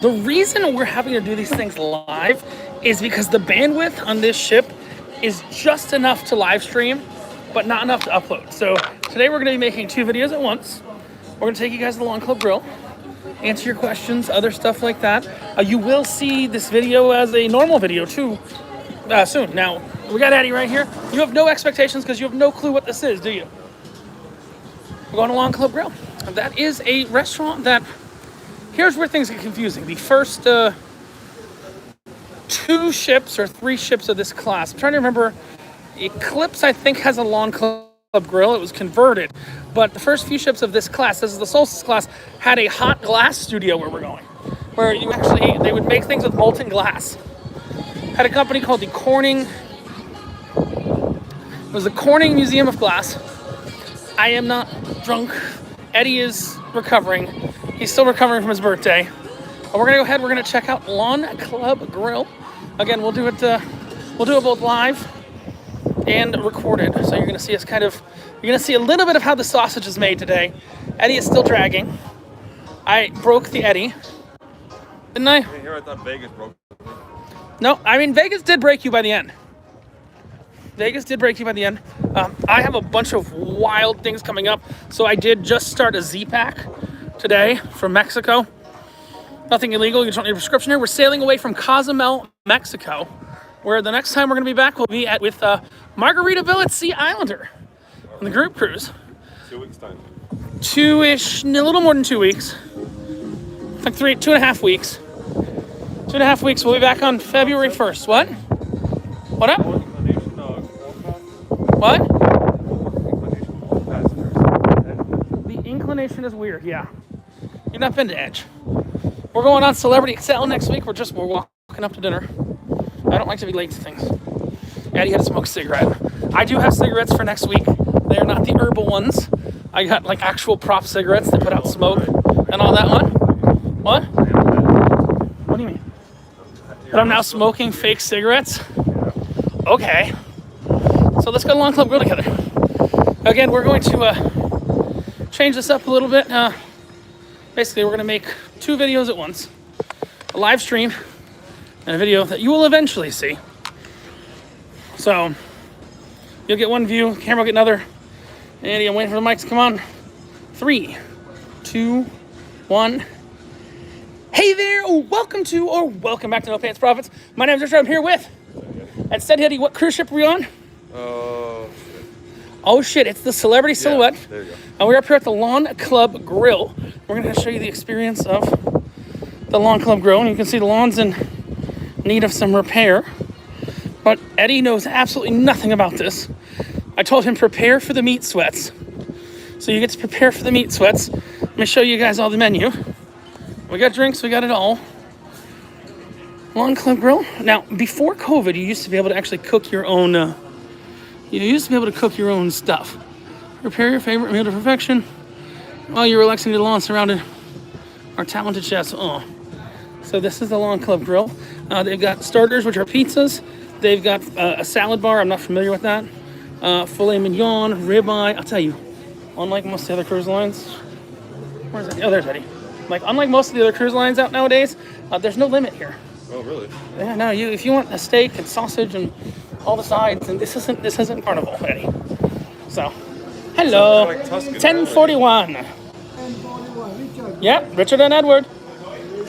The reason we're having to do these things live is because the bandwidth on this ship is just enough to live stream, but not enough to upload. So today we're going to be making 2 videos at once. We're going to take you guys to the Lawn Club Grill, answer your questions, other stuff like that. You will see this video as a normal video too soon. Now, we got Eddie right here. You have no expectations because you have no clue what this is, do you? We're going to Lawn Club Grill. That is a restaurant that, here's where things get confusing. The first 2 ships or 3 ships of this class, I'm trying to remember, Eclipse I think has a Lawn Club Grill. It was converted. But the first few ships of this class, this is the Solstice class, had a hot glass studio where we're going. Where you actually, they would make things with molten glass. Had a company called the Corning, it was the Corning Museum of Glass. I am not drunk. Eddie is recovering. He's still recovering from his birthday. But we're gonna go ahead, we're gonna check out Lawn Club Grill. Again, we'll do it both live and recorded. So you're gonna see us you're gonna see a little bit of how the sausage is made today. Eddie is still dragging. I broke the Eddie. Didn't I? Here I thought Vegas broke. No, I mean, Vegas did break you by the end. Vegas did break you by the end. I have a bunch of wild things coming up. So I did just start a Z-Pack today from Mexico. Nothing illegal, you don't need a prescription here. We're sailing away from Cozumel, Mexico, where the next time we're gonna be back, we'll be with Margaritaville at Sea Islander on the group cruise. 2 weeks time. 2-ish, a little more than 2 weeks. Like 2.5 weeks. 2.5 weeks, we'll be back on February 1st. What? What up? What? The inclination is weird, yeah. You've not been to Edge. We're going on Celebrity Excel next week. We're walking up to dinner. I don't like to be late to things. Eddie had to smoke a cigarette. I do have cigarettes for next week. They're not the herbal ones. I got like actual prop cigarettes that put out smoke and all that one. What? What do you mean? But I'm now smoking fake cigarettes? Okay. So let's go to Lawn Club Grill together. Again, we're going to change this up a little bit. Basically, we're going to make 2 videos at once. A live stream and a video that you will eventually see. So, you'll get one view, camera will get another. Andy, I'm waiting for the mics to come on. 3, 2, 1. Hey there, welcome back to No Pants Profits. My name is Richard, I'm here with, and said Eddie, what cruise ship are we on? Oh shit, it's the Celebrity Silhouette. There you go. And we're up here at the Lawn Club Grill. We're gonna show you the experience of the Lawn Club Grill. And you can see the lawn's in need of some repair. But Eddie knows absolutely nothing about this. I told him prepare for the meat sweats. So you get to prepare for the meat sweats. Let me show you guys all the menu. We got drinks, we got it all. Lawn Club Grill. Now, before COVID, you used to be able to actually cook your own stuff. Prepare your favorite meal to perfection while you're relaxing to the lawn surrounded our talented chefs. Oh. So this is the Lawn Club Grill. They've got starters, which are pizzas. They've got a salad bar. I'm not familiar with that. Filet mignon, ribeye. I'll tell you, unlike most of the other cruise lines, where's Eddie? Oh, there's Eddie. Like, unlike most of the other cruise lines out nowadays, there's no limit here. Oh, really? Yeah, no. If you want a steak and sausage and all the sides, and this isn't Carnival, Eddie. So, hello. Like Tuscan, 1041. Yep, Richard and Edward.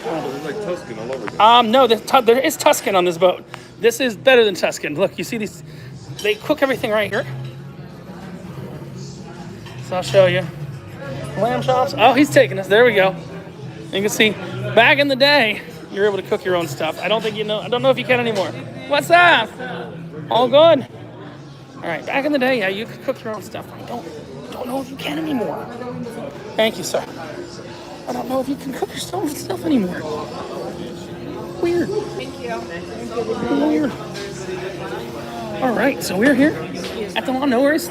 Oh, it's like Tuscan all over again. No, there is Tuscan on this boat. This is better than Tuscan. Look, you see these? They cook everything right here. So I'll show you. Lamb chops. Oh, he's taking us. There we go. You can see, back in the day, you were able to cook your own stuff. I don't know if you can anymore. What's up? All good? All right, back in the day, yeah, you could cook your own stuff. I don't know if you can anymore. Thank you, sir. I don't know if you can cook your own stuff anymore. Weird. Thank you. Weird. All right, so we're here at the lawn. No worries.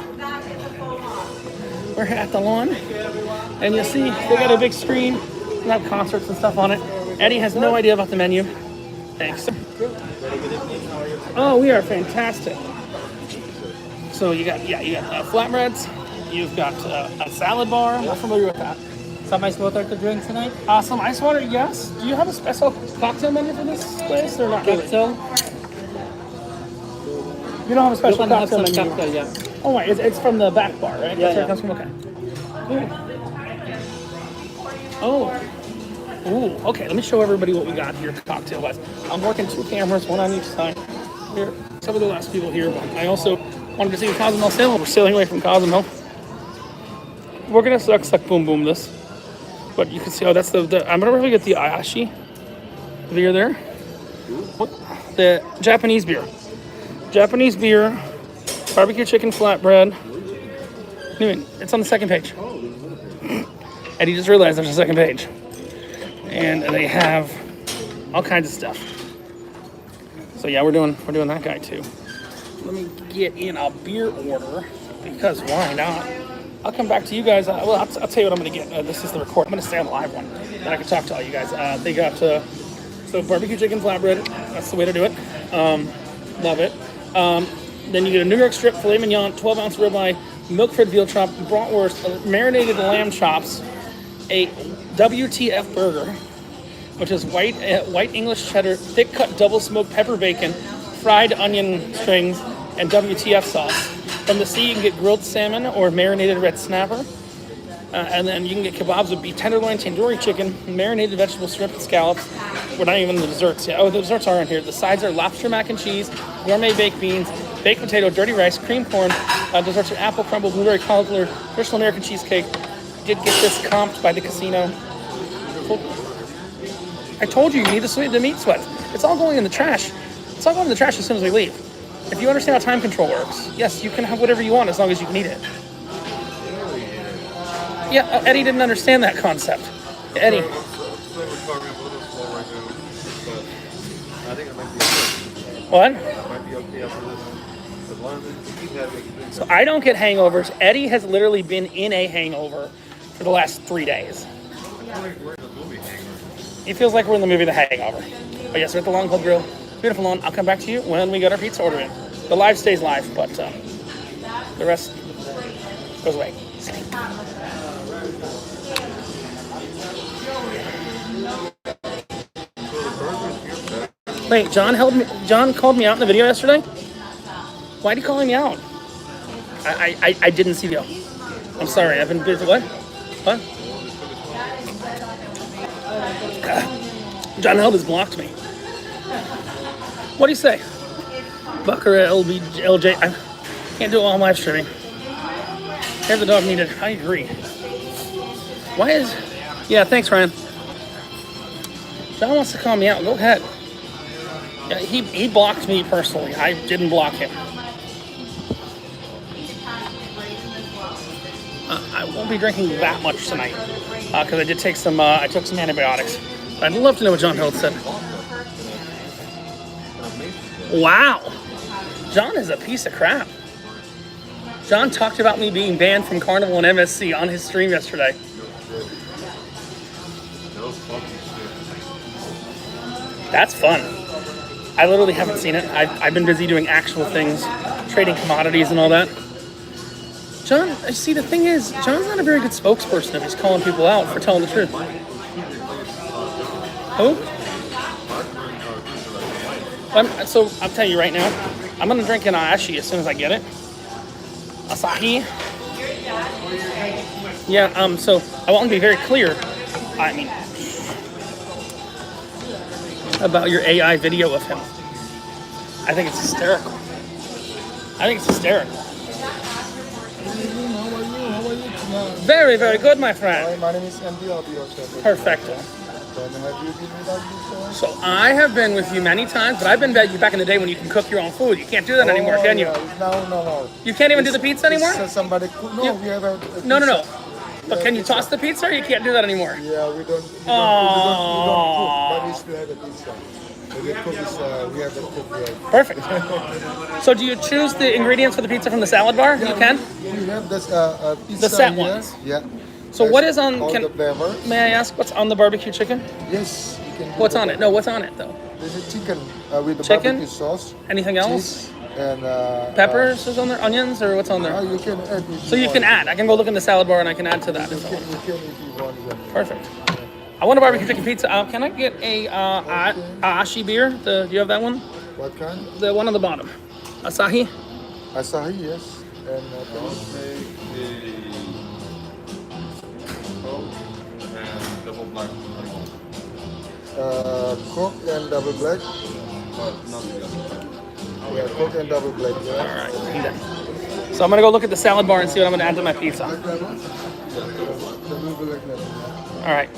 We're at the lawn, and you'll see they got a big screen. They have concerts and stuff on it. Eddie has no idea about the menu. Thanks. Oh, we are fantastic. So you got flatbreads. You've got a salad bar. I'm not familiar with that. Some ice water to drink tonight? Some ice water, yes. Do you have a special cocktail menu for this place or not really? So, You don't have a special you can have cocktail some menu? cocktail, yeah. Oh, right. It's from the back bar, right? Yeah, That's where it yeah. comes from? Okay. Cool. Oh. Ooh, okay. Let me show everybody what we got here cocktail-wise. I'm working 2 cameras, 1 on each side. Here, some of the last people here, but I also wanted to see the Cozumel sail. We're sailing away from Cozumel. We're gonna suck boom boom this. But you can see, oh, that's the I'm gonna really get the Ayashi beer there. The Japanese beer. Japanese beer, barbecue chicken flatbread. Anyway, it's on the second page. Eddie just realized there's a second page. And they have all kinds of stuff. So yeah, we're doing that guy too. Let me get in a beer order because why not? I'll come back to you guys. I'll tell you what I'm going to get. This is the record. I'm going to stay on the live one. Then I can talk to all you guys. They got so barbecue chicken flatbread. That's the way to do it. Love it. Then you get a New York strip filet mignon, 12-ounce ribeye, milk-fed veal chop, bratwurst, marinated lamb chops, a WTF burger, which is white English cheddar, thick-cut double-smoked pepper bacon, fried onion strings, and WTF sauce. From the sea, you can get grilled salmon or marinated red snapper. And then you can get kebabs with beef tenderloin, tandoori chicken, marinated vegetable shrimp and scallops. We're not even in the desserts yet. Oh, the desserts are in here. The sides are lobster mac and cheese, gourmet baked beans, baked potato, dirty rice, cream corn. Desserts are apple crumble, blueberry cauliflower, traditional American cheesecake. Did get this comped by the casino. I told you need the meat sweat. It's all going in the trash. It's all going in the trash as soon as we leave. If you understand how time control works, yes, you can have whatever you want as long as you can eat it. Yeah, Eddie didn't understand that concept. Eddie. What? So I don't get hangovers. Eddie has literally been in a hangover for the last 3 days. It feels like we're in the movie The Hangover. But yes, we're at the Club Grill. Beautiful lawn. I'll come back to you when we get our pizza order in. The live stays live, but the rest goes away. Wait, John called me out in the video yesterday? Why'd he call me out? I didn't see the video. I'm sorry, I've been busy. What? John Held has blocked me. What do you say? Bucker LJ. I can't do it while I'm live streaming. Have the dog needed. I agree. Why is... Yeah, thanks, Ryan. John wants to call me out. Go ahead. Yeah, he blocked me personally. I didn't block him. I won't be drinking that much tonight because I did take some. I took some antibiotics. I'd love to know what John Hill said. Wow, John is a piece of crap. John talked about me being banned from Carnival and MSC on his stream yesterday. That's fun. I literally haven't seen it. I've been busy doing actual things, trading commodities and all that. John, see, the thing is, John's not a very good spokesperson if he's calling people out for telling the truth. Who? So I'll tell you right now, I'm gonna drink an Ayashi as soon as I get it. Asahi. Yeah. So I want to be very clear. I mean, about your AI video of him. I think it's hysterical. Very, very good, my friend. Hi, my name is Andy. I'll be your chef. Perfecto. Have you been with us before? So I have been with you many times, but I've been back in the day when you can cook your own food. You can't do that anymore, can you? No. You can't even do the pizza anymore? Somebody cook. No, we have a pizza. No. But can you toss the pizza or you can't do that anymore? Yeah, we don't cook, but we still have a pizza. We have a cook here. Perfect. So do you choose the ingredients for the pizza from the salad bar? You can? We have this pizza The set here. ones? Yeah. So what is on... All the flavor. May I ask what's on the barbecue chicken? Yes. You can What's on it? No, what's on it though? There's a chicken with the Chicken? barbecue sauce. Anything else? Cheese, And Peppers is on there, onions, or what's on there? you can add. So you can add. I can go look in the salad bar and I can add to that. You can if you want. Perfect. I want a barbecue chicken pizza. Can I get a Ashi beer? Do you have that one? What kind? The one on the bottom. Asahi? Asahi, yes. And I'll take a Coke and double black. Coke and double black. Nothing else. Yeah, Coke and double black. Yeah. All right. I'm done. So I'm going to go look at the salad bar and see what I'm going to add to my pizza. All right.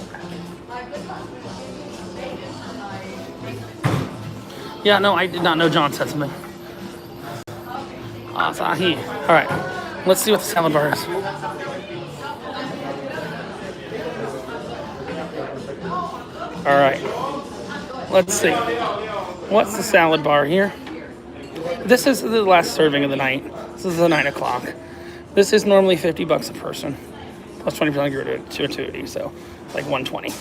Yeah, no, I did not know John said something. Asahi. All right. Let's see what the salad bar is. All right. Let's see. What's the salad bar here? This is the last serving of the night. This is the 9 o'clock. This is normally $50 a person. Plus 20% gratuity, so like $120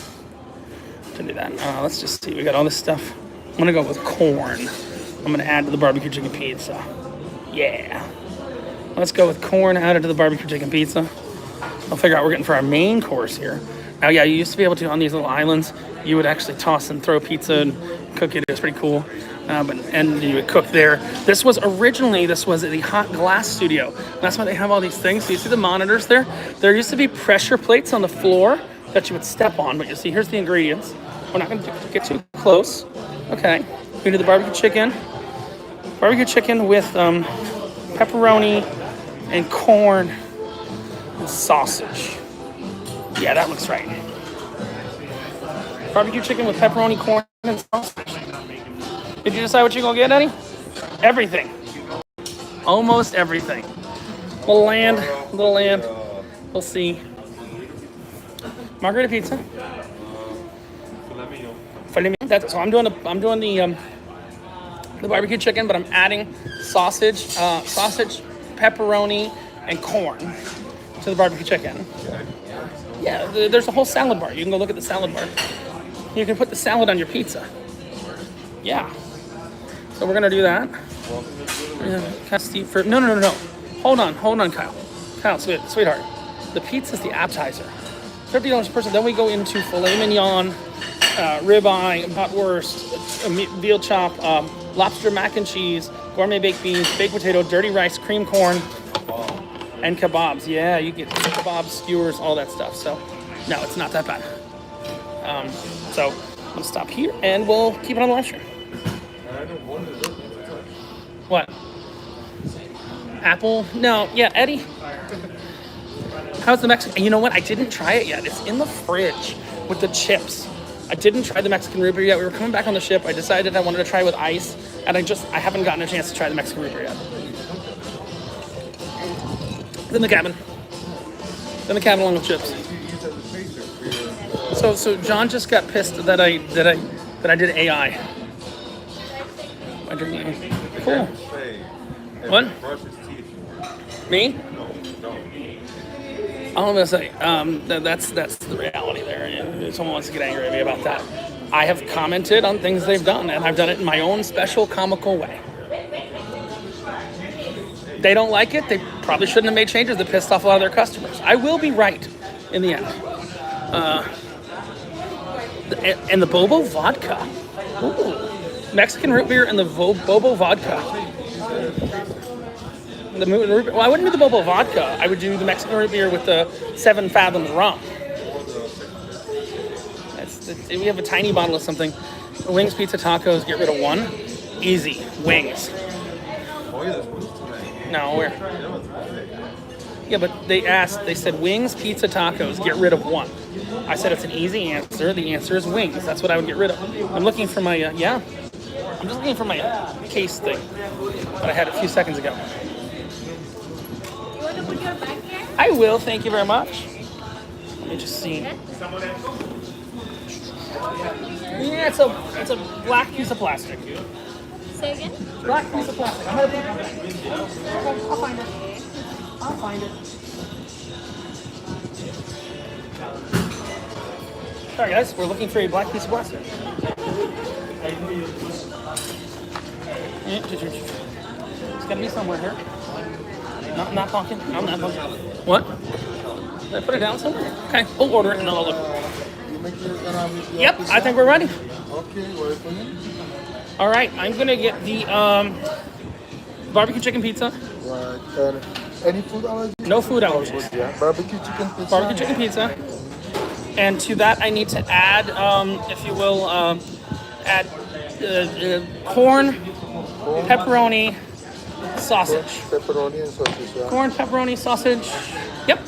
to do that. Let's just see. We got all this stuff. I'm gonna go with corn. I'm gonna add to the barbecue chicken pizza. Yeah. Let's go with corn added to the barbecue chicken pizza. I'll figure out what we're getting for our main course here. Now, yeah, you used to be able to, on these little islands, you would actually toss and throw pizza and cook it. It was pretty cool. And you would cook there. This was the hot glass studio. That's why they have all these things. So you see the monitors there? There used to be pressure plates on the floor that you would step on. But you see, here's the ingredients. We're not going to get too close. Okay. We do the barbecue chicken. Barbecue chicken with pepperoni and corn and sausage. Yeah, that looks right. Barbecue chicken with pepperoni, corn, and sausage. Did you decide what you're going to get, Eddie? Everything. Almost everything. Little land. We'll see. Margarita pizza. Filet mignon. So I'm doing the barbecue chicken, but I'm adding sausage, pepperoni, and corn to the barbecue chicken. Yeah, there's a whole salad bar. You can go look at the salad bar. You can put the salad on your pizza. Yeah. So we're gonna do that. No. Hold on, Kyle. Kyle, sweetheart. The pizza's the appetizer. $50 per person. Then we go into filet mignon, ribeye, bratwurst, veal chop, lobster mac and cheese, gourmet baked beans, baked potato, dirty rice, cream corn, and kebabs. Yeah, you get kebabs, skewers, all that stuff. So, no, it's not that bad. So I'm gonna stop here and we'll keep it on the live stream. What? Apple? No, yeah, Eddie. How's the Mexican? You know what? I didn't try it yet. It's in the fridge with the chips. I didn't try the Mexican root beer yet. We were coming back on the ship. I decided I wanted to try with ice, and I haven't gotten a chance to try the Mexican root beer yet. It's in the cabin. It's in the cabin along with chips. So John just got pissed that I did AI. I did AI. Cool. What? Me? All I'm gonna say, that's the reality there. If someone wants to get angry at me about that, I have commented on things they've done, and I've done it in my own special comical way. They don't like it. They probably shouldn't have made changes that pissed off a lot of their customers. I will be right in the end. And the Bobo vodka. Ooh. Mexican root beer and the Bobo vodka. Well, I wouldn't do the Bobo vodka. I would do the Mexican root beer with the 7 Fathoms rum. We have a tiny bottle of something. Wings, pizza, tacos, get rid of one. Easy. Wings. No, where? Yeah, but they said wings, pizza, tacos, get rid of one. I said it's an easy answer. The answer is wings. That's what I would get rid of. I'm looking for my, I'm just looking for my case thing that I had a few seconds ago. You want to put your bag here? I will, thank you very much. Let me just see. Yeah, it's a black piece of plastic. Say again? Black piece of plastic. I'm gonna put it on. I'll find it. I'll find it. Sorry guys, we're looking for a black piece of plastic. gotta be somewhere here. Not talking. I'm not talking. What? Did I put it down somewhere? Okay, we'll order it and I'll look. You make your with Yep, I think we're ready. Okay, wait for me. All right, I'm gonna get the barbecue chicken pizza. Right. And any food allergies? No food allergies. Yeah. Barbecue chicken pizza. Barbecue chicken pizza. And to that, I need to add, if you will, add corn, pepperoni, sausage. Pepperoni and sausage. Yeah. Corn, pepperoni, sausage. Yep,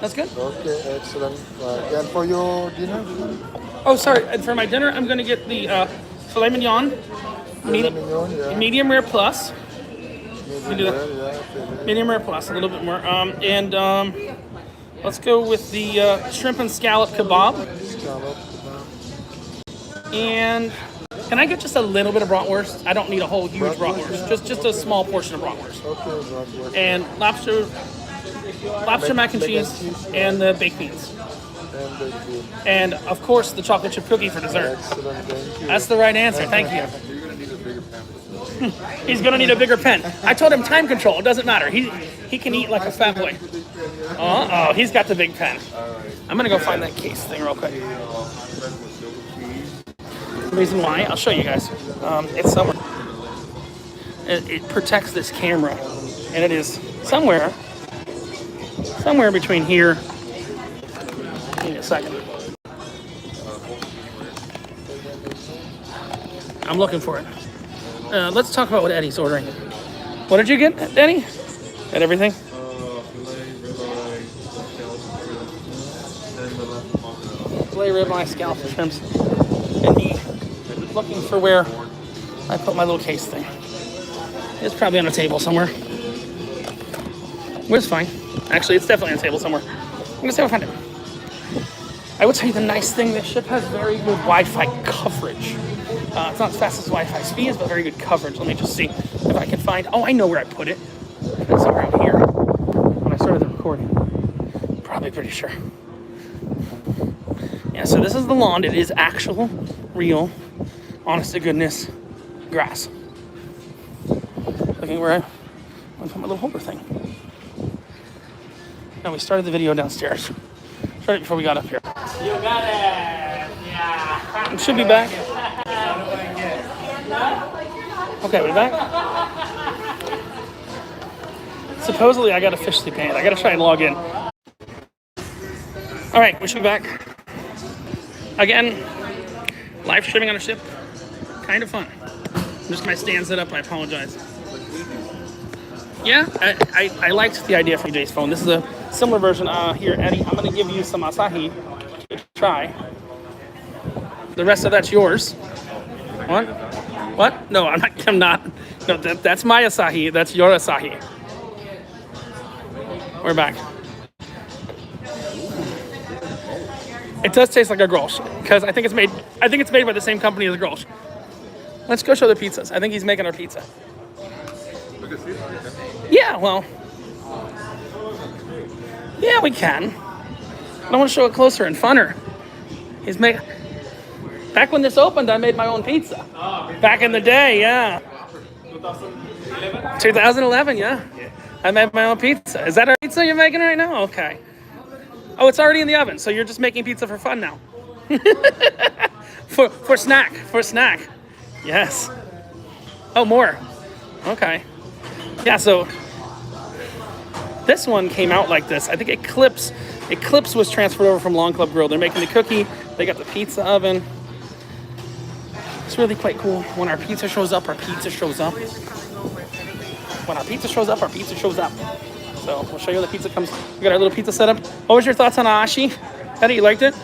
that's good. Okay, excellent. Right. And for your dinner? Oh, sorry. And for my dinner, I'm gonna get the filet mignon, Mignon, yeah. medium rare plus. Medium rare, yeah. Medium rare plus, a little bit more. Let's go with the shrimp and scallop kebab. Scallop. And can I get just a little bit of bratwurst? I don't need a whole huge bratwurst. Just a small portion of bratwurst. Okay, bratwurst. And lobster mac and cheese, and the baked beans. And baked beans. And of course the chocolate chip cookie for dessert. Excellent, thank you. That's the right answer. Thank you. You're gonna need a bigger pan. He's gonna need a bigger pen. I told him time control. It doesn't matter. He can eat like a fat boy. Oh, he's got the big pen. I'm gonna go find that case thing real quick. The reason why, I'll show you guys. It's somewhere. It protects this camera, and it is somewhere between here. Give me a second. I'm looking for it. Let's talk about what Eddie's ordering. What did you get, Eddie? Got everything? Filet ribeye, scallop, and shrimps. And he's looking for where I put my little case thing. It's probably on a table somewhere. It's fine. Actually, it's definitely on a table somewhere. I'm gonna see if I find it. I will tell you the nice thing, this ship has very good Wi-Fi coverage. It's not as fast as Wi-Fi speeds, but very good coverage. Let me just see if I can find. Oh, I know where I put it. It's somewhere out here. When I started the recording, probably pretty sure. Yeah. So this is the lawn. It is actual, real, honest to goodness grass. Looking where I put my little holder thing. And we started the video downstairs. Started before we got up here. You got it. Yeah. It should be back. Okay, we're back. Supposedly, I got officially paid. I gotta try and log in. All right, we should be back. Again, live streaming on a ship. Kind of fun. Just my stand set up. I apologize. Yeah, I liked the idea from Jay's phone. This is a similar version. Here, Eddie, I'm gonna give you some Asahi to try. The rest of that's yours. What? What? No, I'm not. No, that's my Asahi. That's your Asahi. We're back. It does taste like a Grolsch because I think it's made by the same company as Grolsch. Let's go show the pizzas. I think he's making our pizza. Yeah, well. Yeah, we can. I want to show it closer and funner. Back when this opened, I made my own pizza. Back in the day, yeah. 2011, yeah. I made my own pizza. Is that our pizza you're making right now? Okay. Oh, it's already in the oven, so you're just making pizza for fun now. for snack. Yes. Oh, more. Okay. Yeah, so this one came out like this. I think Eclipse was transferred over from Club Grill. They're making the cookie. They got the pizza oven. It's really quite cool. When our pizza shows up, our pizza shows up. When our pizza shows up, our pizza shows up. So we'll show you when the pizza comes. We got our little pizza set up. What was your thoughts on Ashi? Eddie, you liked it?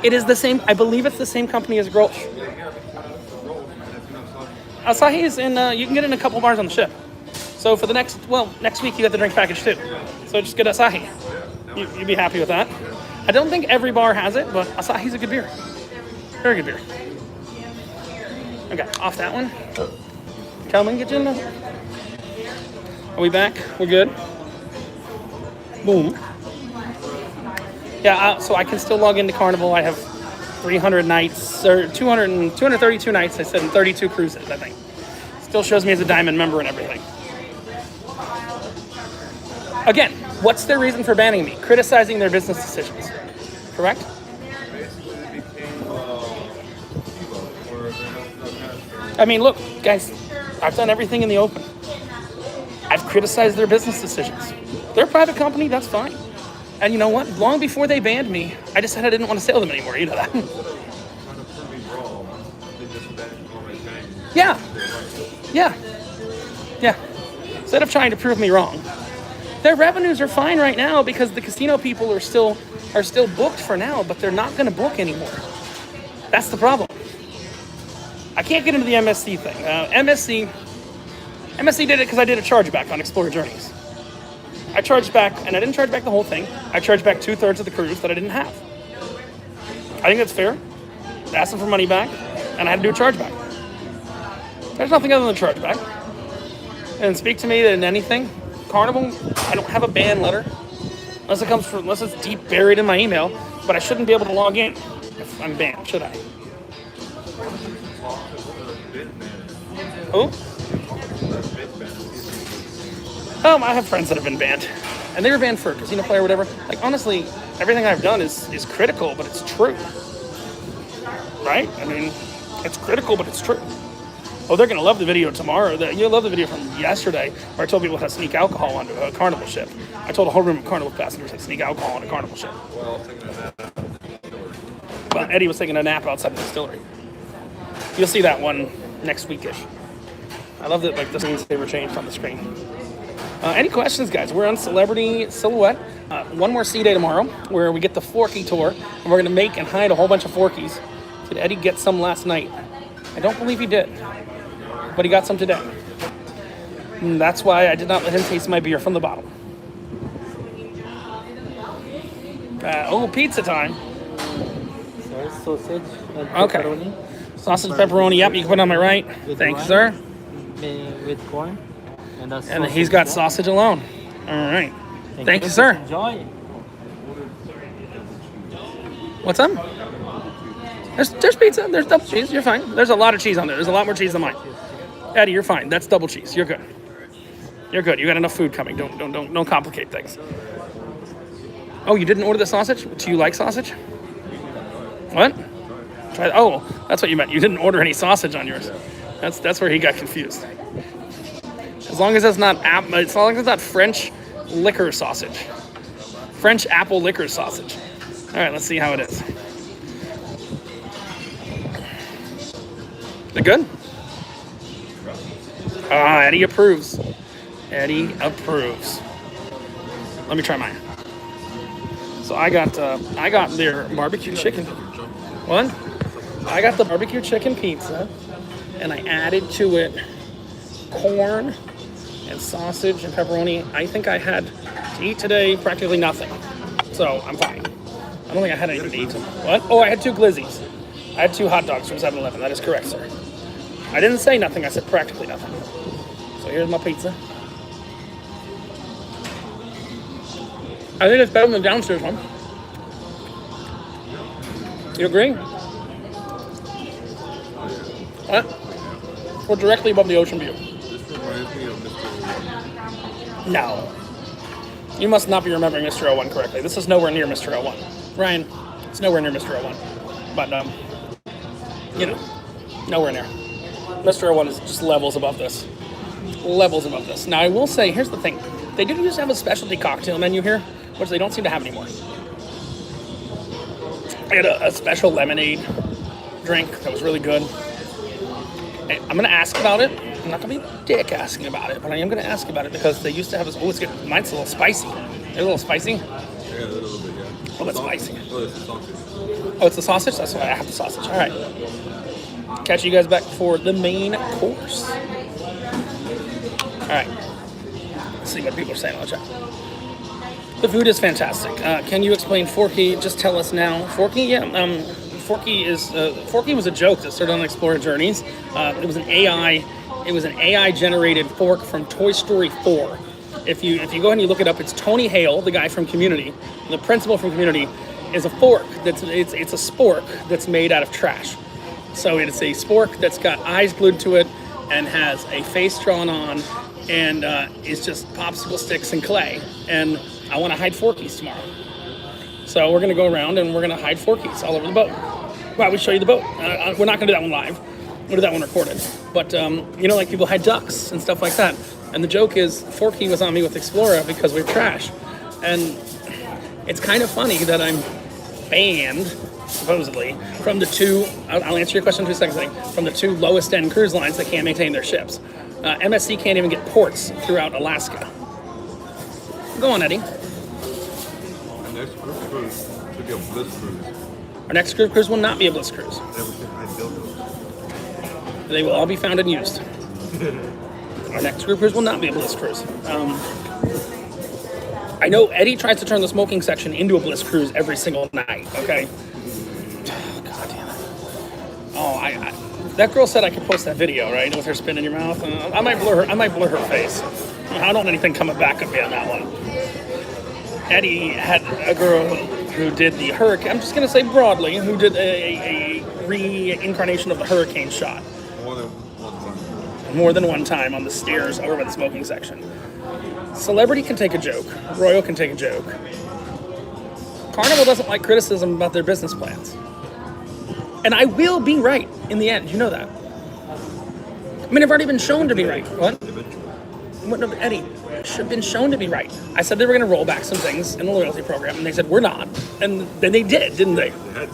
It is the same. I believe it's the same company as Grolsch. Asahi is in. You can get it in a couple bars on the ship. So for the next week you got the drink package too. So just get Asahi. You'd be happy with that. I don't think every bar has it, but Asahi's a good beer. Very good beer. Okay, off that one. Calvin, get you in there. Are we back? We're good. Boom. Yeah, so I can still log into Carnival. I have 300 nights, or 232 nights, I said, and 32 cruises, I think. Still shows me as a diamond member and everything. Again, what's their reason for banning me? Criticizing their business decisions. Correct? Basically, they became kilo, where they're not I mean, look, guys, I've done everything in the open. I've criticized their business decisions. They're a private company, that's fine. And you know what? Long before they banned me, I decided I didn't want to sell them anymore. You know that? trying to prove me wrong. They just banned all my things. Yeah. Yeah. Yeah. Instead of trying to prove me wrong. Their revenues are fine right now because the casino people are still booked for now, but they're not going to book anymore. That's the problem. I can't get into the MSC thing. MSC did it because I did a chargeback on Explorer Journeys. I charged back, and I didn't charge back the whole thing. I charged back 2/3 of the cruise that I didn't have. I think that's fair. I asked them for money back, and I had to do a chargeback. There's nothing other than a chargeback. And speak to me in anything. Carnival, I don't have a ban letter unless it's deep buried in my email, but I shouldn't be able to log in if I'm banned, should I? Who? I have friends that have been banned, and they were banned for casino play or whatever. Like, honestly, everything I've done is critical, but it's true, right? I mean, it's critical, but it's true. Oh, they're gonna love the video tomorrow. You'll love the video from yesterday where I told people how to sneak alcohol onto a Carnival ship. I told a whole room of Carnival passengers how to sneak alcohol on a Carnival ship. Well, taking a nap. But Eddie was taking a nap outside the distillery. You'll see that one next weekish. I love that, like, the screensaver changed on the screen. Any questions, guys? We're on Celebrity Silhouette. One more sea day tomorrow where we get the Forky tour, and we're gonna make and hide a whole bunch of Forkies. Did Eddie get some last night? I don't believe he did, but he got some today. And that's why I did not let him taste my beer from the bottle. Pizza time. Sausage and Okay. pepperoni. Sausage, pepperoni, yep, you can put it on my right. Thank you, sir. With corn. And, And he's got sausage alone. All right. Thank you, sir. Enjoy. What's up? There's pizza. There's double cheese. You're fine. There's a lot of cheese on there. There's a lot more cheese than mine. Eddie, you're fine. That's double cheese. You're good. You're good. You got enough food coming. Don't complicate things. Oh, you didn't order the sausage? Do you like sausage? What? Try. Oh, that's what you meant. You didn't order any sausage on yours. That's where he got confused. As long as it's not French liquor sausage. French apple liquor sausage. All right, let's see how it is. Is it good? Eddie approves. Eddie approves. Let me try mine. So I got their barbecue chicken. What? I got the barbecue chicken pizza, and I added to it corn and sausage and pepperoni. I think I had to eat today practically nothing, so I'm fine. I don't think I had anything to eat. What? Oh, I had 2 glizzies. I had 2 hot dogs from 7-Eleven. That is correct, sir. I didn't say nothing. I said practically nothing. So here's my pizza. I think it's better than the downstairs one. You agree? What? We're directly above the ocean view. This reminds me of Mr. No. You must not be remembering Mr. 01 correctly. This is nowhere near Mr. 01. Ryan, it's nowhere near Mr. 01. But, nowhere near. Mr. 01 is just levels above this. Levels above this. Now, I will say, here's the thing. They do used to have a specialty cocktail menu here, which they don't seem to have anymore. I had a special lemonade drink that was really good. Hey, I'm going to ask about it. I'm not going to be a dick asking about it, but I am going to ask about it because they used to have this. Oh, it's good. Mine's a little spicy. They're a little spicy. Yeah, a little bit, yeah. Oh, that's spicy. Oh, it's the sausage. Oh, it's the sausage? That's why I have the sausage. All right. Catch you guys back for the main course. All right. Let's see what people are saying in the chat. The food is fantastic. Can you explain Forky? Just tell us now. Forky? Yeah. Forky was a joke that started on Explorer Journeys. It was an AI generated fork from Toy Story 4. If you go ahead and you look it up, it's Tony Hale, the guy from Community, the principal from Community, is a fork it's a spork that's made out of trash. So it's a spork that's got eyes glued to it, and has a face drawn on and is just popsicle sticks and clay. And I want to hide Forkies tomorrow. So we're going to go around and we're going to hide Forkies all over the boat. Well, we show you the boat. We're not going to do that one live. We'll do that one recorded. But, you know, like people hide ducks and stuff like that. And the joke is Forky was on me with Explorer because we're trash. And it's kind of funny that I'm banned, supposedly, from the two, I'll answer your question in 2 seconds, from the two lowest end cruise lines that can't maintain their ships. MSC can't even get ports throughout Alaska. Go on, Eddie. The next cruise should be a bliss cruise. Our next cruise will not be a bliss cruise. Then we can hide dildos. They will all be found and used. Our next cruise will not be a bliss cruise. I know Eddie tries to turn the smoking section into a bliss cruise every single night, okay? God damn it. Oh, that girl said I could post that video, right? With her spit in your mouth. I might blur her face. I don't want anything coming back at me on that one. Eddie had a girl who did the hurricane, I'm just going to say broadly, who did a reincarnation of the hurricane shot. More than one time on the stairs over by the smoking section. Celebrity can take a joke. Royal can take a joke. Carnival doesn't like criticism about their business plans. And I will be right in the end. You know that. I mean, I've already been shown to be right. What? No, Eddie, have been shown to be right. I said they were going to roll back some things in the loyalty program, and they said, we're not. And then they did, didn't they? They had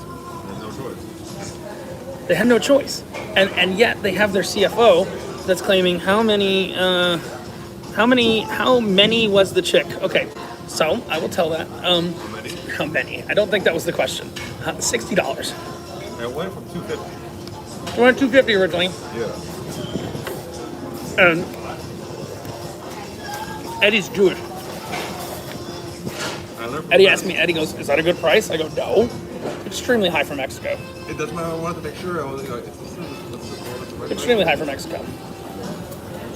no choice. They had no choice. And yet they have their CFO that's claiming how many was the chick? Okay, so I will tell that. How many? I don't think that was the question. $60. It went from $250. It went $250 originally. Yeah. And Eddie's Jewish. Eddie asked me, Eddie goes, is that a good price? I go, no. Extremely high for Mexico. It doesn't matter. I wanted to make sure. I was like, it's Extremely high for Mexico.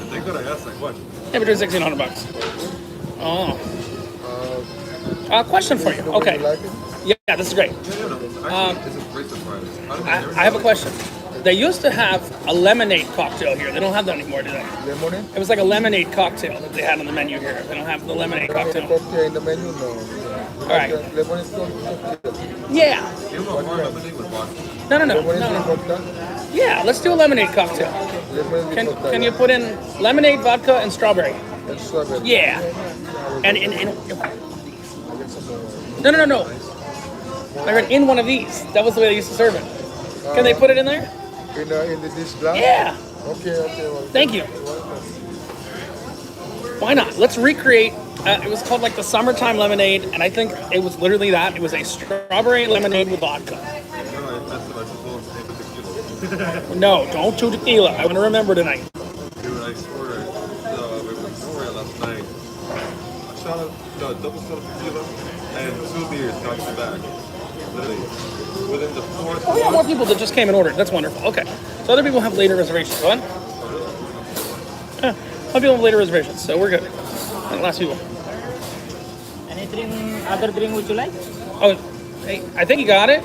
Thank God I asked that question. Yeah, between $1,600. Oh. Question for you. Okay. Yeah, this is great. Yeah, actually, it's a great surprise. I have a question. They used to have a lemonade cocktail here. They don't have that anymore, do they? Lemonade? It was like a lemonade cocktail that they had on the menu here. They don't have the lemonade cocktail. Cocktail in the menu? No. All right. Lemonade cocktail? Yeah. You know, hard lemonade with vodka. No. Lemonade cocktail? Yeah, let's do a lemonade cocktail. Lemonade cocktail. Can you put in lemonade, vodka, and strawberry? And strawberry. Yeah. And No. I heard in one of these. That was the way they used to serve it. Can they put it in there? In this glass? Yeah. Okay. Well, Thank you. Why not? Let's recreate. It was called like the summertime lemonade, and I think it was literally that. It was a strawberry lemonade with vodka. No, don't do tequila. I'm gonna remember tonight. Dude, I ordered Victoria last night. A shot of double shot of tequila and 2 beers back to back. Literally, within the fourth. Oh, we got more people that just came and ordered. That's wonderful. Okay, so other people have later reservations. What? Yeah, other people have later reservations, so we're good. Last people. Any drink, other drink would you like? Oh, hey, I think you got it.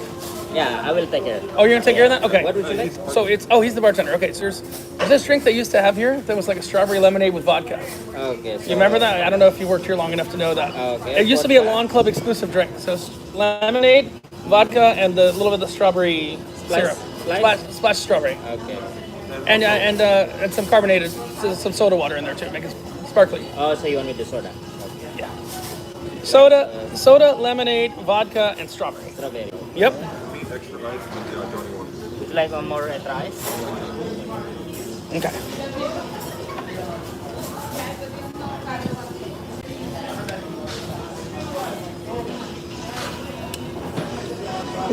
Yeah, I will take it. Oh, you're gonna take care of that? Okay. What would you like? So he's the bartender. Okay, so there's this drink they used to have here that was like a strawberry lemonade with vodka. Okay. So You remember that? I don't know if you worked here long enough to know that. Okay. It used to be a Lawn Club exclusive drink. So it's lemonade, vodka, and the little bit of the strawberry syrup. Splash strawberry. Okay. And some carbonated, some soda water in there too, make it sparkly. Oh, so you want me to soda? Yeah. Soda, lemonade, vodka, and strawberry. Strawberry. Yep. Extra ice and the Johnny one. Would you like one more extra ice? Okay.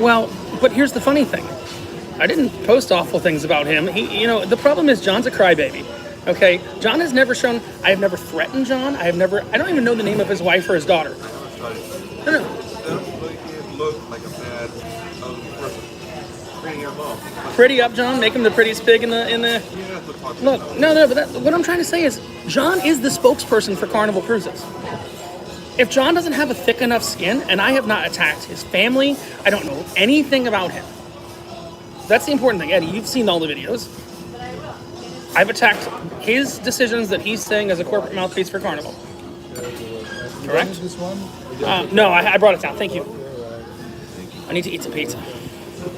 Well, but here's the funny thing. I didn't post awful things about him. The problem is John's a crybaby. Okay? John has never shown, I have never threatened John. I don't even know the name of his wife or his daughter. No. They don't make it look like a bad person. Bringing him up. Pretty up, John. Make him the prettiest pig in the. Look, no. But what I'm trying to say is, John is the spokesperson for Carnival Cruises. If John doesn't have a thick enough skin, and I have not attacked his family, I don't know anything about him. That's the important thing, Eddie. You've seen all the videos. I've attacked his decisions that he's saying as a corporate mouthpiece for Carnival. Correct? This one? No, I brought it down. Thank you. I need to eat some pizza.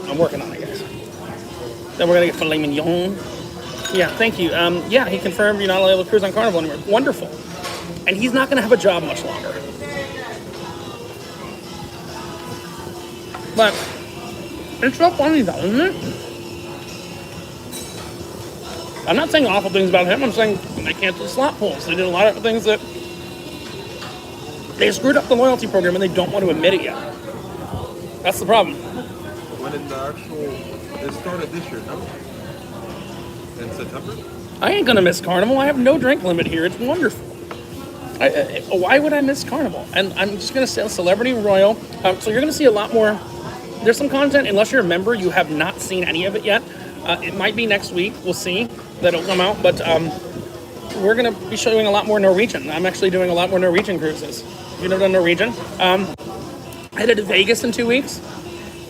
I'm working on it, guys. Then we're gonna get filet mignon. Yeah, thank you. Yeah, he confirmed you're not allowed to cruise on Carnival anymore. Wonderful. And he's not gonna have a job much longer. But it's so funny though, isn't it? I'm not saying awful things about him. I'm saying they canceled slot pools. They did a lot of things that they screwed up the loyalty program and they don't want to admit it yet. That's the problem. When in the actual, it started this year, no? In September? I ain't gonna miss Carnival. I have no drink limit here. It's wonderful. Why would I miss Carnival? And I'm just gonna say Celebrity Royal. So you're gonna see a lot more. There's some content, unless you're a member, you have not seen any of it yet. It might be next week. We'll see that it'll come out. But we're gonna be showing a lot more Norwegian. I'm actually doing a lot more Norwegian cruises. You've never done Norwegian? I headed to Vegas in 2 weeks.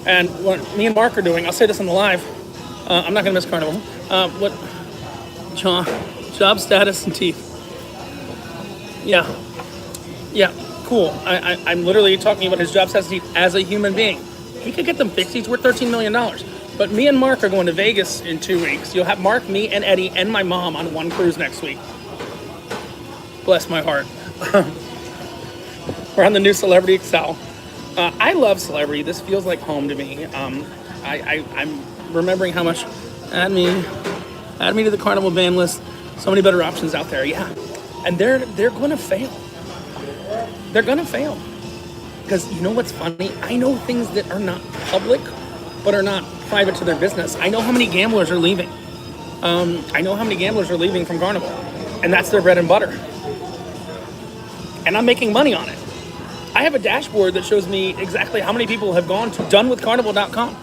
And what me and Mark are doing, I'll say this on the live. I'm not gonna miss Carnival. What job status and teeth? Yeah, cool. I'm literally talking about his job status and teeth as a human being. He could get them fixed. He's worth $13 million. But me and Mark are going to Vegas in 2 weeks. You'll have Mark, me, and Eddie, and my mom on one cruise next week. Bless my heart. We're on the new Celebrity Excel. I love Celebrity. This feels like home to me. I'm remembering how much add me to the Carnival ban list. So many better options out there. Yeah, and they're going to fail. They're going to fail because you know what's funny? I know things that are not public, but are not private to their business. I know how many gamblers are leaving. I know how many gamblers are leaving from Carnival, and that's their bread and butter. And I'm making money on it. I have a dashboard that shows me exactly how many people have gone to donewithcarnival.com.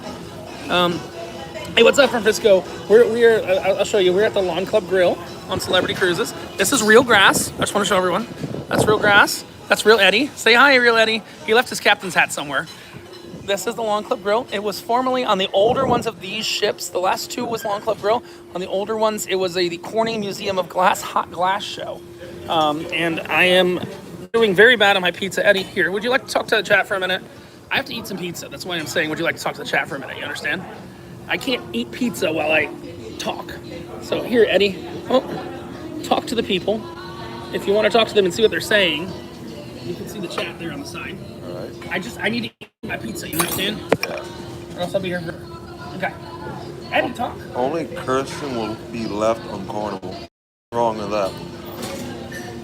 Hey, what's up, Francisco? I'll show you. We're at the Lawn Club Grill on Celebrity Cruises. This is real grass. I just want to show everyone. That's real grass. That's real Eddie. Say hi, real Eddie. He left his captain's hat somewhere. This is the Lawn Club Grill. It was formerly on the older ones of these ships. The last two was Lawn Club Grill. On the older ones, it was the Corning Museum of Glass hot glass show. And I am doing very bad on my pizza. Eddie, here, would you like to talk to the chat for a minute? I have to eat some pizza. That's why I'm saying, would you like to talk to the chat for a minute? You understand? I can't eat pizza while I talk. So here, Eddie, talk to the people. If you want to talk to them and see what they're saying, you can see the chat there on the side. All right. I need to eat my pizza, you understand? Yeah. Or else I'll be here for... Okay. Eddie, talk. Only Kirsten will be left on Carnival. Wrong with that.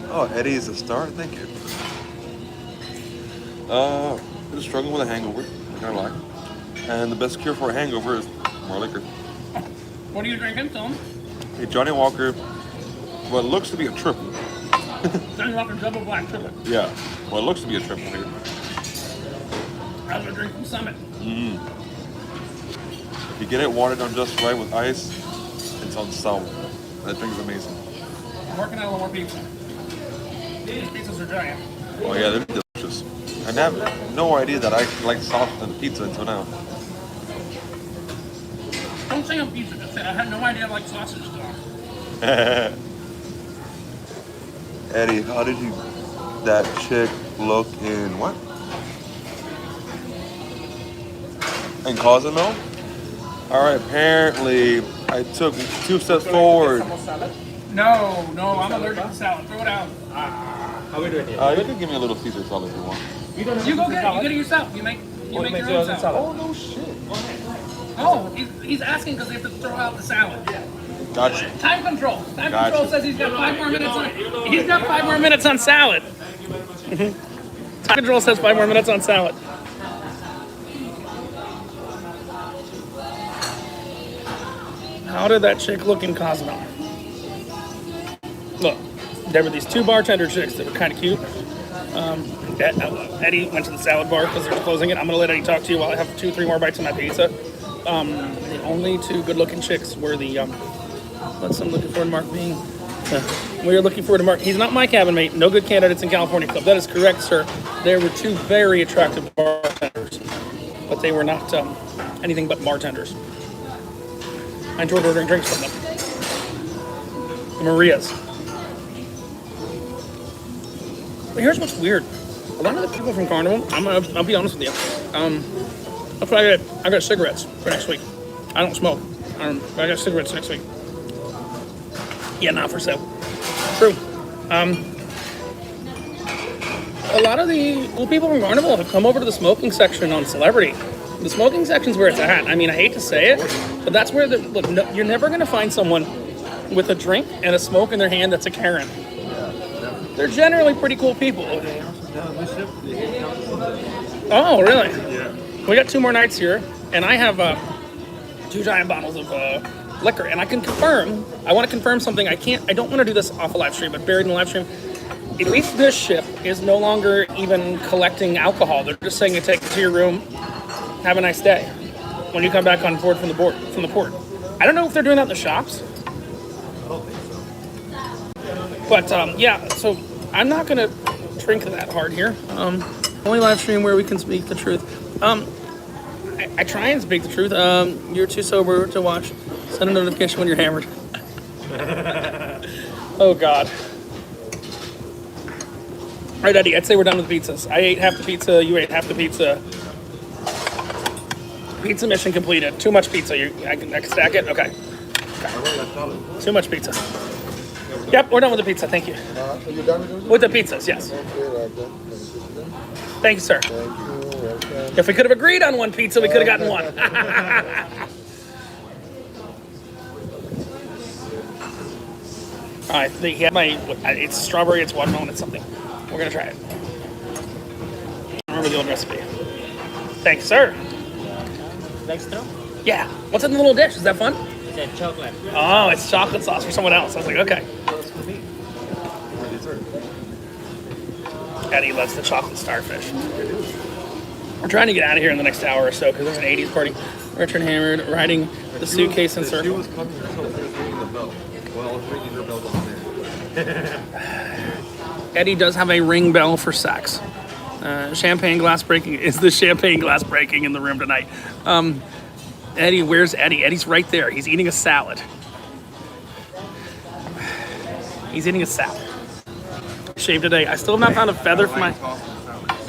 Oh, Eddie is a star? Thank you. Been struggling with a hangover, not gonna lie. And the best cure for a hangover is more liquor. What are you drinking, Tom? A Johnny Walker, what looks to be a triple. Johnny Walker Double Black Triple. Yeah, what looks to be a triple here. I was a drink from Summit. If you get it watered down just right with ice, it's on sour. That drink is amazing. I'm working on a little more pizza. These pizzas are giant. Oh yeah, they're delicious. I have no idea that I like sauce on pizza until now. Don't say on pizza, just say I had no idea I like sausage dog. Eddie, how did that chick look in what? In Cozumel? Alright, apparently I took 2 steps forward. No, I'm allergic to salad. Throw it out. How we doing here? You can give me a little Caesar salad if you want. You don't have You go Caesar get it. salad? You get it yourself. You make your own salad. Oh no shit. Oh, he's asking because they have to throw out the salad. Gotcha. Time control. Time Gotcha. control says he's got 5 more minutes on. He's got 5 more minutes on salad. Time control says 5 more minutes on salad. How did that chick look in Cozumel? Look, there were these 2 bartender chicks that were kind of cute. Eddie went to the salad bar because they're closing it. I'm gonna let Eddie talk to you while I have 2-3 more bites of my pizza. The only 2 good-looking chicks were the. What's I'm looking forward to Mark being? We are looking forward to Mark. He's not my cabin mate. No good candidates in California Club. That is correct, sir. There were 2 very attractive bartenders, but they were not anything but bartenders. I enjoyed ordering drinks from them. Maria's. But here's what's weird. A lot of the people from Carnival, I'll be honest with you. That's why I got cigarettes for next week. I don't smoke. But I got cigarettes next week. Yeah, not for sale. True. A lot of the cool people from Carnival have come over to the smoking section on Celebrity. The smoking section's where it's at. I mean, I hate to say it, but that's where you're never going to find someone with a drink and a smoke in their hand that's a Karen. They're generally pretty cool people. Oh, really? Yeah. We got 2 more nights here, and I have 2 giant bottles of liquor, and I can confirm. I want to confirm something. I don't want to do this off a live stream, but buried in the live stream. At least this ship is no longer even collecting alcohol. They're just saying you take it to your room, have a nice day. When you come back on board from the port. I don't know if they're doing that in the shops. I don't think so. But yeah, so I'm not gonna drink that hard here. Only live stream where we can speak the truth. I try and speak the truth. You're too sober to watch. Send a notification when you're hammered. Oh God. All right, Eddie. I'd say we're done with pizzas. I ate half the pizza. You ate half the pizza. Pizza mission completed. Too much pizza. I can stack it. Okay. Too much pizza. Yep, we're done with the pizza. Thank you. Are you done with those? With the pizzas, yes. Okay, right then. Thank you, sir. Thank you. Welcome. If we could have agreed on one pizza, we could have gotten one. All right, it's strawberry, it's watermelon, it's something. We're gonna try it. I remember the old recipe. Thanks, sir. Like straw? Yeah. What's in the little dish? Is that fun? It's a chocolate. Oh, it's chocolate sauce for someone else. I was like, okay. Eddie loves the chocolate starfish. We're trying to get out of here in the next hour or so because there's an 80s party. Richard hammered, riding the suitcase in She circle. was coming herself. She was ringing the bell. Well, I was ringing her bell down there. Eddie does have a ring bell for sex. Champagne glass breaking. Is the champagne glass breaking in the room tonight? Eddie, where's Eddie? Eddie's right there. He's eating a salad. He's eating a salad. Shaved today. I still have not found a feather for my...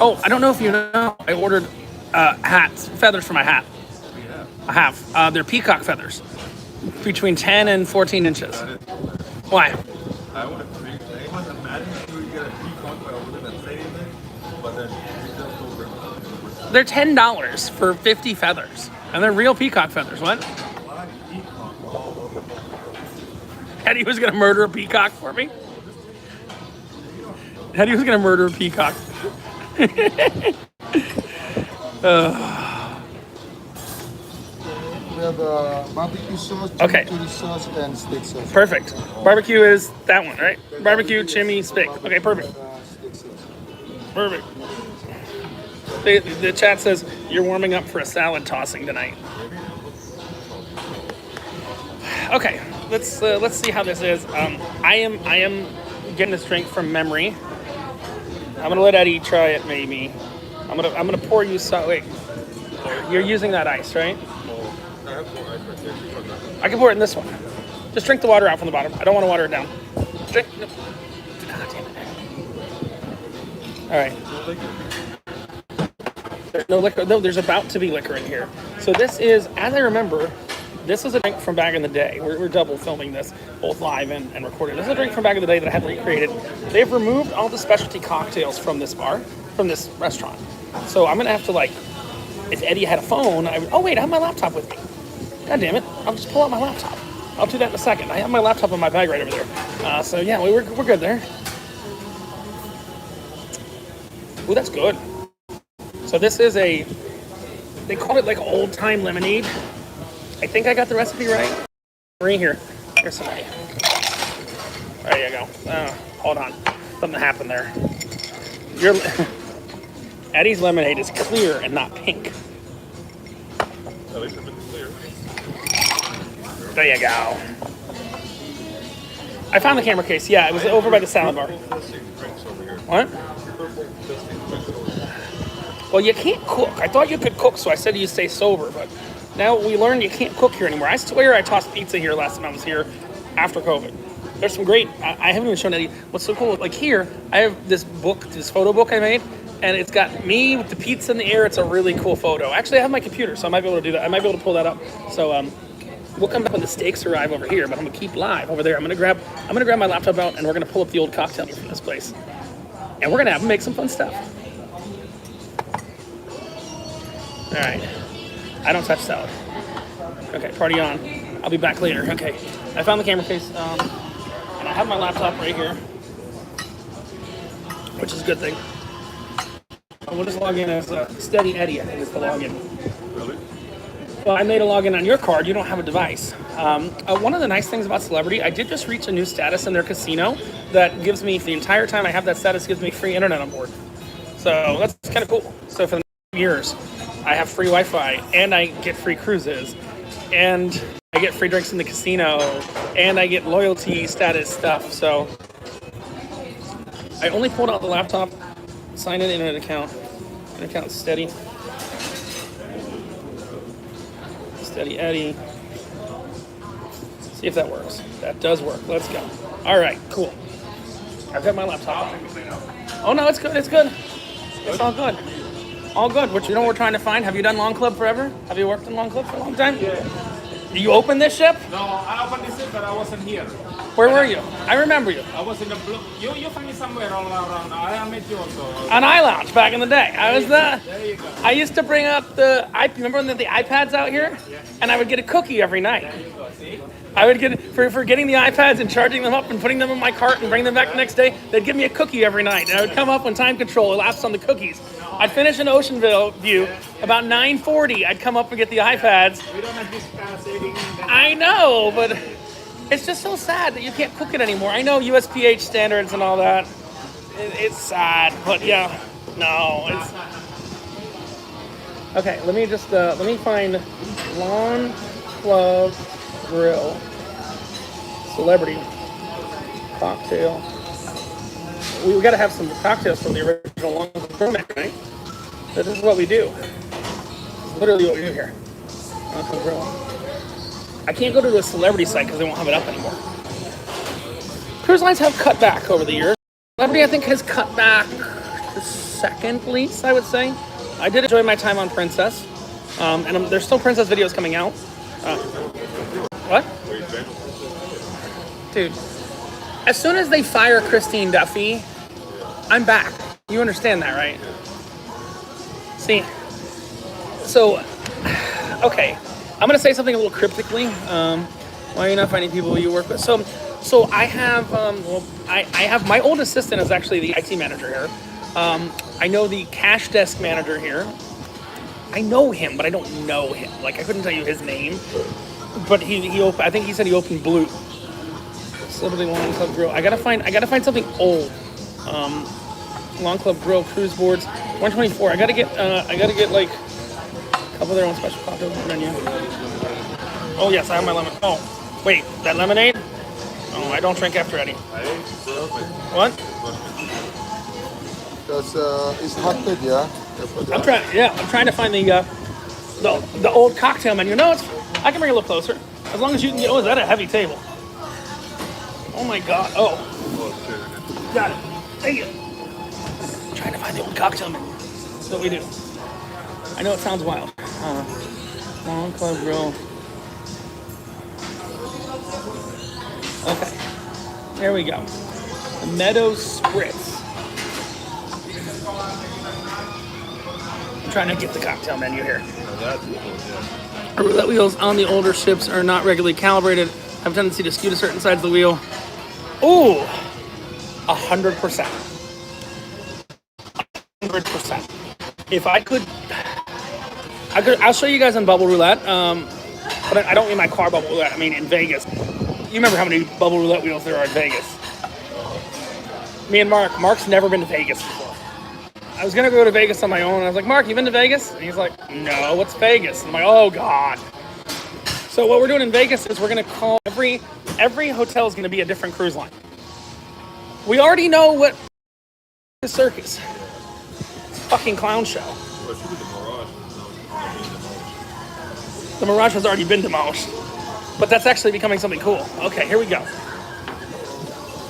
Oh, I don't know if you know. I ordered feathers for my hat. I have. They're peacock feathers. Between 10 and 14 inches. Why? I would agree. I must imagine you would get a peacock, but I wouldn't say anything. But then you just go They're $10 for 50 feathers. And they're real peacock feathers. What? Eddie was going to murder a peacock for me? Eddie was going to murder a peacock. We have barbecue sauce, Okay. chili sauce, and steak sauce. Perfect. Barbecue is that one, right? Barbecue, chimney, steak. Okay, perfect. Steak sauce. Perfect. The chat says you're warming up for a salad tossing tonight. Okay, let's see how this is. I am getting this drink from memory. I'm gonna let Eddie try it. Maybe I'm gonna pour you some. Wait, you're using that ice, right? I can pour it in this one. Just drink the water out from the bottom. I don't want to water it down. Drink. No. God damn it. All right. There's no liquor. No, there's about to be liquor in here. So this is, as I remember, this is a drink from back in the day. We're double filming this, both live and recorded. This is a drink from back in the day that I had recreated. They've removed all the specialty cocktails from this bar, from this restaurant. So I'm gonna have to if Eddie had a phone, oh wait, I have my laptop with me. God damn it, I'll just pull out my laptop. I'll do that in a second. I have my laptop in my bag right over there. So yeah, we're good there. Ooh, that's good. So this is they call it like old time lemonade. I think I got the recipe right. Right here. Here's some. There you go. Hold on. Something happened there. Eddie's lemonade is clear and not pink. At least if it's clear. There you go. I found the camera case. Yeah, it was over by the salad bar. What? Well, you can't cook. I thought you could cook, so I said you stay sober, but now we learned you can't cook here anymore. I swear I tossed pizza here last time I was here after COVID. There's some great. I haven't even shown any. What's so cool? Like here, I have this book, this photo book I made, and it's got me with the pizza in the air. It's a really cool photo. Actually, I have my computer, so I might be able to do that. I might be able to pull that up. So we'll come back when the steaks arrive over here, but I'm gonna keep live over there. I'm gonna grab my laptop out, and we're gonna pull up the old cocktail from this place, and we're gonna have them make some fun stuff. All right. I don't touch salad. Okay, party on. I'll be back later. Okay, I found the camera case, and I have my laptop right here, which is a good thing. We'll just log in as Steady Eddie, I think is the login. Really? Well, I made a login on your card. You don't have a device. One of the nice things about Celebrity, I did just reach a new status in their casino that gives me, for the entire time I have that status, gives me free internet on board. So that's kind of cool. So for the next years, I have free Wi-Fi, and I get free cruises, and I get free drinks in the casino, and I get loyalty status stuff. So I only pulled out the laptop, sign in an account. An account Steady. Steady Eddie. See if that works. That does work. Let's go. All right, cool. I've got my laptop. Oh no, it's good. It's good. It's all good. All good. What you know we're trying to find? Have you done Long Club forever? Have you worked in Long Club for a long time? Yeah. You opened this ship? No, I opened this ship, but I wasn't here. Where were you? I remember you. I was in the blue. You find me somewhere all around. I met you also. On iLounge back in the day. I was the. There you go. I used to bring up the. Remember when the iPads out here? Yeah. And I would get a cookie every night. There you go. See? I would get for getting the iPads and charging them up and putting them in my cart and bring them back the next day. They'd give me a cookie every night, and I would come up when time control elapsed on the cookies. I'd finish an Oceanville view about 9:40. I'd come up and get the iPads. We don't have this kind of saving. I know, but it's just so sad that you can't cook it anymore. I know USPH standards and all that. It's sad, but yeah, no. It's okay. Let me find Long Club Grill Celebrity cocktail. We got to have some cocktails from the original Long Club Grill menu, right? This is what we do. It's literally what we do here. Long Club Grill. I can't go to a celebrity site because they won't have it up anymore. Cruise lines have cut back over the years. Celebrity, I think, has cut back the second least, I would say. I did enjoy my time on Princess. And there's still Princess videos coming out. What? Dude, as soon as they fire Christine Duffy, I'm back. You understand that, right? See, so, okay. I'm gonna say something a little cryptically. Why are you not finding people you work with? So I have, I have my old assistant is actually the IT manager here. I know the cash desk manager here. I know him, but I don't know him. Like I couldn't tell you his name. But he opened. I think he said he opened Blue. Celebrity Long Club Grill. I gotta find something old. Long Club Grill cruise boards. 124. I gotta get like. Couple of their own special cocktails menu. Oh yes, I have my lemon. Oh, wait, that lemonade? Oh, I don't drink after Eddie. What? Because it's heated, yeah. I'm trying to find the old cocktail menu. No, I can bring it a little closer. As long as you can get. Oh, is that a heavy table? Oh my God. Oh, got it. Thank you. I'm trying to find the old cocktail menu. That's what we do. I know it sounds wild. Long Club Grill. Okay, there we go. The Meadow Spritz. I'm trying to get the cocktail menu here. Roulette wheels on the older ships are not regularly calibrated, have a tendency to skew to certain sides of the wheel. Ooh, 100%. 100%. If I'll show you guys on bubble roulette, but I don't mean my car bubble roulette. I mean in Vegas. You remember how many bubble roulette wheels there are in Vegas? Me and Mark's never been to Vegas before. I was gonna go to Vegas on my own, and I was like, Mark, you been to Vegas? And he's like, no, what's Vegas? And I'm like, oh God. So what we're doing in Vegas is we're gonna call every hotel is gonna be a different cruise line. We already know what the circus. It's a fucking clown show. The Mirage has already been demolished, but that's actually becoming something cool. Okay, here we go.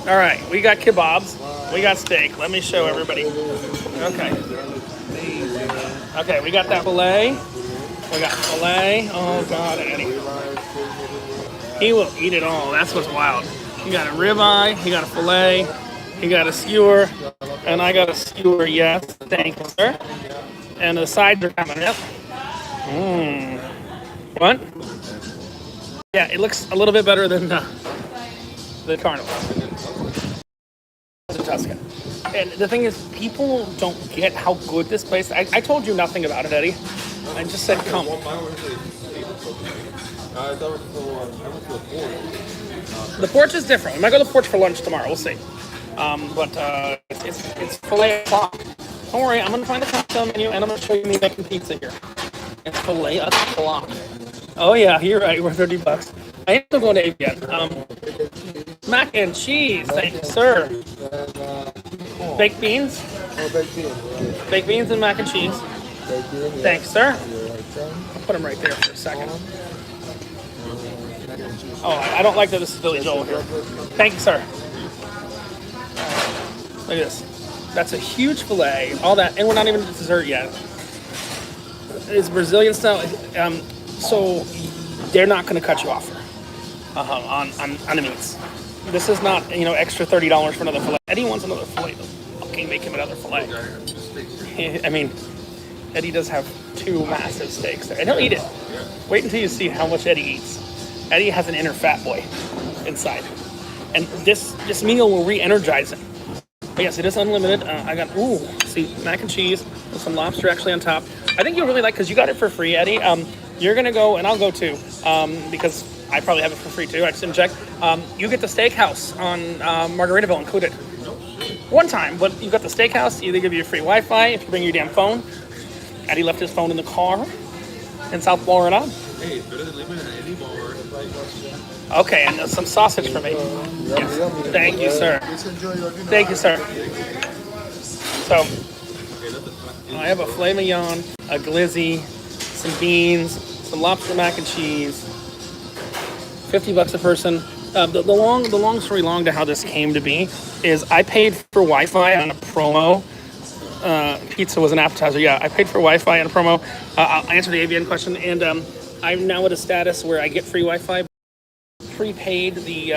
All right, we got kebabs. We got steak. Let me show everybody. Okay. Okay, we got that filet. We got filet. Oh, God, Eddie. He will eat it all. That's what's wild. You got a ribeye. You got a filet. You got a skewer. And I got a skewer, yes. Thank you, sir. And the sides are coming up. Mmm. What? Yeah, it looks a little bit better than the Carnival. The Tuscan. And the thing is, people don't get how good this place. I told you nothing about it, Eddie. I just said come. The porch is different. We might go to the porch for lunch tomorrow. We'll see. But it's filet o'clock. Don't worry, I'm gonna find the cocktail menu and I'm gonna show you me making pizza here. It's filet o'clock. Oh yeah, you're right. We're $30. I am still going to ABN. Mac and cheese, thank you, sir. Baked beans. Baked beans and mac and cheese. Thanks, sir. I'll put them right there for a second. Oh, I don't like that this is Billy Joel here. Thank you, sir. Look at this. That's a huge filet. All that, and we're not even at dessert yet. It's Brazilian style, so they're not going to cut you off on the meats. This is not, extra $30 for another filet. Eddie wants another filet. Okay, make him another filet. I mean, Eddie does have 2 massive steaks there, and he'll eat it. Wait until you see how much Eddie eats. Eddie has an inner fat boy inside, and this meal will re-energize him. But yes, it is unlimited. I got mac and cheese with some lobster actually on top. I think you'll really like, because you got it for free, Eddie. You're gonna go, and I'll go too, because I probably have it for free too. I just didn't check. You get the steakhouse on Margaritaville included. One time, but you got the steakhouse. They give you free Wi-Fi if you bring your damn phone. Eddie left his phone in the car in South Florida. Hey, it's better than living in any bar. Okay, and some sausage for me. Yes. Thank you, sir. Thank you, sir. So, I have a filet mignon, a glizzy, some beans, some lobster mac and cheese. $50 a person. The long story long to how this came to be is I paid for Wi-Fi on a promo. Pizza was an appetizer. Yeah, I paid for Wi-Fi on a promo. I'll answer the ABN question, and I'm now at a status where I get free Wi-Fi. Prepaid the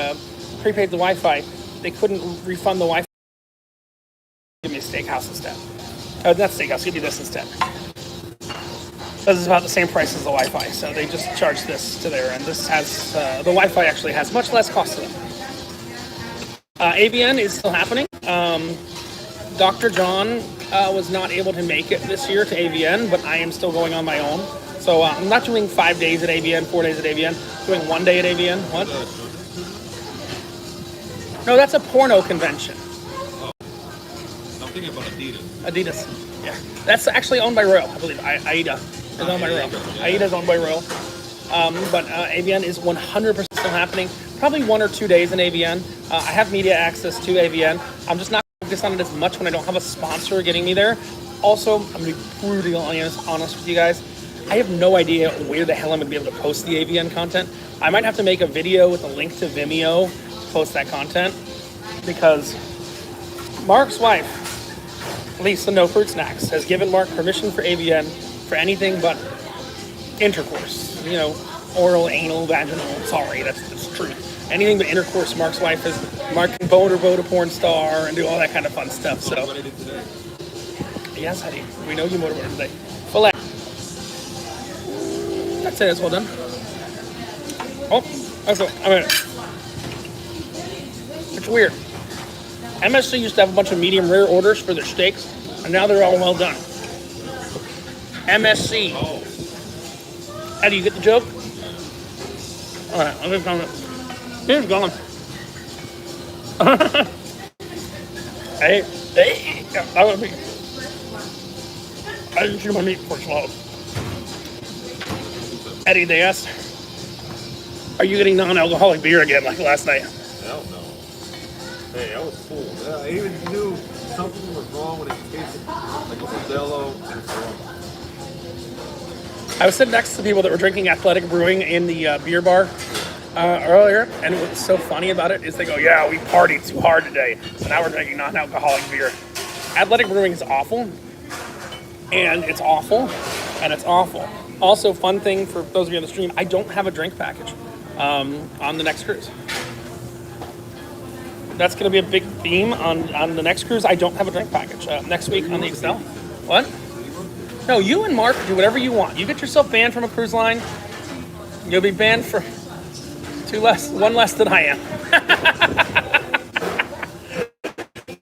Wi-Fi. They couldn't refund the Wi-Fi. Give me a steakhouse instead. Not steakhouse. Give me this instead. This is about the same price as the Wi-Fi, so they just charge this to there, and this has the Wi-Fi actually has much less cost to them. ABN is still happening. Dr. John was not able to make it this year to ABN, but I am still going on my own. So I'm not doing 5 days at ABN, 4 days at ABN. Doing 1 day at ABN. What? No, that's a porno convention. I'm thinking about Adidas. Adidas. Yeah, that's actually owned by Royal, I believe. AIDA is owned by Royal. AIDA is owned by Royal. But ABN is 100% still happening. Probably 1 or 2 days in ABN. I have media access to ABN. I'm just not focused on it as much when I don't have a sponsor getting me there. Also, I'm going to be brutally honest with you guys. I have no idea where the hell I'm going to be able to post the ABN content. I might have to make a video with a link to Vimeo to post that content, because Mark's wife, Lisa No Fruit Snacks, has given Mark permission for ABN for anything but intercourse. Oral, anal, vaginal. Sorry, that's true. Anything but intercourse. Mark's wife is. Mark can vote a porn star and do all that kind of fun stuff. So, yes, honey, we know you motorboated today. Filet. That's it. It's well done. Oh, it's weird. MSC used to have a bunch of medium rare orders for their steaks, and now they're all well done. MSC. How do you get the joke? All right, let me find it. Here's gone. Hey, yeah, that would be. I didn't chew my meat before swallowed. Eddie, they asked, "Are you getting non-alcoholic beer again like last night?" Hell no. Hey, I was full. I even knew something was wrong when it tasted like a Modelo and Corona. I was sitting next to people that were drinking Athletic Brewing in the beer bar, earlier, and what's so funny about it is they go, yeah, we partied too hard today, so now we're drinking non-alcoholic beer. Athletic brewing is awful, and it's awful, and it's awful. Also, fun thing for those of you on the stream, I don't have a drink package on the next cruise. That's going to be a big theme on the next cruise. I don't have a drink package. Next week on the Excel. What? No, you and Mark do whatever you want. You get yourself banned from a cruise line, you'll be banned for one less than I am.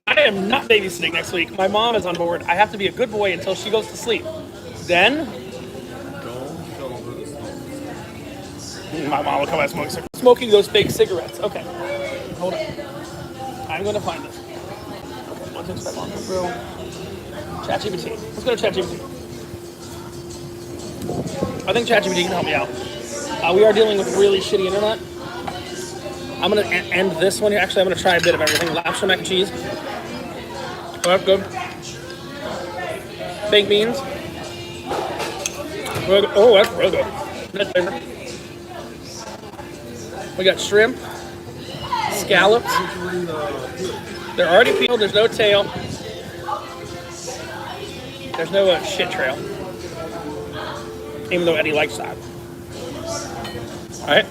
I am not babysitting next week. My mom is on board. I have to be a good boy until she goes to sleep. Then my mom will come out smoking those fake cigarettes. Okay, hold on. I'm going to find this. Okay, 1 6 5 on the grill. ChatGPT. Let's go to ChatGPT. I think ChatGPT can help me out. We are dealing with really shitty internet. I'm going to end this one here. Actually, I'm going to try a bit of everything. Lobster mac and cheese. Oh, that's good. Baked beans. Oh, that's real good. That's flavor. We got shrimp. Scallops. They're already peeled. There's no tail. There's no shit trail. Even though Eddie likes that. All right.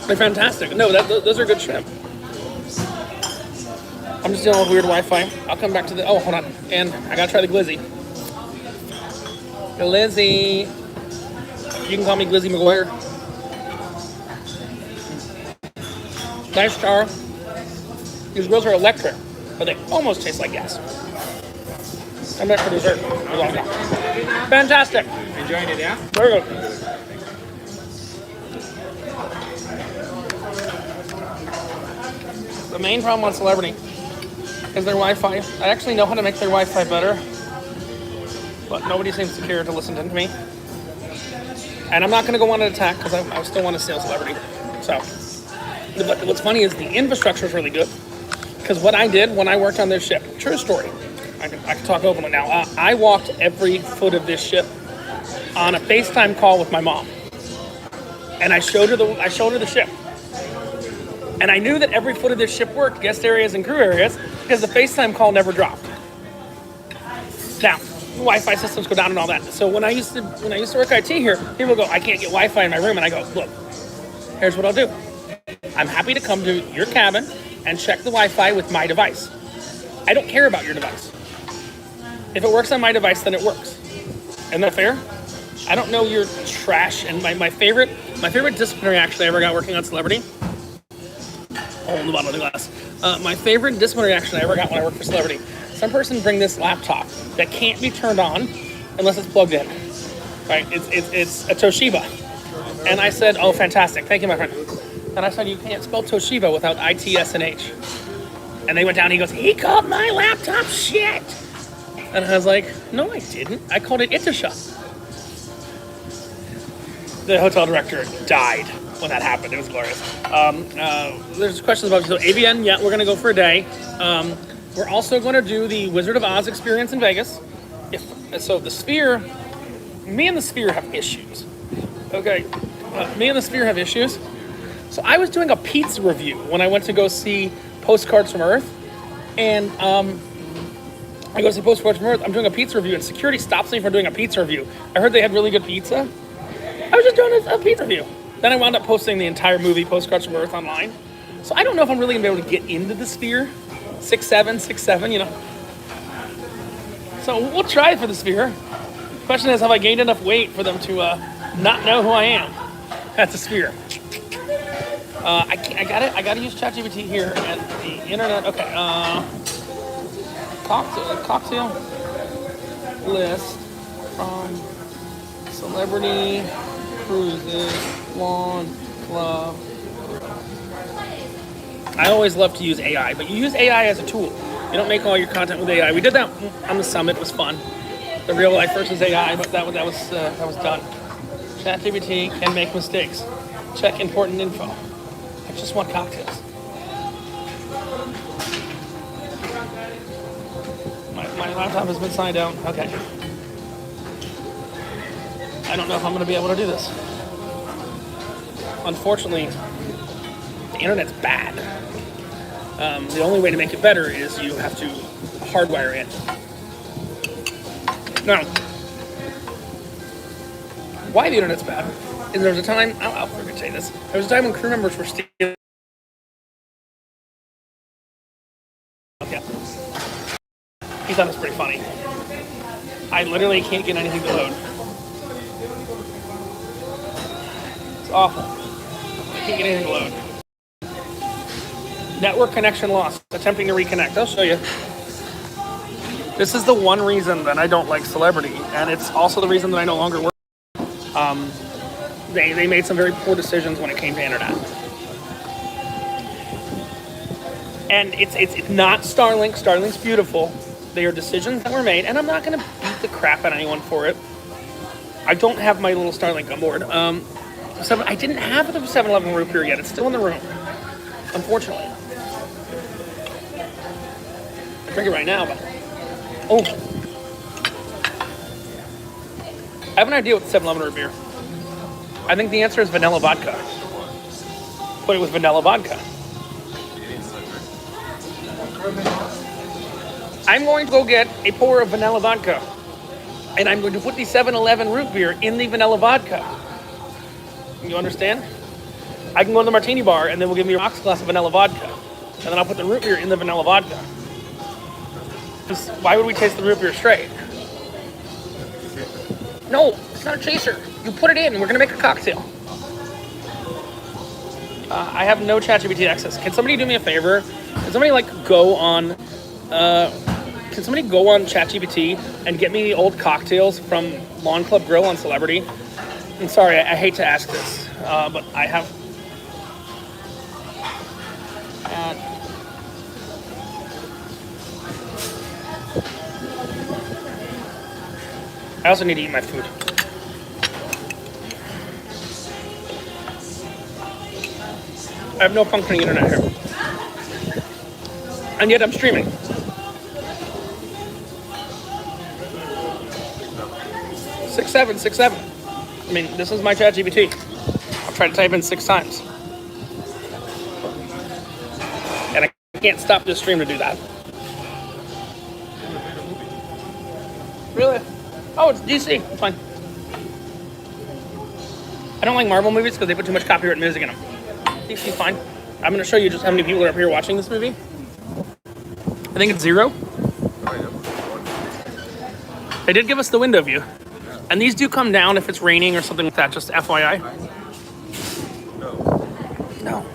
They're fantastic. No, those are good shrimp. I'm just dealing with weird Wi-Fi. I'll come back to the... Oh, hold on. And I gotta try the glizzy. Glizzy. You can call me Glizzy McGuire. Nice char. These grills are electric, but they almost taste like gas. I'm back for dessert. Fantastic. Enjoying it, yeah? Very good. The main problem on Celebrity is their Wi-Fi. I actually know how to make their Wi-Fi better, but nobody seems to care to listen to me. And I'm not going to go on an attack because I still want to steal Celebrity. So, but what's funny is the infrastructure is really good. Because what I did when I worked on this ship, true story, I can talk openly now. I walked every foot of this ship on a FaceTime call with my mom, and I showed her the ship, and I knew that every foot of this ship worked, guest areas and crew areas, because the FaceTime call never dropped. Now, Wi-Fi systems go down and all that. So when I used to work IT here, people go, I can't get Wi-Fi in my room, and I go, look, here's what I'll do. I'm happy to come to your cabin and check the Wi-Fi with my device. I don't care about your device. If it works on my device, then it works. Isn't that fair? I don't know your trash. And my favorite disciplinary action I ever got working on Celebrity. Oh, in the bottom of the glass. My favorite disciplinary action I ever got when I worked for Celebrity. Some person bring this laptop that can't be turned on unless it's plugged in. Right? It's a Toshiba. And I said, oh, fantastic. Thank you, my friend. And I said, you can't spell Toshiba without I-T-S-N-H. And they went down and he goes, he called my laptop shit. And I was like, no, I didn't. I called it Itasha. The hotel director died when that happened. It was glorious. There's questions about, so AVN, yeah, we're going to go for a day. We're also going to do the Wizard of Oz experience in Vegas. So the Sphere, me and the Sphere have issues. Okay, me and the Sphere have issues. So I was doing a pizza review when I went to go see Postcards from Earth. And I go see Postcards from Earth. I'm doing a pizza review, and security stops me from doing a pizza review. I heard they had really good pizza. I was just doing a pizza review. Then I wound up posting the entire movie, Postcards from Earth, online. So I don't know if I'm really going to be able to get into the Sphere. 6'7", you know. So we'll try for the Sphere. Question is, have I gained enough weight for them to not know who I am? That's the Sphere. I gotta use ChatGPT here at the internet. Okay, cocktail list from Celebrity Cruises Lawn Club. I always love to use AI, but you use AI as a tool. You don't make all your content with AI. We did that on the summit. It was fun. The real life versus AI, but that was done. ChatGPT can make mistakes. Check important info. I just want cocktails. My laptop has been signed out. Okay. I don't know if I'm going to be able to do this. Unfortunately, the internet's bad. The only way to make it better is you have to hardwire it. Now, why the internet's bad is there was a time, I'll freaking say this, there was a time when crew members were stealing. Okay. He thought it was pretty funny. I literally can't get anything to load. It's awful. I can't get anything to load. Network connection lost. Attempting to reconnect. I'll show you. This is the one reason that I don't like Celebrity, and it's also the reason that I no longer work. They made some very poor decisions when it came to internet. And it's not Starlink. Starlink's beautiful. They are decisions that were made, and I'm not going to beat the crap out of anyone for it. I don't have my little Starlink on board. I didn't have the 7-Eleven root beer yet. It's still in the room, unfortunately. I drink it right now, but I have an idea with the 7-Eleven root beer. I think the answer is vanilla vodka. Put it with vanilla vodka. I'm going to go get a pour of vanilla vodka, and I'm going to put the 7-Eleven root beer in the vanilla vodka. You understand? I can go to the martini bar, and then we'll give me a box glass of vanilla vodka, and then I'll put the root beer in the vanilla vodka. Because why would we taste the root beer straight? No, it's not a chaser. You put it in, and we're going to make a cocktail. I have no ChatGPT access. Can somebody do me a favor? Can somebody go on ChatGPT and get me the old cocktails from Club Grill on Celebrity? I'm sorry, I hate to ask this, but I have. I also need to eat my food. I have no functioning internet here. And yet I'm streaming. Six seven. I mean, this is my ChatGPT. I've tried to type in 6 times. And I can't stop this stream to do that. Really? Oh, it's DC. It's fine. I don't like Marvel movies because they put too much copyright music in them. DC's fine. I'm going to show you just how many people are up here watching this movie. I think it's 0. They did give us the window view. And these do come down if it's raining or something like that, just FYI. No.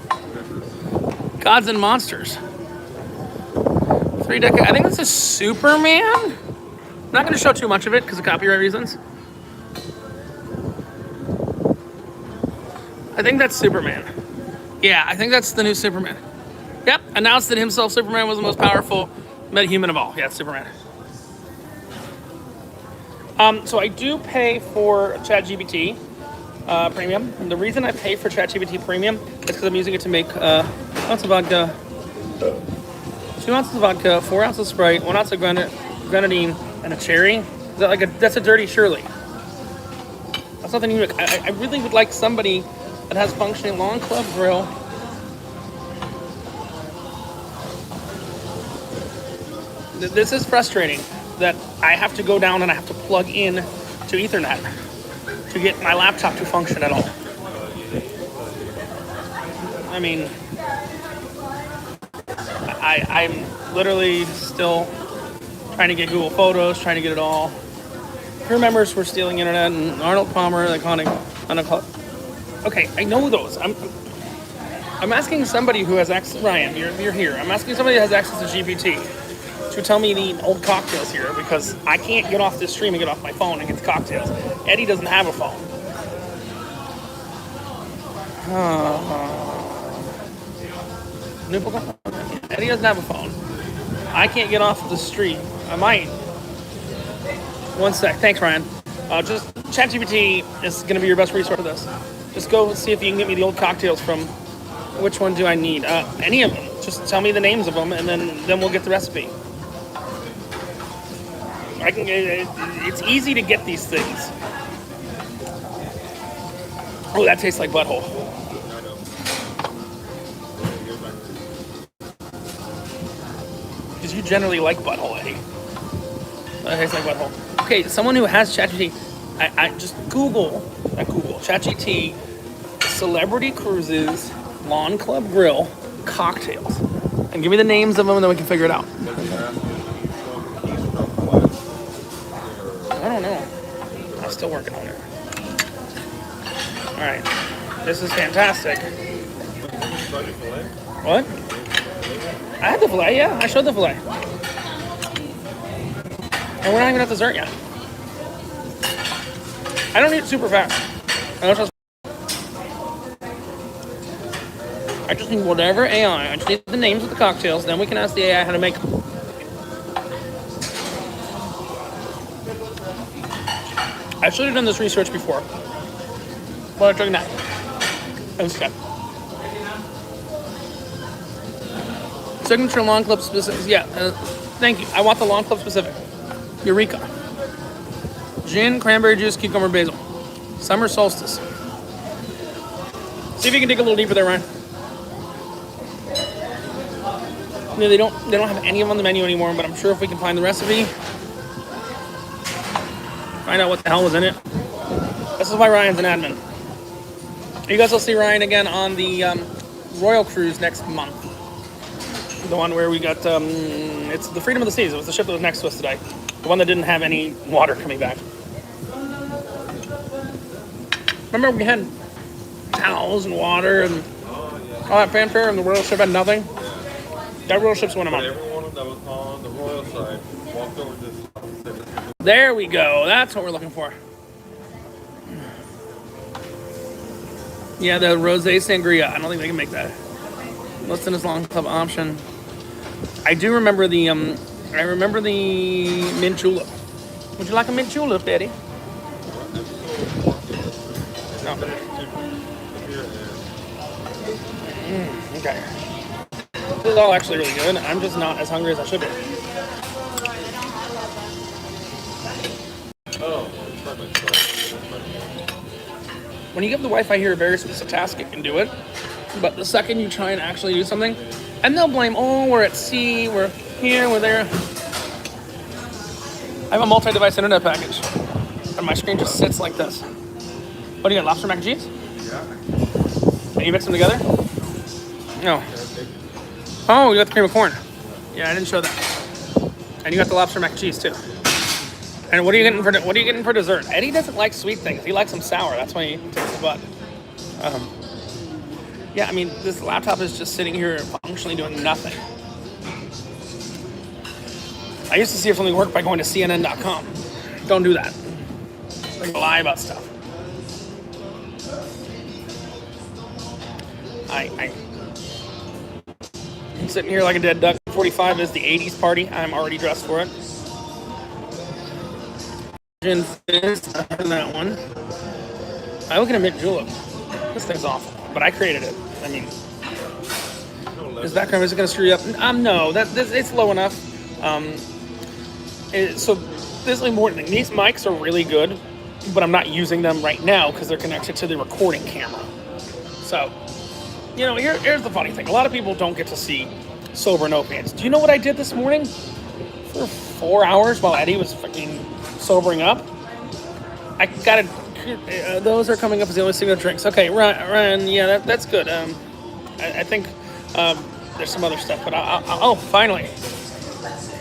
Gods and Monsters. 3 decades. I think this is Superman. I'm not going to show too much of it because of copyright reasons. I think that's Superman. Yeah, I think that's the new Superman. Yep, announced that himself, Superman, was the most powerful metahuman of all. Yeah, it's Superman. So I do pay for ChatGPT Premium. And the reason I pay for ChatGPT Premium is because I'm using it to make 1 ounce of vodka, 2 ounces of vodka, 4 ounces of Sprite, 1 ounce of grenadine, and a cherry. Is that that's a dirty Shirley. That's nothing unique. I really would like somebody that has functioning Club Grill. This is frustrating that I have to go down and I have to plug in to Ethernet to get my laptop to function at all. I mean, I'm literally still trying to get Google Photos, trying to get it all. Crew members were stealing internet, and Arnold Palmer, okay, I know those. I'm asking somebody who has access. Ryan, you're here. I'm asking somebody who has access to GPT to tell me the old cocktails here because I can't get off this stream and get off my phone and get the cocktails. Eddie doesn't have a phone. Eddie doesn't have a phone. I can't get off the stream. I might. 1 sec. Thanks, Ryan. Just ChatGPT is going to be your best resource for this. Just go see if you can get me the old cocktails from. Which one do I need? Any of them. Just tell me the names of them, and then we'll get the recipe. It's easy to get these things. Oh, that tastes like butthole. I know. Because you generally like butthole, Eddie. That tastes like butthole. Okay, someone who has ChatGPT, I just ChatGPT, celebrity cruises, lawn club grill, cocktails. And give me the names of them and then we can figure it out. I don't know. I'm still working on it. All right. This is fantastic. What? I had the filet, yeah. I showed the filet. And we're not even at dessert yet. I don't eat super fast. I just need whatever AI. I just need the names of the cocktails. Then we can ask the AI how to make them. I should have done this research before. But I took that instead. Signature lawn club specific. Yeah, thank you. I want the lawn club specific. Eureka. Gin, cranberry juice, cucumber, basil. Summer solstice. See if you can dig a little deeper there, Ryan. No, they don't have any of them on the menu anymore, but I'm sure if we can find the recipe, find out what the hell was in it. This is why Ryan's an admin. You guys will see Ryan again on the Royal Cruise next month. The one where we got, it's the Freedom of the Seas. It was the ship that was next to us today. The one that didn't have any water coming back. Remember we had towels and water and all that fanfare and the Royal ship had nothing? That Royal ship's one of mine. Everyone that was on the Royal side walked over this. There we go. That's what we're looking for. Yeah, the rosé sangria. I don't think they can make that. Listen, this long club option. I do remember the mint julep. Would you like a mint julep, Betty? No. Okay. This is all actually really good. I'm just not as hungry as I should be. When you give the Wi-Fi here a very specific task, it can do it. But the second you try and actually do something, and they'll blame, oh, we're at sea, we're here, we're there. I have a multi-device internet package, and my screen just sits like this. What do you got, lobster mac and cheese? Yeah. And you mix them together? No. Oh, you got the cream of corn. Yeah, I didn't show that. And you got the lobster mac and cheese too. And what are you getting for dessert? Eddie doesn't like sweet things. He likes them sour. That's why he takes the butt. Yeah, I mean, this laptop is just sitting here functionally doing nothing. I used to see if something worked by going to CNN.com. Don't do that. They lie about stuff. I'm sitting here like a dead duck. 45 is the 80s party. I'm already dressed for it. Gin fizz, I had that one. I look at a mint julep. This thing's awful, but I created it. I mean, is that going to screw you up? No, it's low enough. So this is the important thing. These mics are really good, but I'm not using them right now because they're connected to the recording camera. So, you know, here's the funny thing. A lot of people don't get to see sober no pants. Do you know what I did this morning? For 4 hours while Eddie was fucking sobering up. I got it. Those are coming up as the only single drinks. Okay, Ryan, yeah, that's good. I think there's some other stuff, but oh, finally.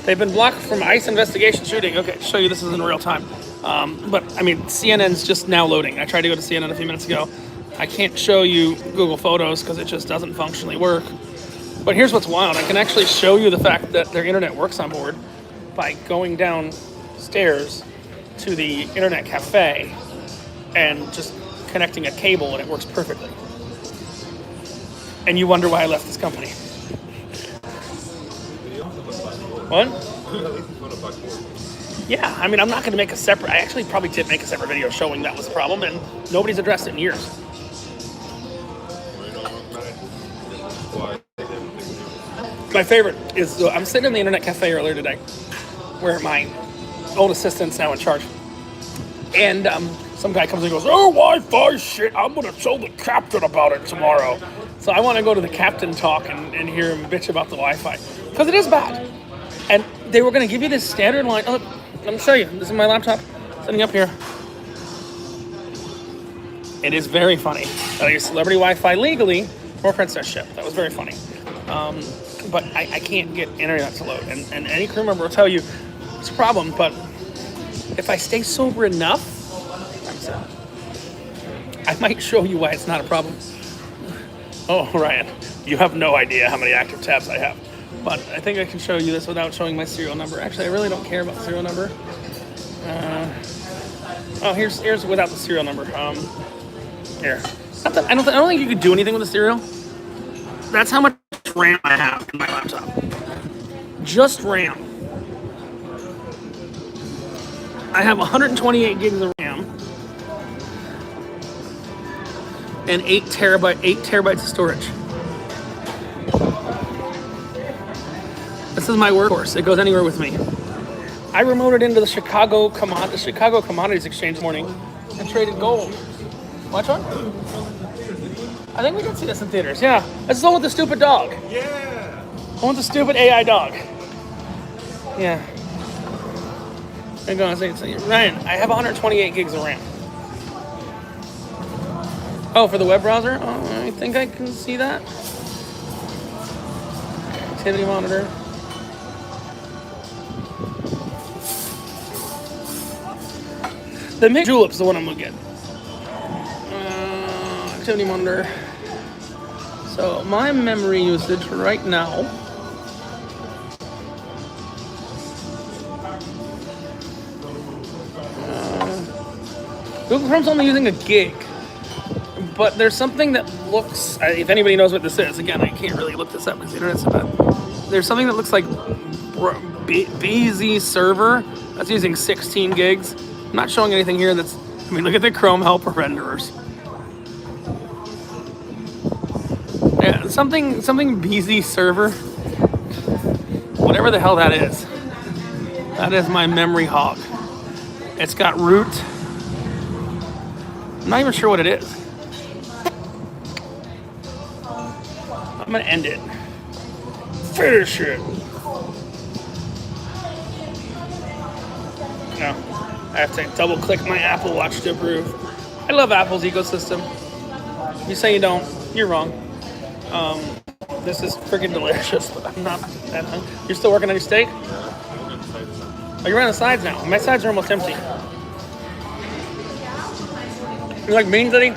They've been blocked from ICE investigation shooting. Okay, show you this is in real time. But, I mean, CNN's just now loading. I tried to go to CNN a few minutes ago. I can't show you Google Photos because it just doesn't functionally work. But here's what's wild. I can actually show you the fact that their internet works on board by going downstairs to the internet cafe and just connecting a cable, and it works perfectly. And you wonder why I left this company. What? Yeah, I mean, I'm not going to make a separate... I actually probably did make a separate video showing that was the problem, and nobody's addressed it in years. My favorite is... I'm sitting in the internet cafe earlier today, where my old assistant's now in charge. And some guy comes and goes, oh, Wi-Fi shit, I'm going to tell the captain about it tomorrow. So I want to go to the captain talk and hear him bitch about the Wi-Fi. Because it is bad. And they were going to give you this standard line. Oh, let me show you. This is my laptop sitting up here. It is very funny that I use celebrity Wi-Fi legally for princess ship. That was very funny. But I can't get internet to load. And any crew member will tell you it's a problem. But if I stay sober enough, I might show you why it's not a problem. Oh, Ryan, you have no idea how many active tabs I have. But I think I can show you this without showing my serial number. Actually, I really don't care about the serial number. Here's without the serial number. Here. I don't think you could do anything with the serial. That's how much RAM I have in my laptop. Just RAM. I have 128 gigs of RAM and 8 terabytes of storage. This is my workhorse. It goes anywhere with me. I remoted into the Chicago Commodities Exchange this morning and traded gold. Watch one? I think we did see this in theaters. Yeah, this is the one with the stupid dog. Yeah. The one with the stupid AI dog. Yeah. Hang on, Ryan, I have 128 gigs of RAM. Oh, for the web browser? Oh, I think I can see that. Activity monitor. The Mick Julep's the one I'm gonna get. Activity monitor. So my memory usage right now. Google Chrome's only using a gig, but there's something that looks. If anybody knows what this is, again, I can't really look this up because the internet's so bad. There's something that looks like BZ server that's using 16 gigs. I'm not showing anything here that's, I mean, look at the Chrome helper renderers. Yeah, something BZ server. Whatever the hell that is. That is my memory hog. It's got root. I'm not even sure what it is. I'm gonna end it. Finish it. No. I have to double click my Apple Watch to approve. I love Apple's ecosystem. If you say you don't, you're wrong. This is freaking delicious, but I'm not that hungry. You're still working on your steak? Oh, you're on the sides now. My sides are almost empty. You like beans, Eddie?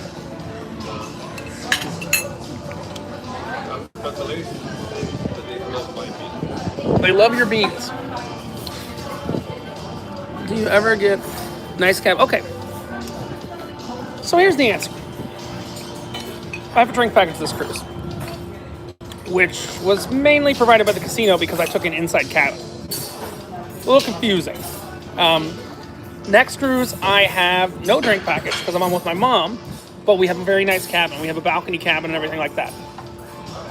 They love your beans. Do you ever get nice cab? Okay. So here's the answer. I have a drink package this cruise, which was mainly provided by the casino because I took an inside cabin. It's a little confusing. Next cruise, I have no drink package because I'm on with my mom, but we have a very nice cabin. We have a balcony cabin and everything like that.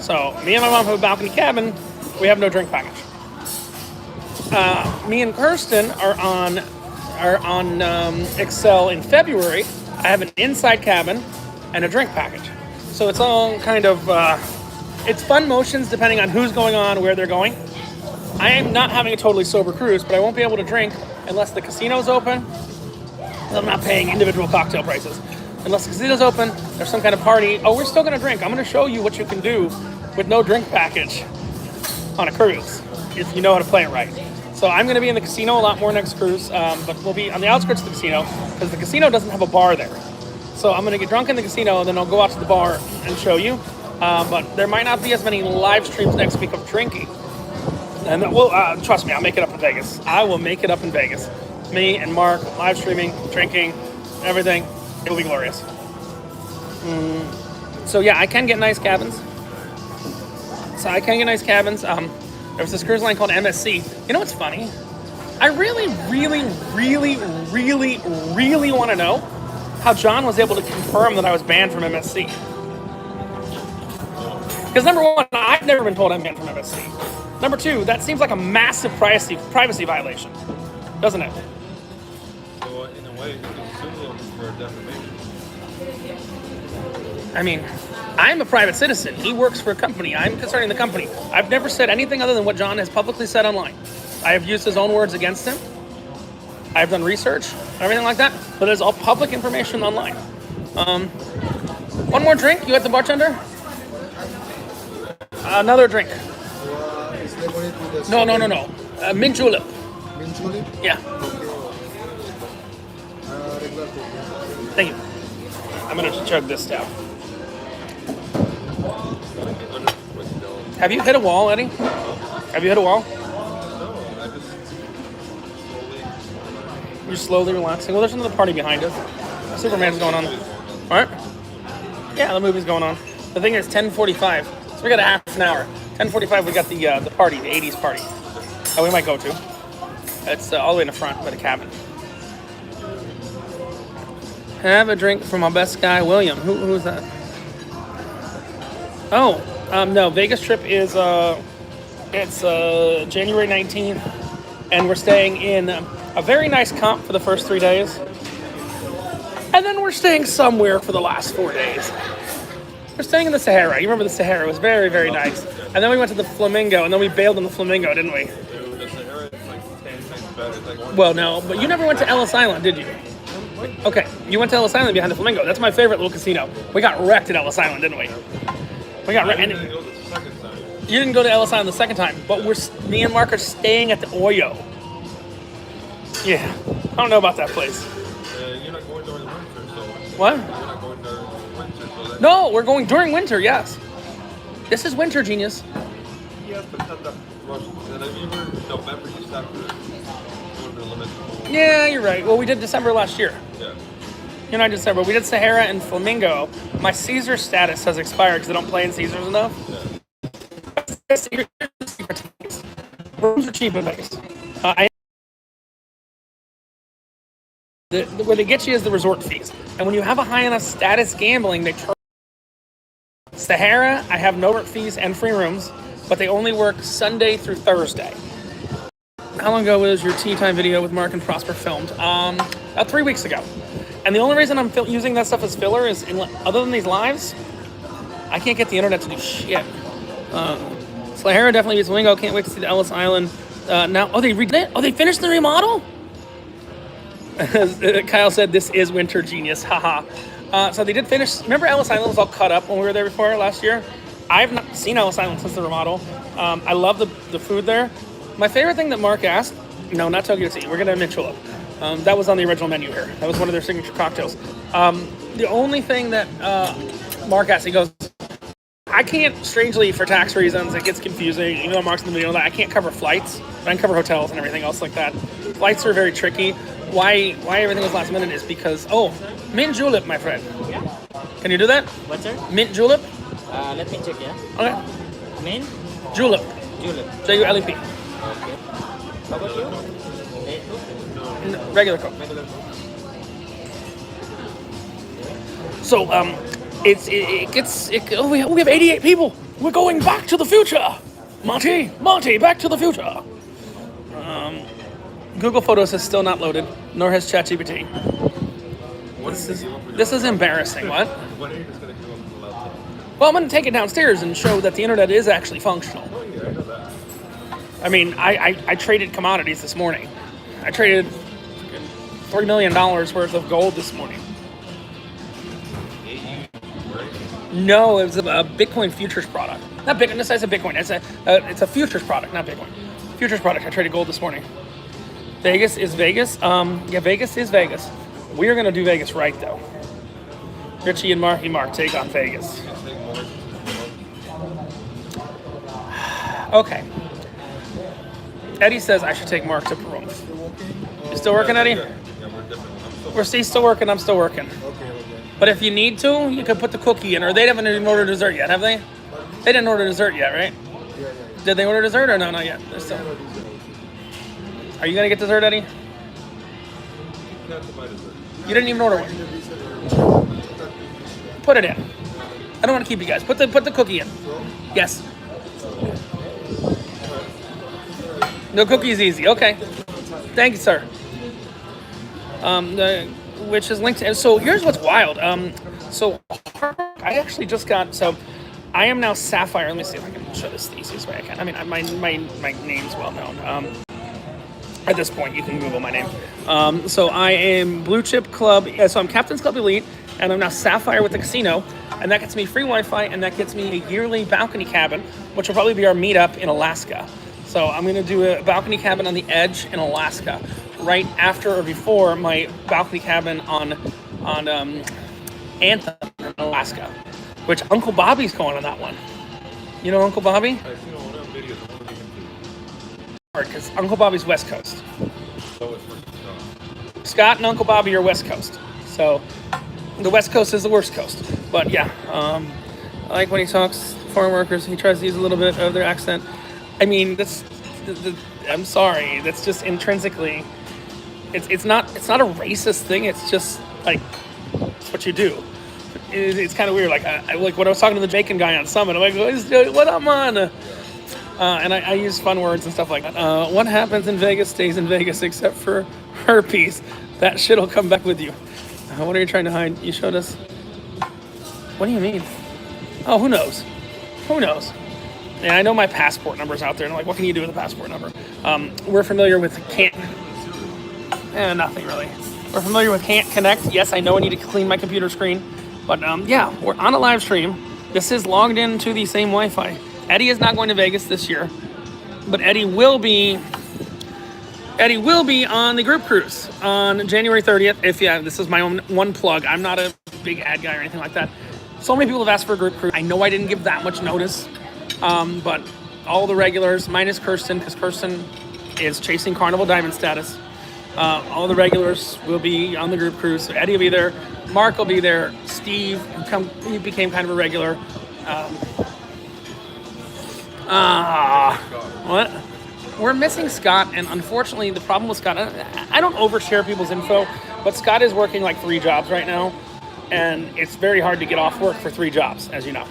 So me and my mom have a balcony cabin. We have no drink package. Me and Kirsten are on Excel in February. I have an inside cabin and a drink package. So it's all kind of, it's fun motions depending on who's going on, where they're going. I am not having a totally sober cruise, but I won't be able to drink unless the casino's open. I'm not paying individual cocktail prices. Unless the casino's open, there's some kind of party. Oh, we're still gonna drink. I'm gonna show you what you can do with no drink package on a cruise, if you know how to play it right. So I'm gonna be in the casino a lot more next cruise, but we'll be on the outskirts of the casino because the casino doesn't have a bar there. So I'm gonna get drunk in the casino and then I'll go out to the bar and show you. But there might not be as many live streams next week of drinking. And we'll, trust me, I'll make it up in Vegas. I will make it up in Vegas. Me and Mark, live streaming, drinking, everything. It'll be glorious. So yeah, I can get nice cabins. There's this cruise line called MSC. You know what's funny? I really want to know how John was able to confirm that I was banned from MSC. Because number one, I've never been told I'm banned from MSC. Number two, that seems like a massive privacy violation, doesn't it? So in a way, you can sue them for defamation. I mean, I'm a private citizen. He works for a company. I'm concerning the company. I've never said anything other than what John has publicly said online. I have used his own words against him. I've done research, everything like that, but it's all public information online. One more drink? You got the bartender? Another drink. Is lemonade with the No. Mint julep. mint julep? Yeah. Regular Coke. Thank you. I'm gonna chug this down. Have you hit a wall, Eddie? Have you hit a wall? No, I just slowly. You're slowly relaxing. Well, there's another party behind us. Superman's going on. All right. Yeah, the movie's going on. The thing is 10:45, so we got a half an hour. 10:45, we got the party, the 80s party. That we might go to. It's all the way in the front by the cabin. Have a drink from my best guy, William. Who's that? Oh, no. Vegas trip is it's January 19th, and we're staying in a very nice comp for the first 3 days, and then we're staying somewhere for the last 4 days. We're staying in the Sahara. You remember the Sahara? It was very, very nice. And then we went to the Flamingo, and then we bailed on the Flamingo, didn't we? Dude, the Sahara is like 10 times better. It's like one. Well, no, but you never went to Ellis Island, did you? Okay, you went to Ellis Island behind the Flamingo. That's my favorite little casino. We got wrecked at Ellis Island, didn't we? We got wrecked. I And didn't go the second time. you didn't go to Ellis Island the second time, but me and Mark are staying at the Oyo. Yeah, I don't know about that place. You're not going during the winter, so. What? You're not going during the winter, so that. No, we're going during winter, yes. This is winter, genius. Yes, but not that rush. And if you were in November, you stopped to go to the limit. Yeah, you're right. Well, we did December last year. Yeah. You know, I did December. We did Sahara and Flamingo. My Caesar status has expired because I don't play in Caesars enough. Rooms are cheap in Vegas. Where they get you is the resort fees. And when you have a high enough status gambling, they charge. Sahara, I have no resort fees and free rooms, but they only work Sunday through Thursday. How long ago was your tea time video with Mark and Prosper filmed? About 3 weeks ago. And the only reason I'm using that stuff as filler is, other than these lives, I can't get the internet to do shit. Sahara definitely beats Wingo. Can't wait to see the Ellis Island. They redid it? Oh, they finished the remodel? Kyle said, this is winter genius. Haha. So they did finish. Remember Ellis Island was all cut up when we were there before last year? I've not seen Ellis Island since the remodel. I love the food there. My favorite thing that Mark asked, no, not Tokyo Tea. We're going to Mint Julep. That was on the original menu here. That was one of their signature cocktails. The only thing that Mark asked, he goes, I can't, strangely, for tax reasons, it gets confusing. Even though Mark's in the video, that I can't cover flights, but I can cover hotels and everything else like that. Flights are very tricky. Why everything was last minute is because, mint julep, my friend. Yeah. Can you do that? What, sir? Mint julep? Let me check, yeah. Okay. Mint Julep. julep. Julep. Okay. How about you? Eight Coke? Regular Coke. Regular Coke. So, we have 88 people. We're going back to the future. Monty, back to the future. Google Photos is still not loaded, nor has ChatGPT. This is embarrassing. What? When are you just going to give them the laptop? Well, I'm going to take it downstairs and show that the internet is actually functional. Oh, yeah, I know that. I mean, I traded commodities this morning. I traded $3 million worth of gold this morning. No, it was a Bitcoin futures product. Not Bitcoin. This is a Bitcoin. It's a futures product, not Bitcoin. Futures product. I traded gold this morning. Vegas is Vegas. Yeah, Vegas is Vegas. We are gonna do Vegas right though. Richie and Mark take on Vegas. Okay. Eddie says I should take Mark to Peru. You still working, Eddie? Yeah, we're different. He's still working. I'm still working. Okay. But if you need to, you can put the cookie in, or they haven't even ordered dessert yet, have they? They didn't order dessert yet, right? Yeah. Did they order dessert or no? Not yet. They're still. Are you gonna get dessert, Eddie? You didn't even order one. Put it in. I don't want to keep you guys. Put the cookie in. Yes. No cookie's easy. Okay. Thank you, sir. which is linked to. So here's what's wild. So I actually just got. So I am now Sapphire. Let me see if I can show this the easiest way I can. I mean, my name's well known. At this point, you can Google my name. So I am Blue Chip Club. So I'm Captain's Club Elite, and I'm now Sapphire with the casino, and that gets me free Wi-Fi, and that gets me a yearly balcony cabin, which will probably be our meetup in Alaska. So I'm going to do a balcony cabin on the Edge in Alaska, right after or before my balcony cabin on Anthem in Alaska, which Uncle Bobby's going on that one. You know Uncle Bobby? I've seen on one video. Because Uncle Bobby's West Coast. So it's for Scott and Uncle Bobby are West Coast. So the West Coast is the worst coast. But yeah, I like when he talks to foreign workers, he tries to use a little bit of their accent. I mean, that's I'm sorry, that's just intrinsically, it's not a racist thing. It's just like it's what you do. It's kind of weird. Like like when I was talking to the bacon guy on Summit, I'm like, what up, man? And I use fun words and stuff like that. What happens in Vegas stays in Vegas, except for herpes. That shit'll come back with you. What are you trying to hide? You showed us. What do you mean? Oh, who knows? Who knows? And I know my passport number's out there, and I'm like, what can you do with a passport number? We're familiar with can't. Nothing really. We're familiar with can't connect. Yes, I know I need to clean my computer screen, but yeah, we're on a live stream. This is logged into the same Wi-Fi. Eddie is not going to Vegas this year, but Eddie will be on the group cruise on January 30th. This is my own one plug. I'm not a big ad guy or anything like that. So many people have asked for a group cruise. I know I didn't give that much notice, but all the regulars, minus Kirsten, because Kirsten is chasing Carnival Diamond status. All the regulars will be on the group cruise. So Eddie will be there. Mark will be there. Steve, he became kind of a regular. What? We're missing Scott, and unfortunately, the problem with Scott, I don't overshare people's info, but Scott is working like 3 jobs right now, and it's very hard to get off work for 3 jobs, as you know.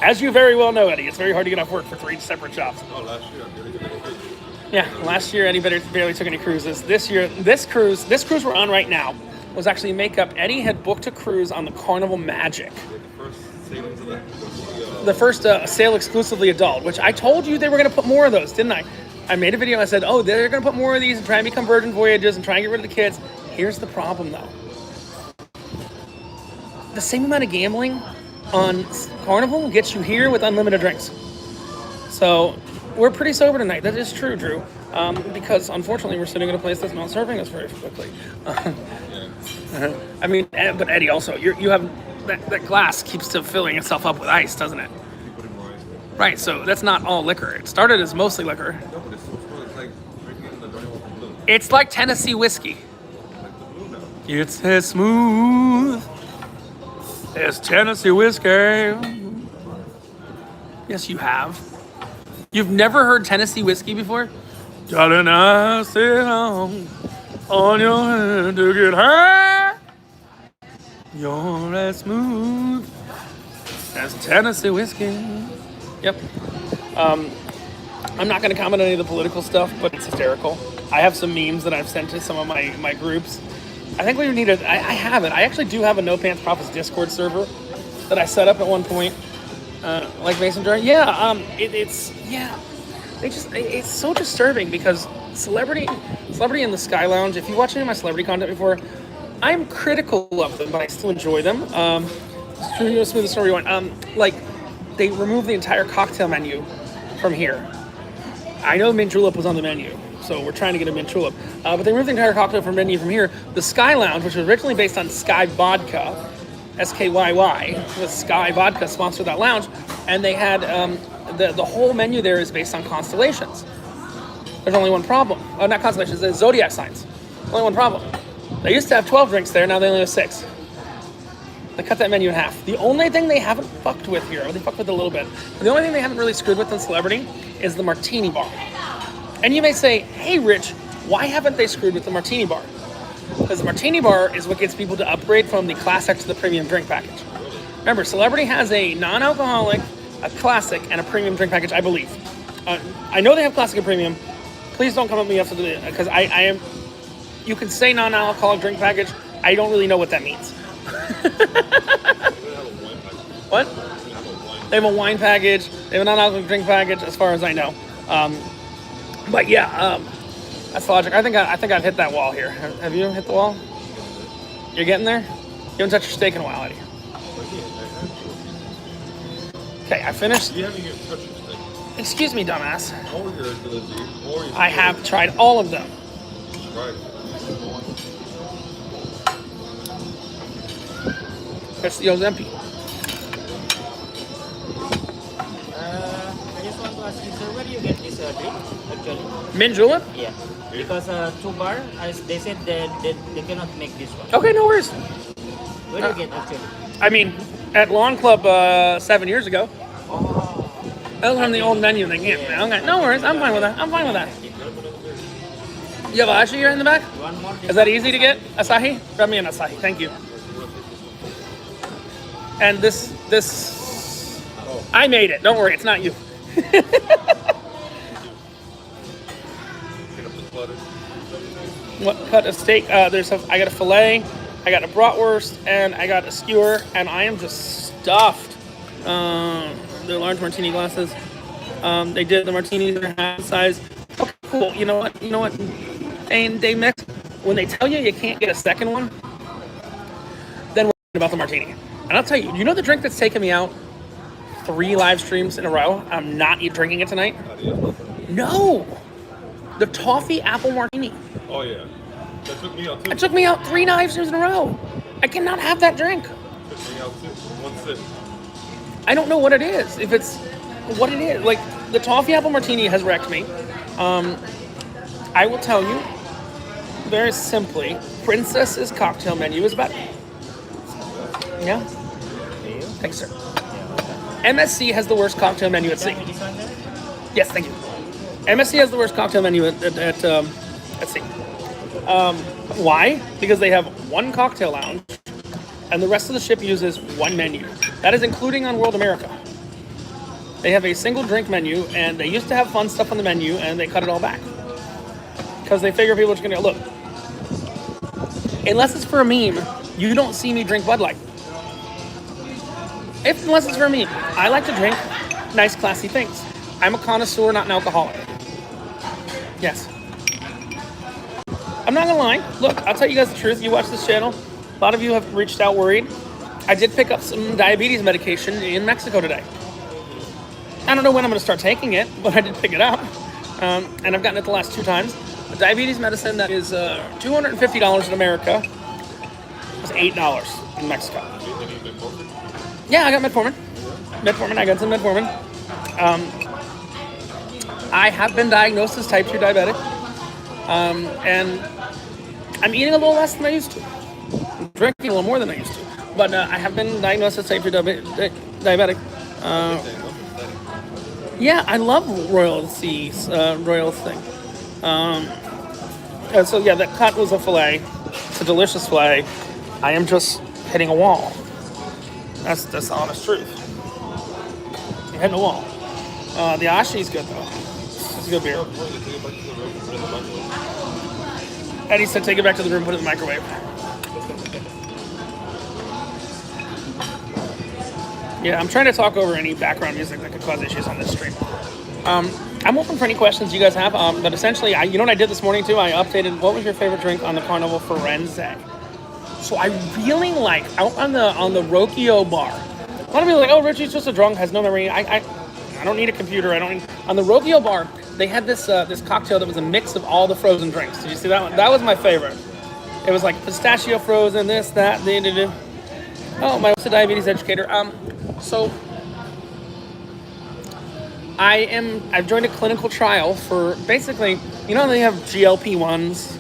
As you very well know, Eddie, it's very hard to get off work for 3 separate jobs. Oh, last year I barely took any cruises. Yeah, last year Eddie barely took any cruises. This year, this cruise we're on right now was actually makeup. Eddie had booked a cruise on the Carnival Magic. Yeah, the first sailings of that was The first sail exclusively adult, which I told you they were going to put more of those, didn't I? I made a video. I said, oh, they're going to put more of these and try and become virgin voyages and try and get rid of the kids. Here's the problem, though. The same amount of gambling on Carnival gets you here with unlimited drinks. So we're pretty sober tonight. That is true, Drew. Because unfortunately, we're sitting in a place that's not serving us very quickly. I mean, but Eddie, also, you have that glass keeps filling itself up with ice, doesn't it? Right. So that's not all liquor. It started as mostly liquor. no, but it's so small. It's like drinking the Johnny Walker Blue. It's like Tennessee whiskey. Like the blue now. It's as smooth as Tennessee whiskey. Yes, you have. You've never heard Tennessee whiskey before? Darling, I sit down on your hand to get high. You're as smooth as Tennessee whiskey. Yep. I'm not going to comment on any of the political stuff, but it's hysterical. I have some memes that I've sent to some of my groups. I think we need I have it. I actually do have a No Pants Profits Discord server that I set up at one point. Like Mason Dry. Yeah, it's so disturbing because celebrity in the Sky Lounge, if you watch any of my celebrity content before, I'm critical of them, but I still enjoy them. Smooth story one. Like, they removed the entire cocktail menu from here. I know mint julep was on the menu, so we're trying to get a mint julep. But they removed the entire cocktail menu from here. The Sky Lounge, which was originally based on Sky Vodka, SKYY, was Sky Vodka sponsored that lounge, and they had the whole menu there is based on constellations. There's only one problem. Not constellations, there's zodiac signs. Only one problem. They used to have 12 drinks there, now they only have 6. They cut that menu in half. The only thing they haven't fucked with here, or they fucked with it a little bit, but the only thing they haven't really screwed with in Celebrity is the martini bar. And you may say, hey Rich, why haven't they screwed with the martini bar? Because the martini bar is what gets people to upgrade from the classic to the premium drink package. Remember, Celebrity has a non-alcoholic, a classic, and a premium drink package, I believe. I know they have classic and premium. Please don't come at me after the, because I am, You can say non-alcoholic drink package. I don't really know what that means. What? They have a wine package. They have a non-alcoholic drink package, as far as I know. But yeah, that's logic. I think I've hit that wall here. Have you hit the wall? You're getting there? You haven't touched your steak in a while, Eddie. Okay, I finished. You haven't even touched your steak. Excuse me, dumbass. Or your delivery, or your I have tried all of them. Right. That's the Ozempic. I just want to ask you, sir, where do you get this drink, actually? Mint julep? Yeah. Because 2 bar, they said that they cannot make this one. Okay, no worries. Where do you get, actually? I mean, at Lawn Club 7 years ago. Oh. That was on the old menu. They can't. Okay, no worries. I'm fine with that. I'm fine with that. You have Ashi here in the back? One more. Is that easy to get? Asahi? Grab me an Asahi. Thank you. And this, I made it. Don't worry. It's not you. Pick up the clutter. What cut of steak? I got a fillet, I got a bratwurst, and I got a skewer, and I am just stuffed. They're large martini glasses. They did the martinis, they're half size. Okay, cool. You know what? And they mix. When they tell you can't get a second one, then we're about the martini. And I'll tell you, you know the drink that's taken me out 3 live streams in a row? I'm not drinking it tonight. No, the toffee apple martini. Oh yeah, that took me out too. It took me out 3 live streams in a row. I cannot have that drink. Took me out too. One sip. I don't know what it is. If it's what it is, like the toffee apple martini has wrecked me. I will tell you very simply, Princess's cocktail menu is better. Yeah. Thanks, sir. MSC has the worst cocktail menu at sea. Yes, thank you. MSC has the worst cocktail menu at sea. Why? Because they have 1 cocktail lounge, and the rest of the ship uses 1 menu. That is including on World America. They have a single drink menu, and they used to have fun stuff on the menu, and they cut it all back. Because they figure people are just going to go, look, unless it's for a meme, you don't see me drink Bud Light. Unless it's for me, I like to drink nice, classy things. I'm a connoisseur, not an alcoholic. Yes. I'm not gonna lie. Look, I'll tell you guys the truth. You watch this channel. A lot of you have reached out worried. I did pick up some diabetes medication in Mexico today. I don't know when I'm gonna start taking it, but I did pick it up. And I've gotten it the last 2 times. The diabetes medicine that is $250 in America was $8 in Mexico. Yeah, I got metformin. I got some metformin. I have been diagnosed as type 2 diabetic. And I'm eating a little less than I used to. I'm drinking a little more than I used to. But I have been diagnosed as type 2 diabetic. Yeah, I love Royal's thing. And so, yeah, that cut was a filet. It's a delicious filet. I am just hitting a wall. That's the honest truth. You're hitting a wall. The Ashi's good, though. It's a good beer. Eddie said take it back to the room, put it in the microwave. Yeah, I'm trying to talk over any background music that could cause issues on this stream. I'm open for any questions you guys have, but essentially, you know what I did this morning too? I updated, what was your favorite drink on the Carnival Forense? So I really like, out on the Rokio bar, a lot of people are like, oh, Richie's just a drunk, has no memory. I don't need a computer. On the Rokio bar, they had this cocktail that was a mix of all the frozen drinks. Did you see that one? That was my favorite. It was like pistachio frozen, this, that, Oh, my diabetes educator. So I've joined a clinical trial for basically, you know, they have GLP-1s,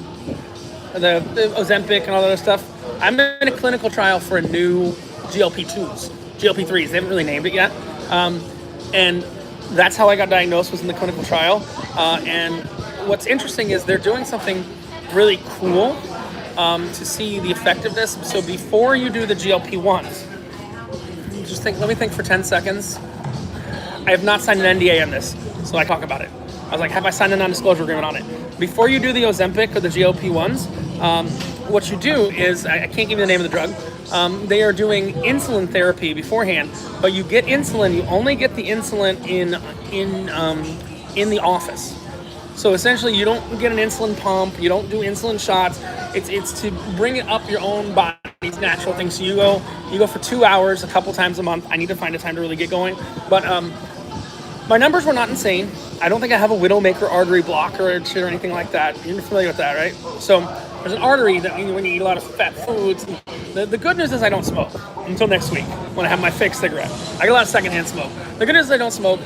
the Ozempic and all that other stuff. I'm in a clinical trial for a new GLP-2s, GLP-3s. They haven't really named it yet. And that's how I got diagnosed, was in the clinical trial. And what's interesting is they're doing something really cool to see the effectiveness. So before you do the GLP-1s, let me think for 10 seconds. I have not signed an NDA on this, so I talk about it. I was like, have I signed a non-disclosure agreement on it? Before you do the Ozempic or the GLP-1s, What you do is, I can't give you the name of the drug. They are doing insulin therapy beforehand, but you get insulin. You only get the insulin in the office. So essentially, you don't get an insulin pump. You don't do insulin shots. It's to bring it up your own body's natural thing. So you go for 2 hours a couple times a month. I need to find a time to really get going. But my numbers were not insane. I don't think I have a widowmaker artery blocker or shit or anything like that. You're familiar with that, right? So there's an artery that when you eat a lot of fat foods. The good news is I don't smoke until next week when I have my fixed cigarette. I get a lot of secondhand smoke. The good news is I don't smoke.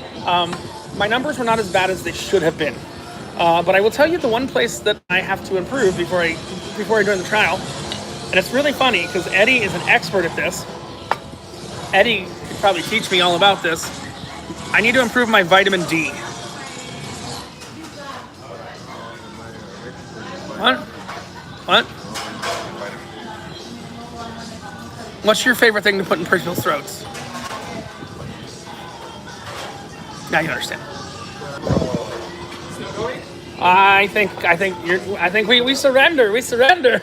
My numbers were not as bad as they should have been. But I will tell you the one place that I have to improve before I join the trial. And it's really funny because Eddie is an expert at this. Eddie could probably teach me all about this. I need to improve my vitamin D. What? What's your favorite thing to put in people's throats? Now you understand. I think we surrender. We surrender.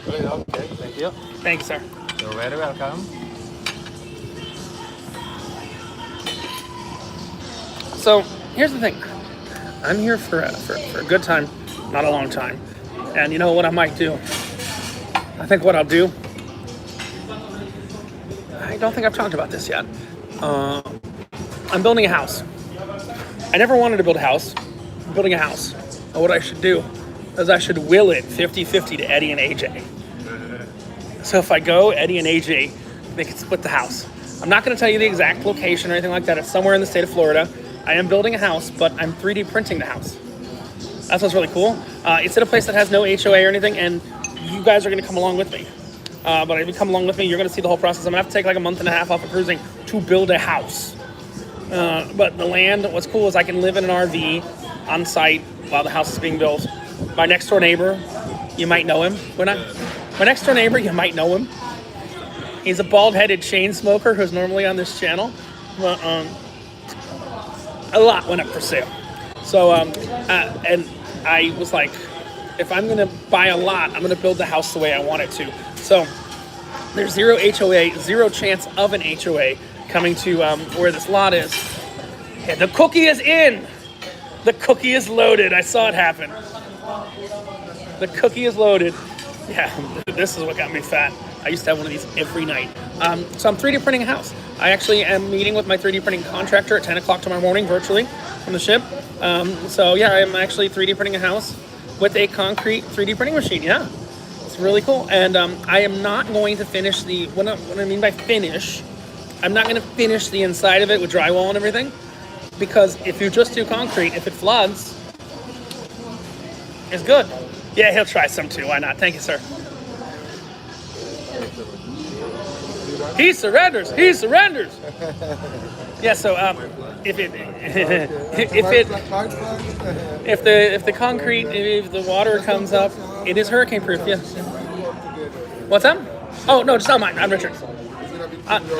Okay, thank you. Thanks, sir. You're very welcome. So here's the thing. I'm here for a good time, not a long time. And you know what I might do? I think what I'll do. I don't think I've talked about this yet. I'm building a house. I never wanted to build a house. I'm building a house. And what I should do is I should will it 50-50 to Eddie and AJ. So if I go, Eddie and AJ, they can split the house. I'm not going to tell you the exact location or anything like that. It's somewhere in the state of Florida. I am building a house, but I'm 3D printing the house. That's what's really cool. It's at a place that has no HOA or anything, and you guys are going to come along with me. But if you come along with me, you're going to see the whole process. I'm going to have to take like a month and a half off of cruising to build a house. But the land, what's cool is I can live in an RV on site while the house is being built. My next door neighbor, you might know him. My next door neighbor, you might know him. He's a bald-headed chain smoker who's normally on this channel. But, a lot went up for sale. So, and I was like, if I'm going to buy a lot, I'm going to build the house the way I want it to. So there's zero HOA, zero chance of an HOA coming to where this lot is. And the cookie is in. The cookie is loaded. I saw it happen. The cookie is loaded. Yeah, this is what got me fat. I used to have one of these every night. So I'm 3D printing a house. I actually am meeting with my 3D printing contractor at 10 o'clock tomorrow morning virtually from the ship. So yeah, I'm actually 3D printing a house with a concrete 3D printing machine. Yeah, it's really cool. And I am not going to finish what I mean by finish, I'm not going to finish the inside of it with drywall and everything. Because if you just do concrete, if it floods, it's good. Yeah, he'll try some too. Why not? Thank you, sir. He surrenders. He surrenders. Yeah. So if the concrete, if the water comes up, it is hurricane proof. Yeah. What's that? Oh no, just on mine. I'm Richard.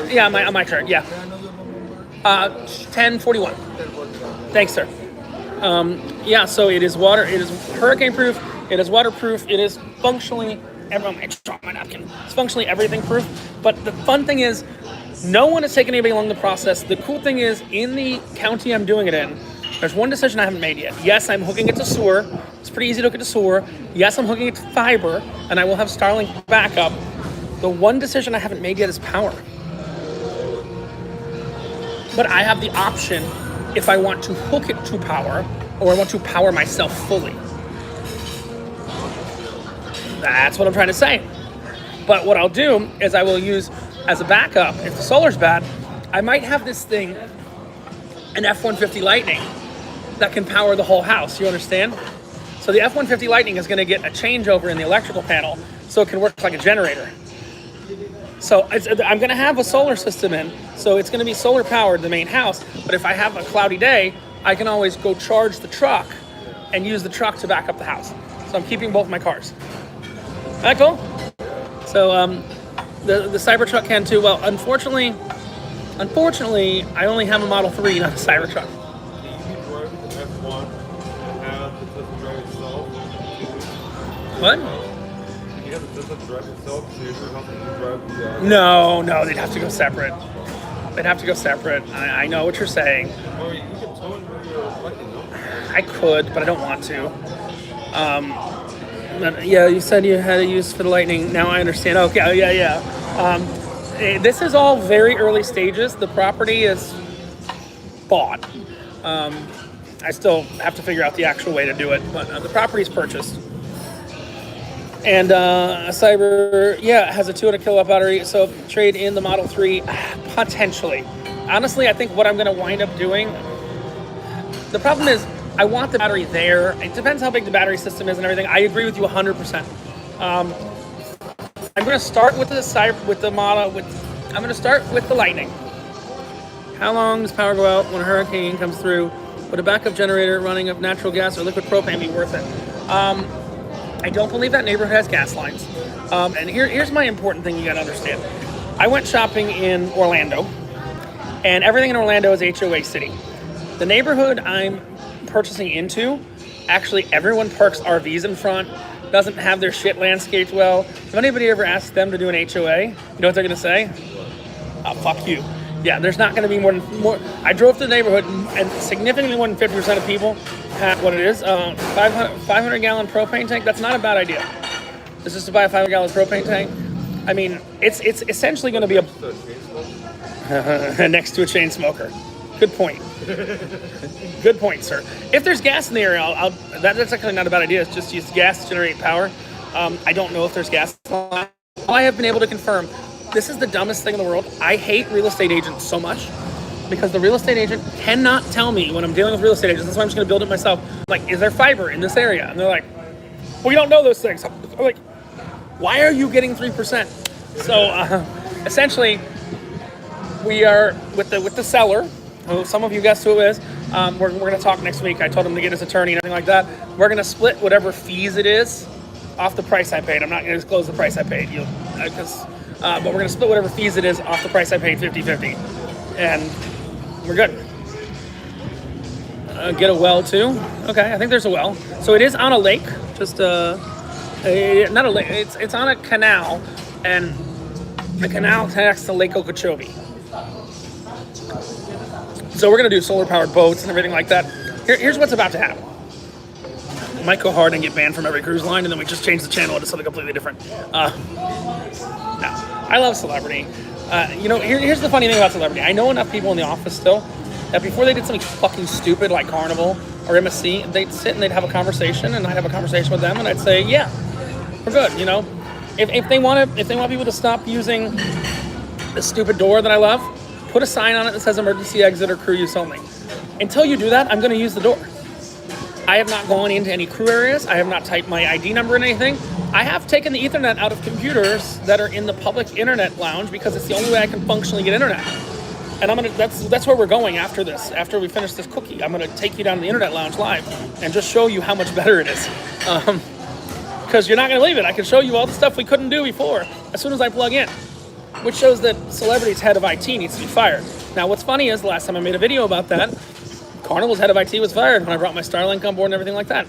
Yeah, on my chart. Yeah. 1041. Thanks, sir. Yeah. So it is water. It is hurricane proof. It is waterproof. It is functionally. My napkin. It's functionally everything proof. But the fun thing is, no one has taken anybody along the process. The cool thing is, in the county I'm doing it in, there's one decision I haven't made yet. Yes, I'm hooking it to sewer. It's pretty easy to hook it to sewer. Yes, I'm hooking it to fiber, and I will have Starlink backup. The one decision I haven't made yet is power. But I have the option if I want to hook it to power, or I want to power myself fully. That's what I'm trying to say. But what I'll do is I will use as a backup, if the solar's bad, I might have this thing, an F-150 Lightning, that can power the whole house, you understand? So the F-150 Lightning is gonna get a changeover in the electrical panel so it can work like a generator. So I'm gonna have a solar system in, so it's gonna be solar powered, the main house, but if I have a cloudy day, I can always go charge the truck and use the truck to back up the house. So I'm keeping both my cars. That cool? So the Cybertruck can too. Well, unfortunately, I only have a Model 3, not a Cybertruck. What? You have to drive yourself, so you're helping you drive the. No, they'd have to go separate. They'd have to go separate. I know what you're saying. Or you can tow it with your Lightning, no? I could, but I don't want to. Yeah, you said you had a use for the Lightning. Now I understand. Okay, yeah. This is all very early stages. The property is bought. I still have to figure out the actual way to do it, but the property's purchased. And Cyber, yeah, has a 200 kilowatt battery, so trade in the Model 3, potentially. Honestly, I think what I'm going to wind up doing, the problem is, I want the battery there. It depends how big the battery system is and everything. I agree with you 100%. I'm going to start with the model. I'm going to start with the Lightning. How long does power go out when a hurricane comes through? Would a backup generator running of natural gas or liquid propane be worth it? I don't believe that neighborhood has gas lines. And here's my important thing you got to understand. I went shopping in Orlando, and everything in Orlando is HOA city. The neighborhood I'm purchasing into, actually everyone parks RVs in front, doesn't have their shit landscaped well. If anybody ever asks them to do an HOA, you know what they're gonna say? Oh, fuck you. Yeah, there's not gonna be more. I drove through the neighborhood and significantly more than 50% of people have what it is, 500 gallon propane tank. That's not a bad idea. This is to buy a 500 gallon propane tank. I mean, it's essentially gonna be a next to a chain smoker. Good point. Good point, sir. If there's gas in the area, that's actually not a bad idea. It's just use gas to generate power. I don't know if there's gas. All I have been able to confirm, this is the dumbest thing in the world. I hate real estate agents so much because the real estate agent cannot tell me when I'm dealing with real estate agents. That's why I'm just going to build it myself. Like, is there fiber in this area? And they're like, well, we don't know those things. I'm like, why are you getting 3%? So essentially, we are with the seller. Some of you guessed who it is. We're going to talk next week. I told him to get his attorney and everything like that. We're going to split whatever fees it is off the price I paid. I'm not going to disclose the price I paid, but we're going to split whatever fees it is off the price I paid, 50-50. And we're good. Get a well too. Okay, I think there's a well. So it is on a lake, just not a lake. It's on a canal, and the canal connects to Lake Okeechobee. So we're gonna do solar powered boats and everything like that. Here's what's about to happen. I might go hard and get banned from every cruise line, and then we just change the channel into something completely different. No, I love celebrity. Here's the funny thing about celebrity. I know enough people in the office still that before they did something fucking stupid like Carnival or MSC, they'd sit and they'd have a conversation, and I'd have a conversation with them, and I'd say, yeah, we're good. If they want people to stop using the stupid door that I love, put a sign on it that says emergency exit or crew use only. Until you do that, I'm going to use the door. I have not gone into any crew areas. I have not typed my ID number in anything. I have taken the Ethernet out of computers that are in the public internet lounge because it's the only way I can functionally get internet. And that's where we're going after this. After we finish this cookie, I'm going to take you down to the internet lounge live and just show you how much better it is. Because you're not going to believe it. I can show you all the stuff we couldn't do before as soon as I plug in. Which shows that Celebrity's head of IT needs to be fired. Now, what's funny is the last time I made a video about that, Carnival's head of IT was fired when I brought my Starlink on board and everything like that.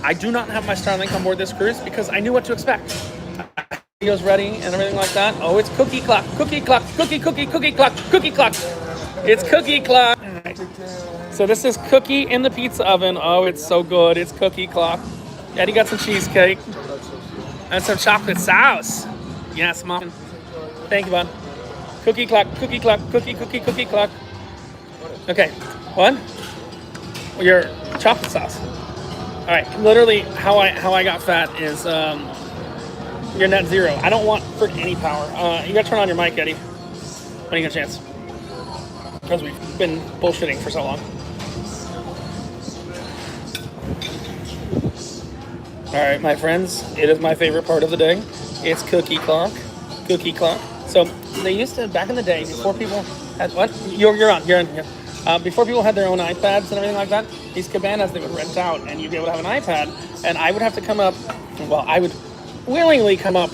I do not have my Starlink on board this cruise because I knew what to expect. Videos ready and everything like that. Oh, it's cookie clock, cookie clock, cookie clock, cookie clock. It's cookie clock. All right. So this is cookie in the pizza oven. Oh, it's so good. It's cookie clock. Eddie got some cheesecake and some chocolate sauce. Yes, Mom. Thank you, bud. Cookie clock, cookie clock, cookie clock. Okay, what? Well, your chocolate sauce. All right, literally how I got fat is you're net zero. I don't want freaking any power. You gotta turn on your mic, Eddie. When you get a chance. Because we've been bullshitting for so long. All right, my friends, it is my favorite part of the day. It's cookie clock. Cookie clock. So they used to, back in the day, before people had, what? You're on. Before people had their own iPads and everything like that, these cabanas they would rent out, and you'd be able to have an iPad, and I would have to come up, well, I would willingly come up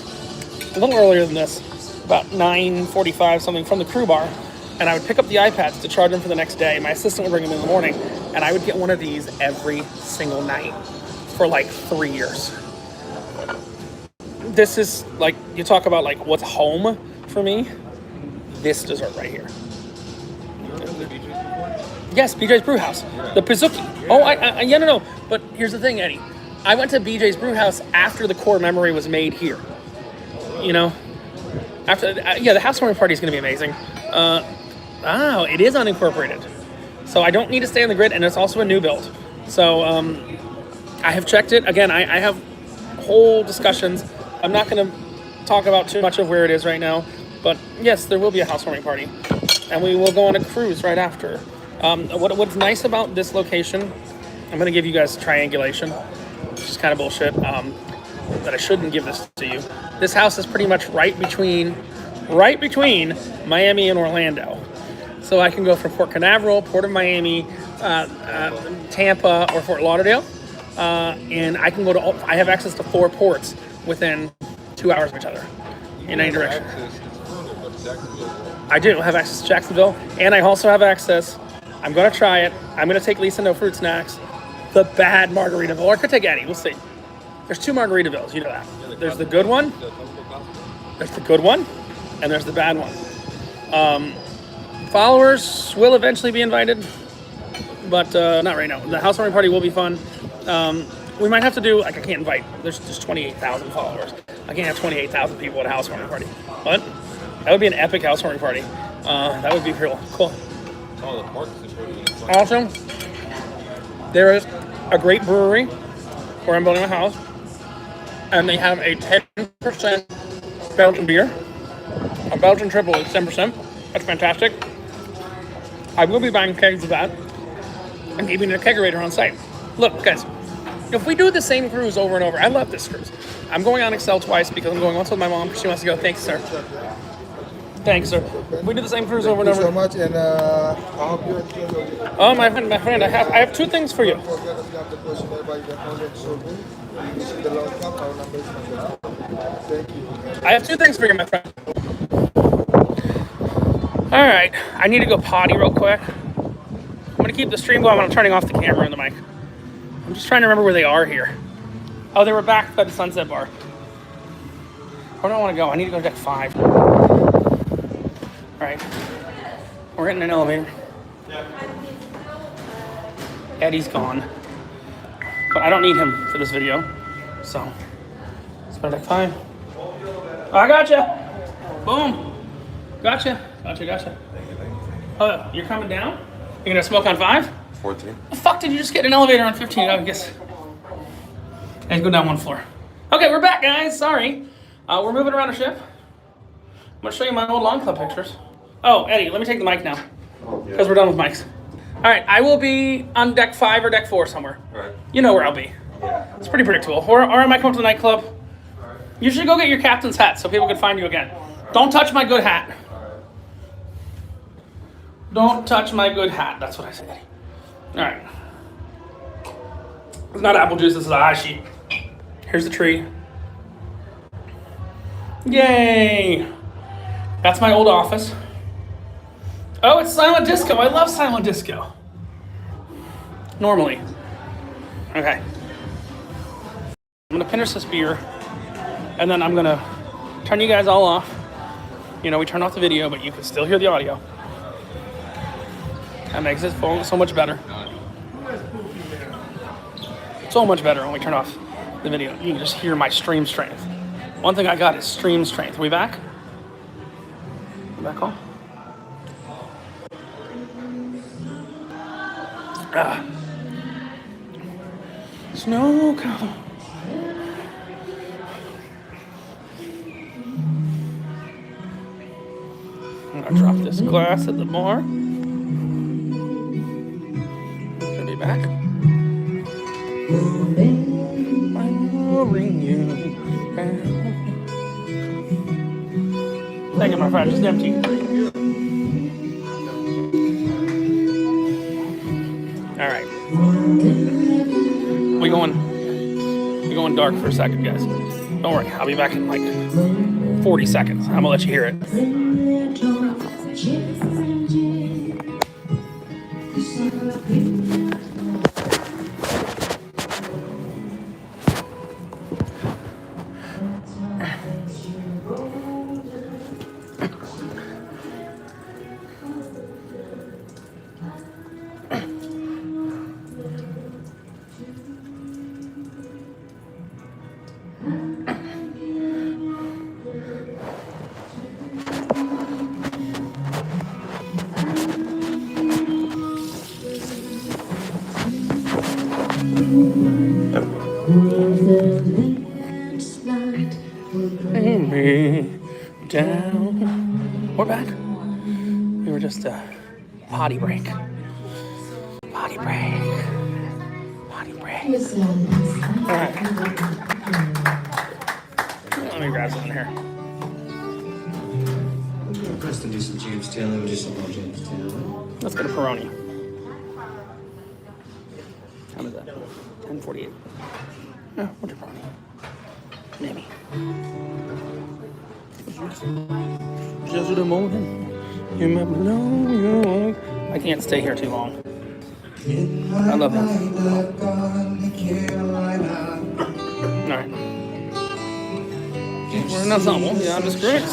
a little earlier than this, about 9:45 something from the crew bar, and I would pick up the iPads to charge them for the next day. My assistant would bring them in the morning, and I would get one of these every single night for like 3 years. this is like, you talk about like what's home for me. This dessert right here. Yes, BJ's Brewhouse. The Pizookie. Oh, yeah, no. But here's the thing, Eddie. I went to BJ's Brewhouse after the core memory was made here. You know? After, yeah, the housewarming party is going to be amazing. It is unincorporated. So I don't need to stay on the grid, and it's also a new build. So I have checked it. Again, I have whole discussions. I'm not going to talk about too much of where it is right now. But yes, there will be a housewarming party. And we will go on a cruise right after. What's nice about this location, I'm going to give you guys triangulation, which is kind of bullshit, that I shouldn't give this to you. This house is pretty much right between Miami and Orlando. So I can go from Port Canaveral, Port of Miami, Tampa, or Fort Lauderdale. And I can go to, I have access to 4 ports within 2 hours of each other in any direction. I do have access to Jacksonville, and I also have access, I'm going to try it, I'm going to take Lisa no fruit snacks, the bad Margaritaville, or I could take Eddie, we'll see. There's 2 Margaritavilles, you know that. There's the good one, and there's the bad one. Followers will eventually be invited, but not right now. The housewarming party will be fun. We might have to do, like, I can't invite, there's just 28,000 followers. I can't have 28,000 people at a housewarming party. But that would be an epic housewarming party. That would be real cool. Oh, the park is Also, there is a great brewery where I'm building a house, and they have a 10% Belgian beer. A Belgian triple is 10%. That's fantastic. I will be buying kegs of that and keeping a kegerator on site. Look, guys, if we do the same cruise over and over, I love this cruise. I'm going on Excel twice because I'm going once with my mom because she wants to go. Thanks, sir. Thanks, sir. We do the same cruise over and over. Thank you so much, and I hope you enjoy it. Oh, my friend, I have 2 things for you. Don't forget to grab the questionnaire by the online survey. You see the long cap, our number is number. Thank you. I have 2 things for you, my friend. All right, I need to go potty real quick. I'm gonna keep the stream going when I'm turning off the camera and the mic. I'm just trying to remember where they are here. Oh, they were back by the Sunset Bar. Where do I want to go? I need to go to deck 5. All right, we're getting an elevator. Eddie's gone, but I don't need him for this video, so let's go to deck 5. Oh, I gotcha. Boom. Gotcha. Oh, you're coming down? You're gonna smoke on 5? 14. The fuck did you just get an elevator on 15? I guess. Let's go down 1 floor. Okay, we're back, guys. Sorry. We're moving around a ship. I'm gonna show you my old lawn club pictures. Oh, Eddie, let me take the mic now, because we're done with mics. All right, I will be on deck 5 or deck 4 somewhere. All right. You know where I'll be. It's pretty predictable. Or I might come to the nightclub. You should go get your captain's hat so people can find you again. Don't touch my good hat. Don't touch my good hat. That's what I said. All right. It's not apple juice. This is ashi. Here's the tree. Yay. That's my old office. Oh, it's silent disco. I love silent disco. Normally. Okay. I'm going to finish this beer, and then I'm going to turn you guys all off. You know, we turn off the video, but you can still hear the audio. That makes it so much better. So much better when we turn off the video. You can just hear my stream strength. One thing I got is stream strength. Are we back? We back home? Snow cover. I'm gonna drop this glass at the bar. Gonna be back. I'll bring you down. Thank you, my friend. Just empty. All right. We going dark for a second, guys. Don't worry. I'll be back in like 40 seconds. I'm gonna let you hear it. Bring me down. We're back. We were just potty break. Potty break. Potty break. All right. Let me grab something here. Preston, do some James Taylor. We'll do some more James Taylor. Let's get a Peroni. How is that? 10:48. Yeah, what's your Peroni? Maybe. Just a moment. You might know. I can't stay here too long. I love him. All right. We're in ensemble. Yeah, I'm just great.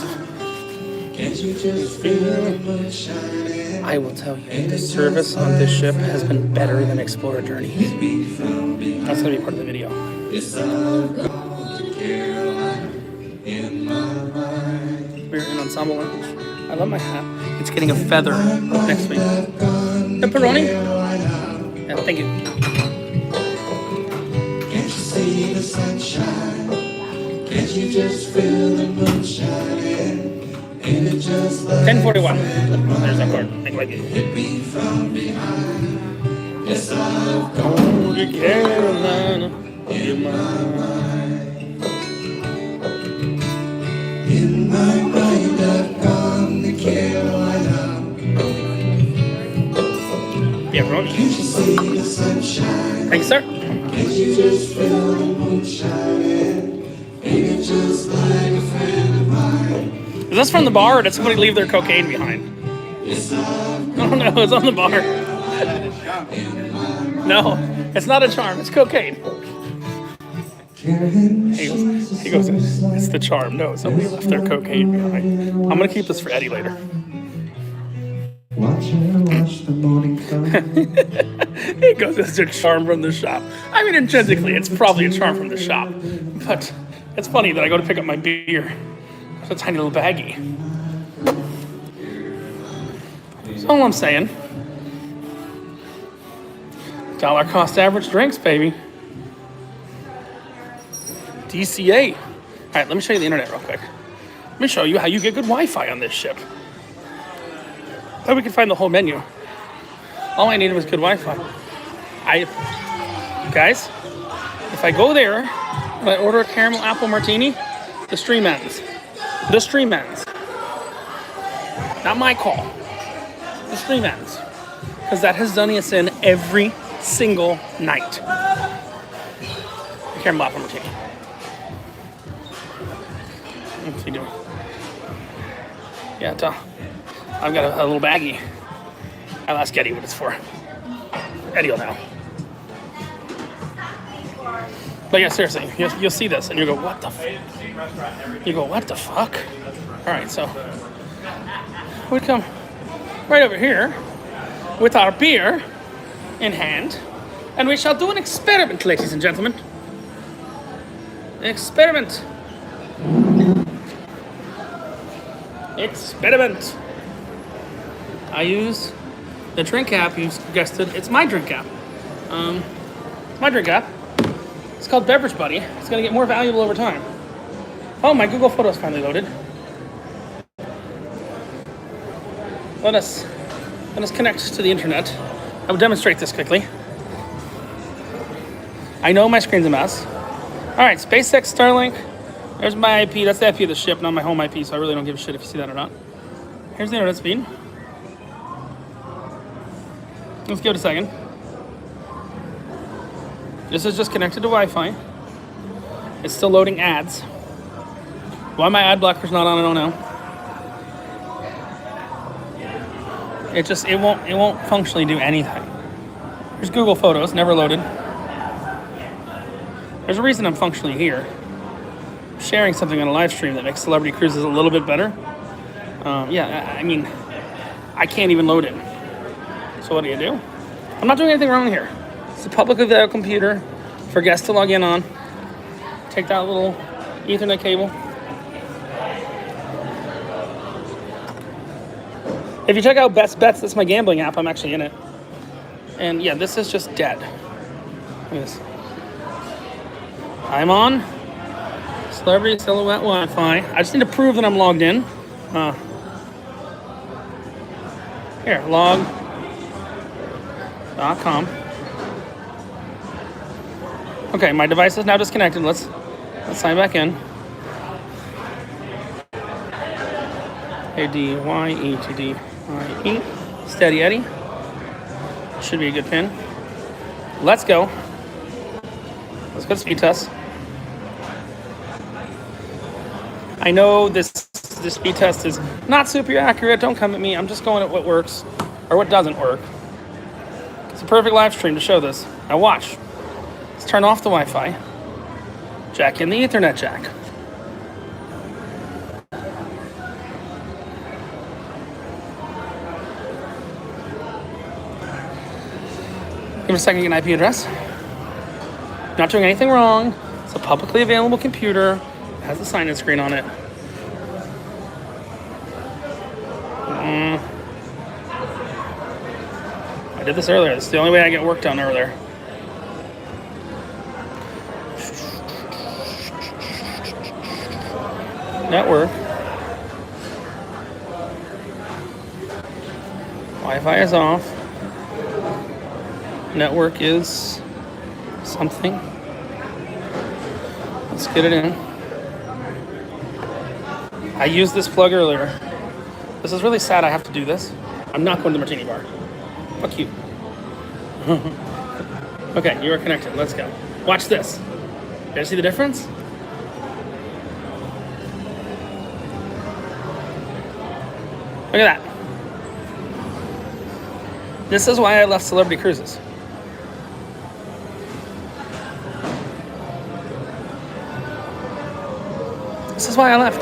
I will tell you, the service on this ship has been better than Explorer Journeys. That's going to be part of the video. We're in ensemble lounge. I love my hat. It's getting a feather next week. Pepperoni? Yeah, thank you. Can't you see the sunshine? Can't you just feel the moon shining? Ain't it just like 10:41. There's that card. Thank you. hit me from behind? Yes, I've Oh, to Carolina. in my mind. In my mind, I've gone to Carolina. Pepperoni. Can't you see the sunshine? Thank you, sir. Can't you just feel the moon shining? Ain't it just like a friend of mine? Is this from the bar or did somebody leave their cocaine behind? Oh no, it's on the bar. No, it's not a charm, it's cocaine. He goes, it's the charm. No, somebody left their cocaine behind. I'm gonna keep this for Eddie later. Watch the morning come. He goes, it's a charm from the shop. I mean, intrinsically, it's probably a charm from the shop. But it's funny that I go to pick up my beer. It's a tiny little baggie. That's all I'm saying. Dollar cost average drinks, baby. DCA. All right, let me show you the internet real quick. Let me show you how you get good Wi-Fi on this ship. Thought we could find the whole menu. All I needed was good Wi-Fi. Guys, if I go there and I order a caramel apple martini, the stream ends. The stream ends. Not my call. The stream ends. Because that has done us in every single night. Caramel apple martini. What's he doing? Yeah, I've got a little baggie. I'll ask Eddie what it's for. Eddie will know. But yeah, seriously, you'll see this and you go, what the fuck? You go, what the fuck? All right, so we come right over here with our beer in hand, and we shall do an experiment, ladies and gentlemen. An experiment. Experiment. I use the drink app you suggested. It's my drink app. My drink app. It's called Beverage Buddy. It's going to get more valuable over time. Oh, my Google Photos finally loaded. Let us connect to the internet. I will demonstrate this quickly. I know my screen's a mess. All right, SpaceX Starlink. There's my IP. That's the IP of the ship, not my home IP, so I really don't give a shit if you see that or not. Here's the internet speed. Let's give it a second. This is just connected to Wi-Fi. It's still loading ads. Why my ad blocker's not on, I don't know. It won't functionally do anything. There's Google Photos, never loaded. There's a reason I'm functionally here. I'm sharing something on a live stream that makes Celebrity Cruises a little bit better. I mean, I can't even load it. So what do you do? I'm not doing anything wrong here. It's a publicly available computer for guests to log in on. Take that little Ethernet cable. If you check out Best Bets, that's my gambling app. I'm actually in it. And yeah, this is just dead. Look at this. I'm on Celebrity Silhouette Wi-Fi. I just need to prove that I'm logged in. Here, log.com. Okay, my device is now disconnected. Let's sign back in. A-D-Y-E-T-D-I-E. Steady Eddie. Should be a good pin. Let's go. Let's go to speed test. I know this speed test is not super accurate. Don't come at me. I'm just going at what works or what doesn't work. It's a perfect live stream to show this. Now watch. Let's turn off the Wi-Fi. Jack in the Ethernet jack. Give me a second to get an IP address. Not doing anything wrong. It's a publicly available computer. It has the sign-in screen on it. I did this earlier. It's the only way I get work done earlier. Network. Wi-Fi is off. Network is something. Let's get it in. I used this plug earlier. This is really sad I have to do this. I'm not going to the Martini Bar. Fuck you. Okay, you are connected. Let's go. Watch this. You guys see the difference? Look at that. This is why I left Celebrity Cruises. This is why I left.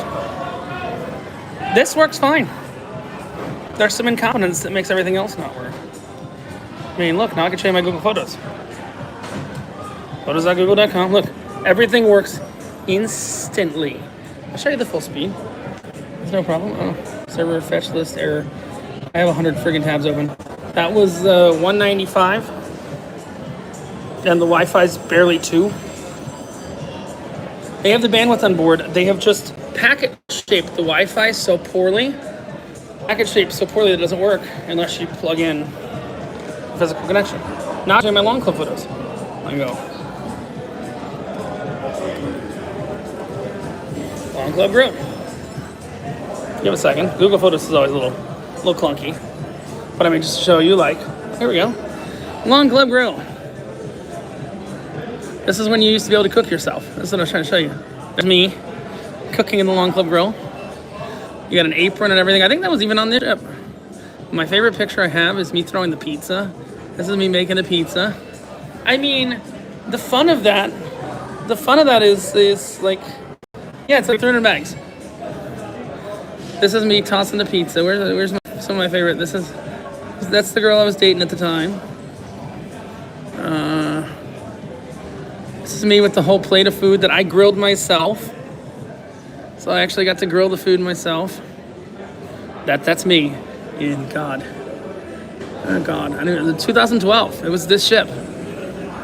This works fine. There's some incompetence that makes everything else not work. I mean, look, now I can show you my Google Photos. Photos.google.com. Look, everything works instantly. I'll show you the full speed. There's no problem. Oh, server fetch list error. I have 100 friggin' tabs open. That was 195. And the Wi-Fi's barely 2. They have the bandwidth on board. They have just packet-shaped the Wi-Fi so poorly. Packet-shaped so poorly that it doesn't work unless you plug in a physical connection. Now I'm doing my long clip photos. I go. Long Club Grill. Give it a second. Google Photos is always a little clunky. But I mean, just to show you, like, here we go. Long Club Grill. This is when you used to be able to cook yourself. This is what I was trying to show you. There's me cooking in the Long Club Grill. You got an apron and everything. I think that was even on the ship. My favorite picture I have is me throwing the pizza. This is me making the pizza. I mean, the fun of that is like, yeah, it's like 300 bags. This is me tossing the pizza. Where's some of my favorite? That's the girl I was dating at the time. This is me with the whole plate of food that I grilled myself. So I actually got to grill the food myself. That's me. In God. Oh God. I knew it was 2012. It was this ship.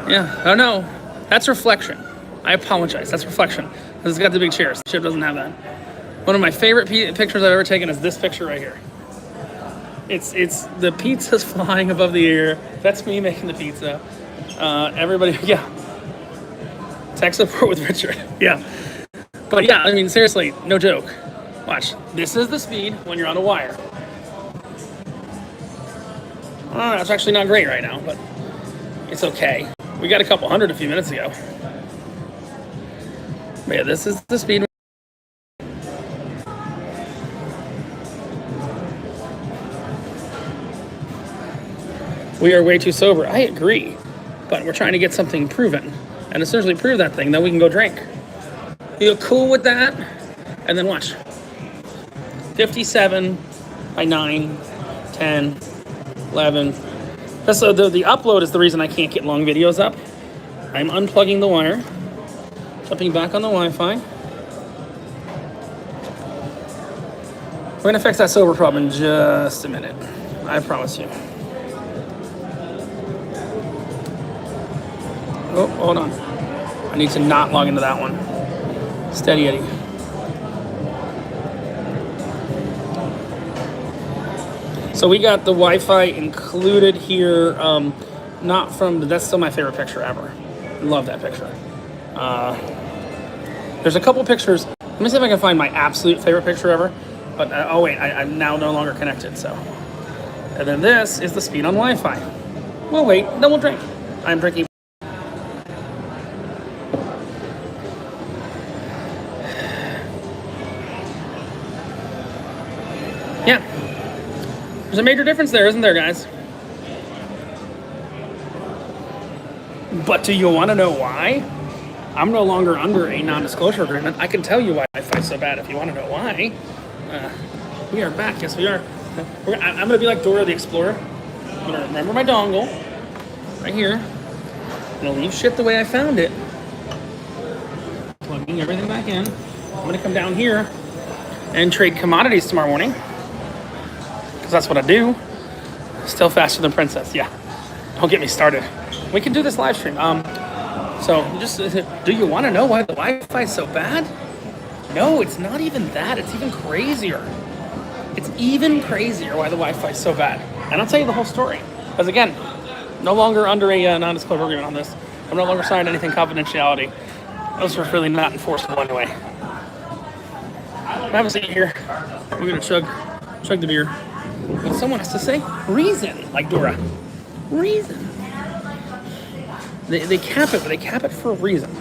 Yeah. Oh no. That's reflection. I apologize. That's reflection. It's got the big chairs. The ship doesn't have that. One of my favorite pictures I've ever taken is this picture right here. It's the pizza's flying above the air. That's me making the pizza. Everybody, yeah. Tech support with Richard. Yeah. But yeah, I mean, seriously, no joke. Watch. This is the speed when you're on a wire. Oh, it's actually not great right now, but it's okay. We got a couple hundred a few minutes ago. But yeah, this is the speed. We are way too sober. I agree. But we're trying to get something proven. And as soon as we prove that thing, then we can go drink. You cool with that? And then watch. 57 by 9, 10, 11. So the upload is the reason I can't get long videos up. I'm unplugging the wire. Jumping back on the Wi-Fi. We're going to fix that sober problem in just a minute. I promise you. Oh, hold on. I need to not log into that one. Steady Eddie. So we got the Wi-Fi included here. Not from, that's still my favorite picture ever. Love that picture. There's a couple pictures. Let me see if I can find my absolute favorite picture ever. But, oh wait, I'm now no longer connected, so. And then this is the speed on Wi-Fi. Well, wait, double drink. I'm drinking. Yeah. There's a major difference there, isn't there, guys? But do you want to know why? I'm no longer under a non-disclosure agreement. I can tell you why Wi-Fi is so bad if you want to know why. We are back. Yes, we are. I'm going to be like Dora the Explorer. I'm going to remember my dongle right here. I'm going to leave shit the way I found it. Plugging everything back in. I'm going to come down here and trade commodities tomorrow morning. Because that's what I do. Still faster than Princess. Yeah. Don't get me started. We can do this live stream. So just, do you want to know why the Wi-Fi is so bad? No, it's not even that. It's even crazier. It's even crazier why the Wi-Fi is so bad. And I'll tell you the whole story. Because again, no longer under a non-disclosure agreement on this. I'm no longer signed anything confidentiality. Those are really not enforceable anyway. Have a seat here. We're gonna chug the beer. But someone has to say reason, like Dora. Reason. They cap it, but they cap it for a reason.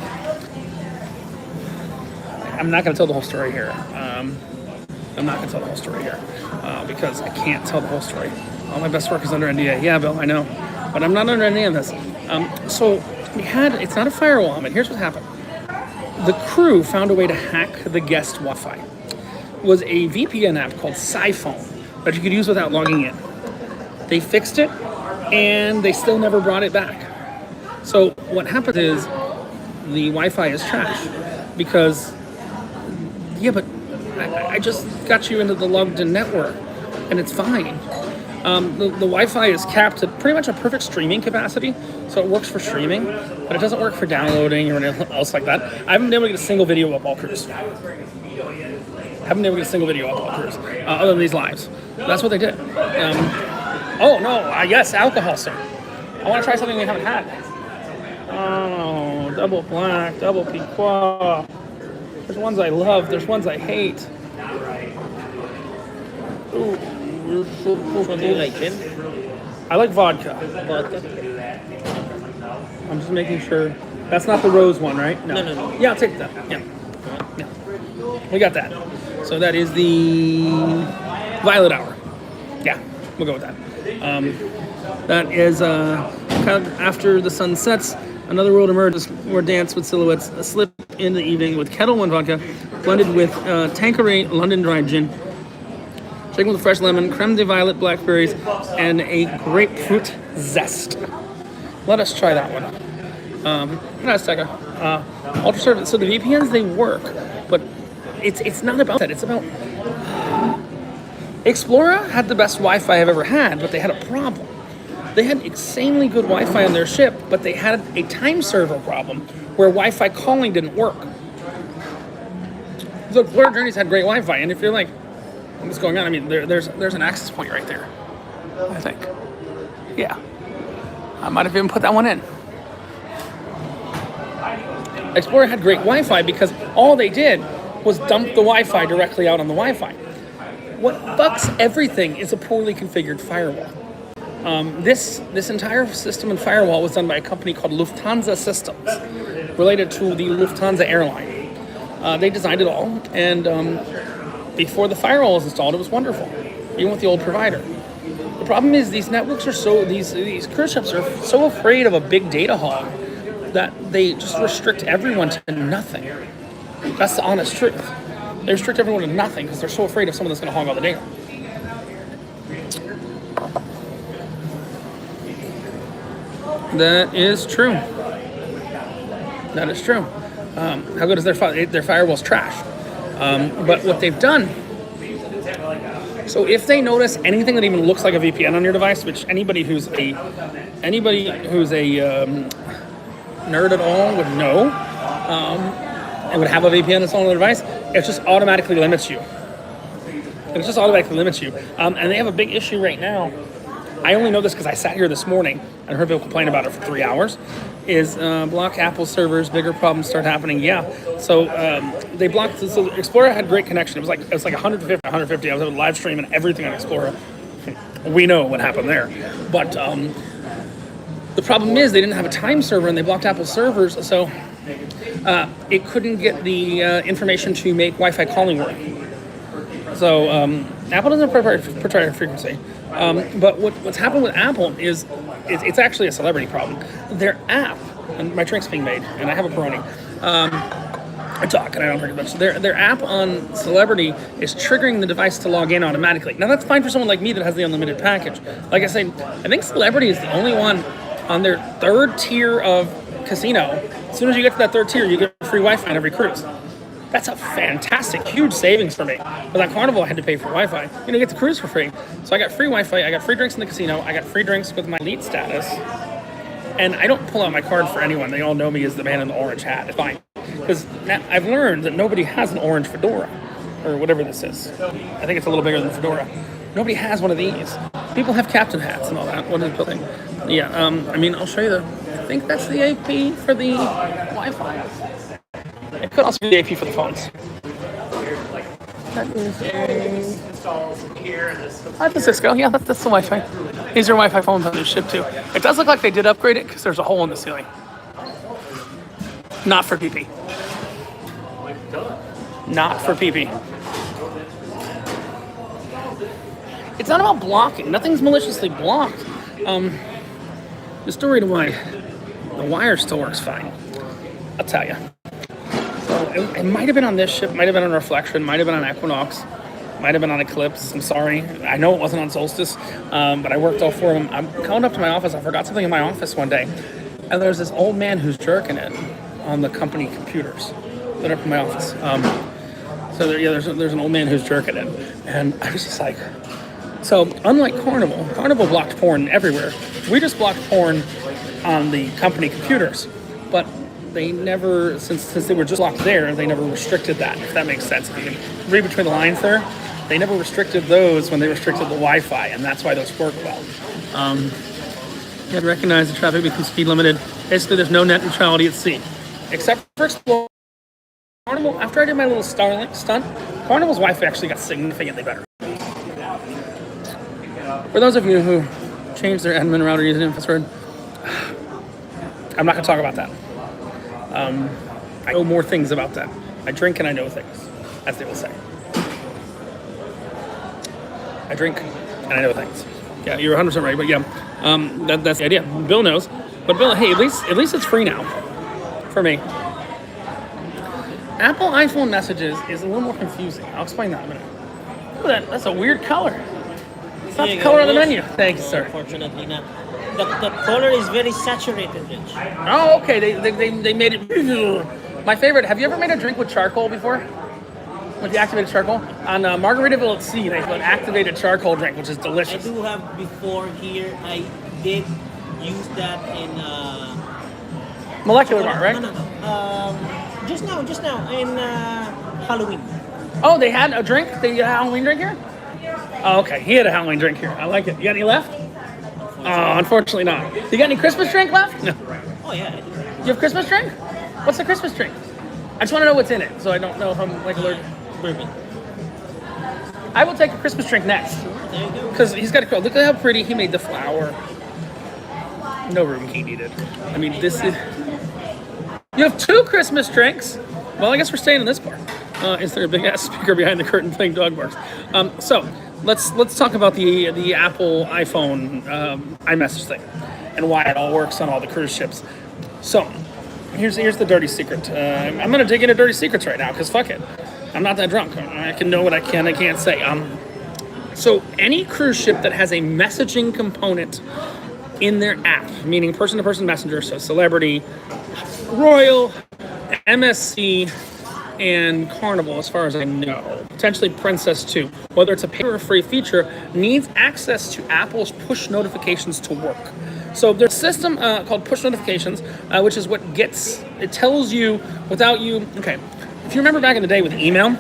I'm not gonna tell the whole story here. Because I can't tell the whole story. All my best work is under NDA. Yeah, Bill, I know. But I'm not under any of this. So we had, it's not a firewall, but here's what happened. The crew found a way to hack the guest Wi-Fi. It was a VPN app called Siphone that you could use without logging in. They fixed it, and they still never brought it back. So what happened is the Wi-Fi is trash because, yeah, but I just got you into the logged in network and it's fine. The Wi-Fi is capped at pretty much a perfect streaming capacity, so it works for streaming, but it doesn't work for downloading or anything else like that. I haven't been able to get a single video up all cruise. Other than these lives. That's what they did. Oh no, yes, alcohol, sir. I want to try something we haven't had. Oh, double black, double piquois. There's ones I love, there's ones I hate. Ooh. What do you like, Ben? I like vodka. I'm just making sure. That's not the rose one, right? No. Yeah, I'll take that. Yeah. We got that. So that is the violet hour. Yeah, we'll go with that. That is kind of after the sun sets. Another world emerges, more dance with silhouettes, a slip in the evening with Kettle One vodka, blended with Tanqueray London Dry Gin, shaken with fresh lemon, creme de violet blackberries, and a grapefruit zest. Let us try that one. Ultra service. So the VPNs, they work, but it's not about that. It's about Explorer had the best Wi-Fi I've ever had, but they had a problem. They had insanely good Wi-Fi on their ship, but they had a time server problem where Wi-Fi calling didn't work. So Explorer Journeys had great Wi-Fi, and if you're like, what's going on? I mean, there's an access point right there, I think. Yeah. I might have even put that one in. Explorer had great Wi-Fi because all they did was dump the Wi-Fi directly out on the Wi-Fi. What fucks everything is a poorly configured firewall. This entire system and firewall was done by a company called Lufthansa Systems, related to the Lufthansa airline. They designed it all, and before the firewall was installed, it was wonderful, even with the old provider. The problem is these networks are these cruise ships are so afraid of a big data hog that they just restrict everyone to nothing. That's the honest truth. They restrict everyone to nothing because they're so afraid of someone that's going to hog all the data. That is true. That is true. How good is their firewall's trash? But what they've done, so if they notice anything that even looks like a VPN on your device, which anybody who's a nerd at all would know, and would have a VPN installed on their device, it just automatically limits you. And they have a big issue right now. I only know this because I sat here this morning and heard people complain about it for 3 hours. Is block Apple servers, bigger problems start happening. Yeah. So they blocked. So Explorer had great connection. It was like 150. I was able to live stream and everything on Explorer. We know what happened there. But the problem is they didn't have a time server and they blocked Apple servers, so it couldn't get the information to make Wi-Fi calling work. So Apple doesn't have proprietary frequency. But what's happened with Apple is it's actually a celebrity problem. Their app, and my drink's being made, and I have a Peroni. I talk and I don't drink much. Their app on Celebrity is triggering the device to log in automatically. Now that's fine for someone like me that has the unlimited package. Like I say, I think Celebrity is the only one on their 3rd tier of casino. As soon as you get to that 3rd tier, you get free Wi-Fi on every cruise. That's a fantastic, huge savings for me. But on Carnival, I had to pay for Wi-Fi. You get the cruise for free. So I got free Wi-Fi, I got free drinks in the casino, I got free drinks with my elite status. And I don't pull out my card for anyone. They all know me as the man in the orange hat. It's fine. Because I've learned that nobody has an orange fedora, or whatever this is. I think it's a little bigger than fedora. Nobody has one of these. People have captain hats and all that. What is the thing? Yeah, I'll show you I think that's the AP for the Wi-Fi. It could also be the AP for the phones. That is that's the Cisco. Yeah, that's the Wi-Fi. These are Wi-Fi phones on this ship too. It does look like they did upgrade it because there's a hole in the ceiling. Not for PP. Not for PP. It's not about blocking. Nothing's maliciously blocked. Just worried why the wire still works fine. I'll tell you. So it might have been on this ship, might have been on Reflection, might have been on Equinox, might have been on Eclipse. I'm sorry. I know it wasn't on Solstice, but I worked all 4 of them. I'm coming up to my office. I forgot something in my office one day, and there's this old man who's jerking it on the company computers that are up in my office. There's an old man who's jerking it, and I was just like, so unlike Carnival blocked porn everywhere. We just blocked porn on the company computers, but they never, since they were just locked there, they never restricted that, if that makes sense. If you can read between the lines there, they never restricted those when they restricted the Wi-Fi, and that's why those work well. You had to recognize the traffic becomes speed limited. Basically, there's no net neutrality at sea, except for Explorer. Carnival, after I did my little Starlink stunt, Carnival's Wi-Fi actually got significantly better. For those of you who changed their admin router using infrared, I'm not going to talk about that. I know more things about that. I drink and I know things, as they will say. I drink and I know things. Yeah, you're 100% right, but yeah, that's the idea. Bill knows, but Bill, hey, at least it's free now, for me. Apple iPhone messages is a little more confusing. I'll explain that in a minute. Look at that, that's a weird color. It's not the color on the menu. Thank you, sir. Unfortunately not. The color is very saturated, Rich. Oh, okay. They made it. My favorite. Have you ever made a drink with charcoal before? With the activated charcoal? On Margaritaville at Sea, they have an activated charcoal drink, which is delicious. I do have before here. I did use that in Molecular Bar, right? No. Just now in Halloween. Oh, they had a drink? They had a Halloween drink here? Oh, okay. He had a Halloween drink here. I like it. You got any left? Oh, unfortunately not. You got any Christmas drink left? No. Oh, yeah. You have Christmas drink? What's the Christmas drink? I just want to know what's in it, so I don't know if I'm like allergic. Bourbon. I will take a Christmas drink next. There you go. Because he's got a, look at how pretty he made the flower. No room key needed. I mean, this is... You have 2 Christmas drinks? Well, I guess we're staying in this part. Is there a big ass speaker behind the curtain playing dog barks? So let's talk about the Apple iPhone iMessage thing and why it all works on all the cruise ships. So here's the dirty secret. I'm gonna dig into dirty secrets right now because fuck it, I'm not that drunk. I can know what I can and can't say. So any cruise ship that has a messaging component in their app, meaning person-to-person messenger, so Celebrity, Royal, MSC, and Carnival, as far as I know, potentially Princess too, whether it's a pay or a free feature, needs access to Apple's push notifications to work. So there's a system called push notifications, which is what it tells you without you. Okay, if you remember back in the day with email,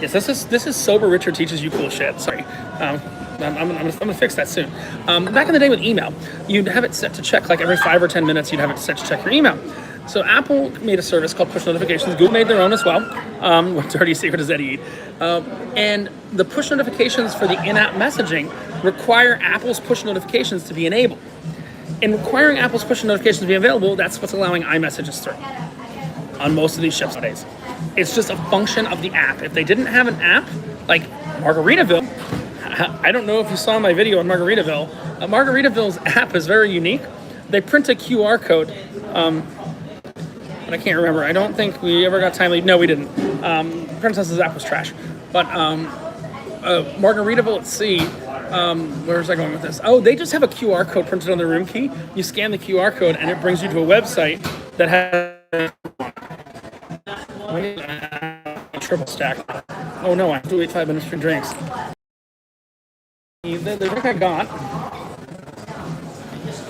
yes, this is sober Richard teaches you cool shit. Sorry, I'm gonna fix that soon. Back in the day with email, you'd have it set to check like every 5 or 10 minutes. You'd have it set to check your email. So Apple made a service called push notifications. Google made their own as well. What dirty secret does Eddie eat? And the push notifications for the in-app messaging require Apple's push notifications to be enabled. In requiring Apple's push notifications to be available, that's what's allowing iMessages through on most of these ships nowadays. It's just a function of the app. If they didn't have an app, like Margaritaville, I don't know if you saw my video on Margaritaville. Margaritaville's app is very unique. They print a QR code, but I can't remember. I don't think we ever got time lead. No, we didn't. Princess's app was trash. But Margaritaville at Sea, where was I going with this? Oh, they just have a QR code printed on the room key. You scan the QR code and it brings you to a website that has a triple stack. Oh no, I have to wait 5 minutes for drinks. The drink I got,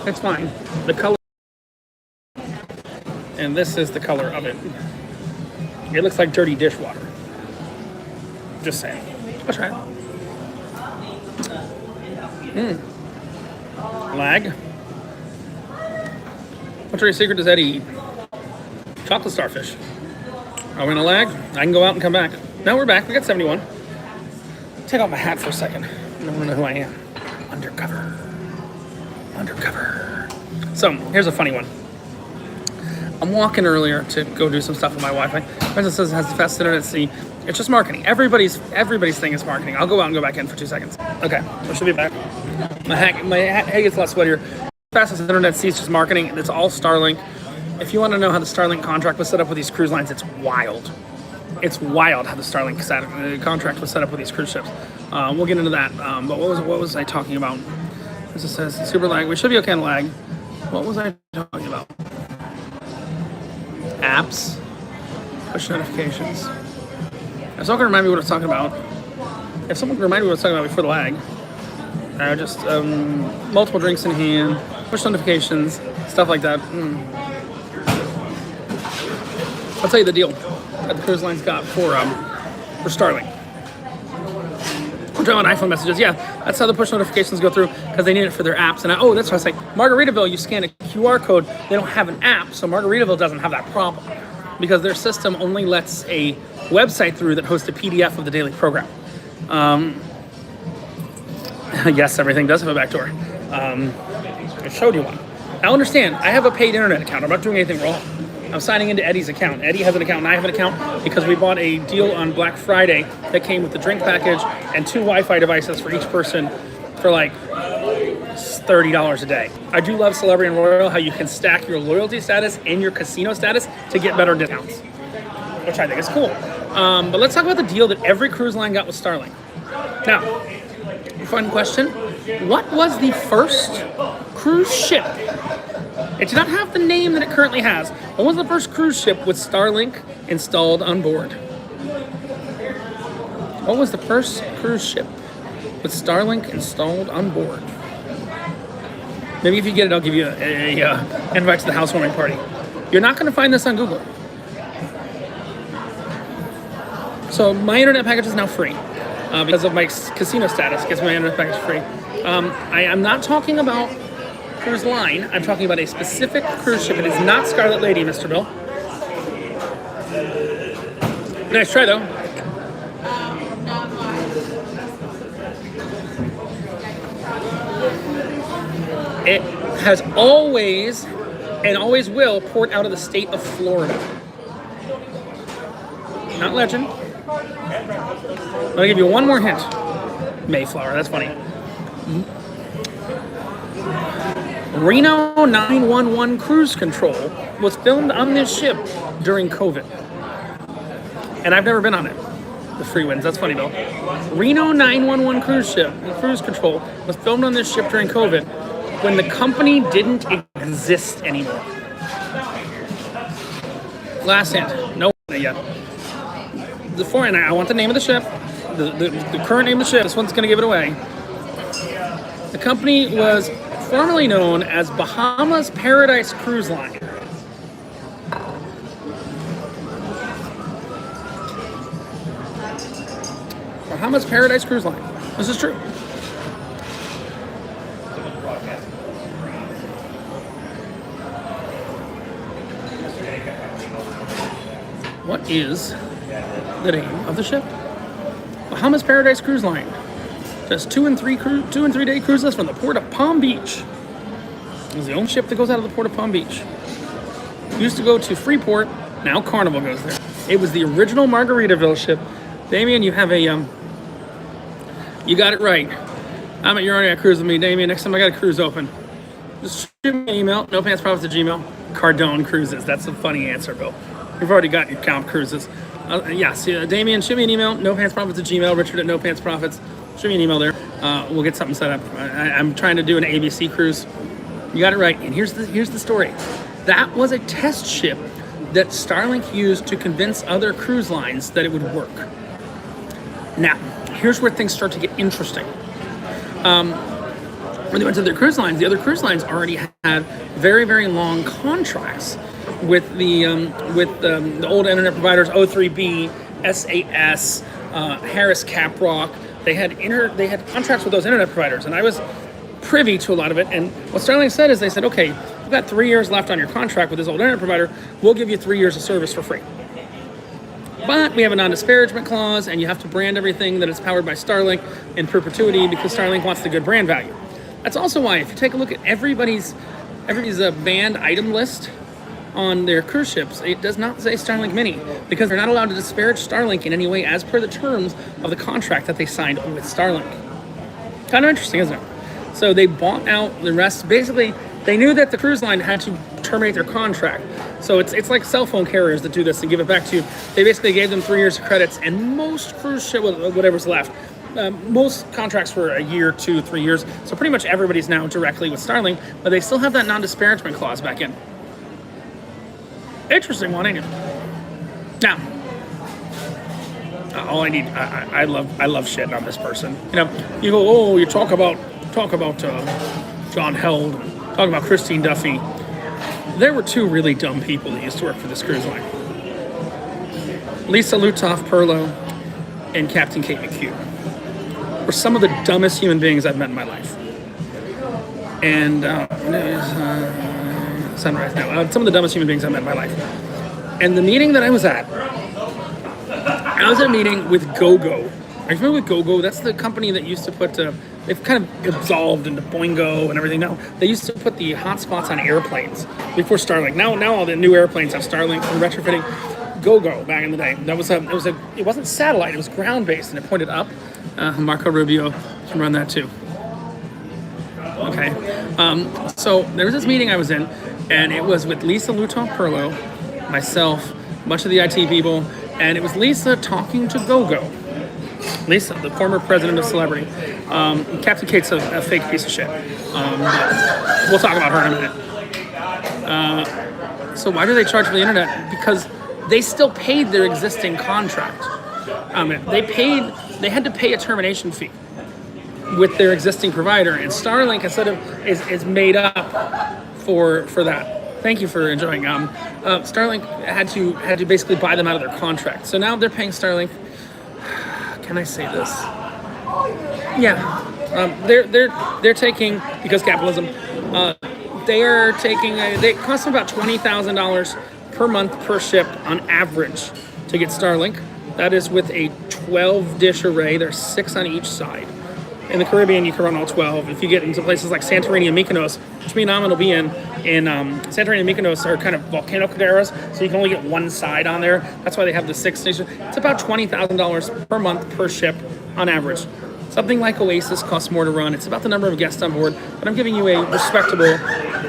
it's fine. The color, and this is the color of it. It looks like dirty dishwater. Just saying. I'll try it. Lag. What dirty secret does Eddie eat? Chocolate starfish. Are we gonna lag? I can go out and come back. No, we're back. We got 71. Take off my hat for a second. I don't know who I am. Undercover. So, here's a funny one. I'm walking earlier to go do some stuff with my Wi-Fi. Princess says it has the fastest internet at sea. It's just marketing. Everybody's thing is marketing. I'll go out and go back in for 2 seconds. Okay, we should be back. My hat gets a lot sweatier. Fastest internet at sea is just marketing. It's all Starlink. If you want to know how the Starlink contract was set up with these cruise lines, it's wild. It's wild how the Starlink contract was set up with these cruise ships. We'll get into that. But what was I talking about? This says super lag. We should be okay on lag. What was I talking about? Apps, push notifications. If someone can remind me what I was talking about. If someone can remind me what I was talking about before the lag. Just multiple drinks in hand, push notifications, stuff like that. I'll tell you the deal that the cruise lines got for Starlink. We're talking about iPhone messages. Yeah, that's how the push notifications go through because they need it for their apps. And that's what I was like. Margaritaville, you scan a QR code. They don't have an app, so Margaritaville doesn't have that problem because their system only lets a website through that hosts a PDF of the daily program. Yes, everything does have a backdoor. I showed you one. I understand. I have a paid internet account. I'm not doing anything wrong. I'm signing into Eddie's account. Eddie has an account and I have an account because we bought a deal on Black Friday that came with the drink package and 2 Wi-Fi devices for each person for like $30 a day. I do love Celebrity and Royal, how you can stack your loyalty status and your casino status to get better discounts, which I think is cool. But let's talk about the deal that every cruise line got with Starlink. Now, fun question. What was the first cruise ship? It did not have the name that it currently has. What was the first cruise ship with Starlink installed on board? What was the first cruise ship with Starlink installed on board? Maybe if you get it, I'll give you a invite to the housewarming party. You're not going to find this on Google. So my internet package is now free because of my casino status. Gets my internet package free. I am not talking about cruise line. I'm talking about a specific cruise ship. It is not Scarlet Lady, Mr. Bill. Nice try, though. It has always and always will port out of the state of Florida. Not legend. I'm gonna give you one more hint. Mayflower, that's funny. Reno 911 Cruise Control was filmed on this ship during COVID. And I've never been on it. The free wins, that's funny, Bill. Reno 911 Cruise Control was filmed on this ship during COVID when the company didn't exist anymore. Last hint, no yet. And I want the name of the ship, the current name of the ship. This one's gonna give it away. The company was formerly known as Bahamas Paradise Cruise Line. Bahamas Paradise Cruise Line. This is true. What is the name of the ship? Bahamas Paradise Cruise Line. Just 2 and 3 day cruises from the port of Palm Beach. It's the only ship that goes out of the port of Palm Beach. Used to go to Freeport. Now Carnival goes there. It was the original Margaritaville ship. Damien, you have a you got it right. You're already on a cruise with me, Damien. Next time I got a cruise open, just shoot me an email. NoPantsProfits@gmail. Cardone Cruises. That's a funny answer, Bill. You've already got your count cruises. Yes, Damien, shoot me an email. NoPantsProfits@gmail. Richard at NoPantsProfits. Shoot me an email there. We'll get something set up. I'm trying to do an ABC cruise. You got it right. And here's the story. That was a test ship that Starlink used to convince other cruise lines that it would work. Now, here's where things start to get interesting. When they went to their cruise lines, the other cruise lines already had very, very long contracts with the old internet providers, O3B, SAS, Harris Caprock. They had contracts with those internet providers, and I was privy to a lot of it. And what Starlink said is, they said, okay, you've got 3 years left on your contract with this old internet provider. We'll give you 3 years of service for free. But we have a non-disparagement clause, and you have to brand everything that is powered by Starlink in perpetuity, because Starlink wants the good brand value. That's also why, if you take a look at everybody's banned item list on their cruise ships, it does not say Starlink Mini, because they're not allowed to disparage Starlink in any way as per the terms of the contract that they signed with Starlink. Kind of interesting, isn't it? So they bought out the rest. Basically, they knew that the cruise line had to terminate their contract. So it's like cell phone carriers that do this and give it back to you. They basically gave them 3 years of credits, and most cruise ship, whatever's left, most contracts were a year, 2, 3 years. So pretty much everybody's now directly with Starlink, but they still have that non-disparagement clause back in. Interesting one, ain't it? Now, all I need, I love shitting on this person. You know, you go, oh, you talk about John Held, talk about Christine Duffy. There were 2 really dumb people that used to work for this cruise line. Lisa Lutoff-Perlow and Captain Kate McHugh were some of the dumbest human beings I've met in my life. And sunrise now. Some of the dumbest human beings I've met in my life. And the meeting that I was at a meeting with GoGo. Are you familiar with GoGo? That's the company that used to put, they've kind of evolved into Boingo and everything now. They used to put the hotspots on airplanes before Starlink. Now all the new airplanes have Starlink for retrofitting. GoGo back in the day. It wasn't satellite, it was ground-based, and it pointed up. Marco Rubio can run that too. Okay. So there was this meeting I was in, and it was with Lisa Lutoff-Perlow, myself, a bunch of the IT people, and it was Lisa talking to GoGo. Lisa, the former president of Celebrity. Captain Kate's a fake piece of shit. We'll talk about her in a minute. So why do they charge for the internet? Because they still paid their existing contract. They had to pay a termination fee with their existing provider, and Starlink is made up for that. Thank you for enjoying. Starlink had to basically buy them out of their contract. So now they're paying Starlink. Can I say this? Yeah, they're taking, because capitalism. They cost them about $20,000 per month per ship on average to get Starlink. That is with a 12-dish array. There's 6 on each side. In the Caribbean, you can run all 12. If you get into places like Santorini and Mykonos, which me and Amin will be in Santorini and Mykonos are kind of volcano calderas, so you can only get one side on there. That's why they have the 6 stations. It's about $20,000 per month per ship on average. Something like Oasis costs more to run. It's about the number of guests on board, but I'm giving you a respectable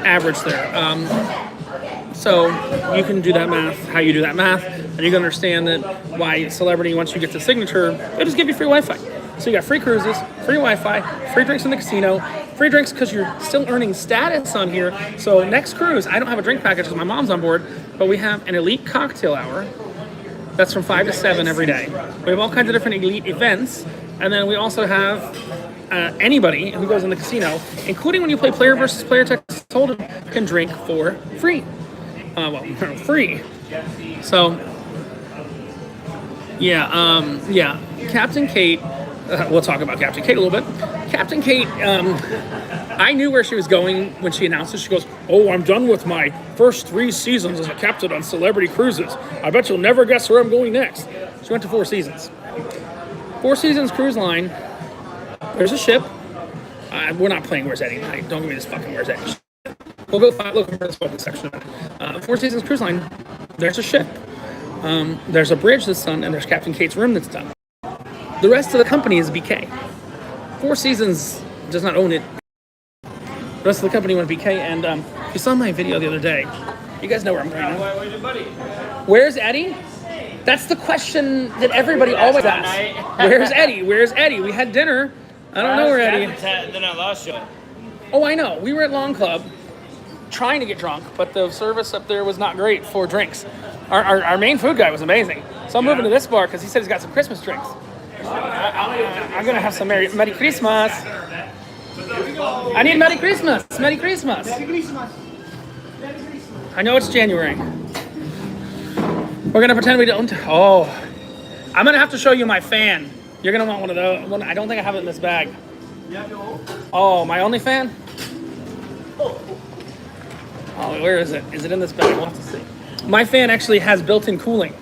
average there. So you can do that math, how you do that math, and you can understand that why Celebrity, once you get to Signature, they just give you free Wi-Fi. So you got free cruises, free Wi-Fi, free drinks in the casino, free drinks because you're still earning status on here. So next cruise, I don't have a drink package because my mom's on board, but we have an elite cocktail hour. That's from 5 to 7 every day. We have all kinds of different elite events, and then we also have anybody who goes in the casino, including when you play player versus player Texas Hold'em, can drink for free. Free. So, yeah, Captain Kate. We'll talk about Captain Kate a little bit. Captain Kate, I knew where she was going when she announced it. She goes, "Oh, I'm done with my first 3 seasons as a captain on Celebrity Cruises. I bet you'll never guess where I'm going next." She went to 4 seasons. 4 seasons cruise line. There's a ship. We're not playing Where's Eddie tonight. Don't give me this fucking Where's Eddie shit. We'll go look for this focus section. 4 seasons cruise line. There's a ship. There's a bridge that's done, and there's Captain Kate's room that's done. The rest of the company is BK. 4 seasons does not own it. The rest of the company went BK, and you saw my video the other day. You guys know where I'm going now. Where's Eddie? That's the question that everybody always asks. Where's Eddie? Where's Eddie? We had dinner. I don't know where Eddie is. Then I lost you. Oh, I know. We were at Long Club trying to get drunk, but the service up there was not great for drinks. Our main food guy was amazing. So I'm moving to this bar because he said he's got some Christmas drinks. I'm going to have some Merry Christmas. I need Merry Christmas. Merry Christmas. I know it's January. We're going to pretend we don't. Oh, I'm going to have to show you my fan. You're going to want one of those. I don't think I have it in this bag. Oh, my only fan? Oh, where is it? Is it in this bag? We'll have to see. My fan actually has built-in cooling.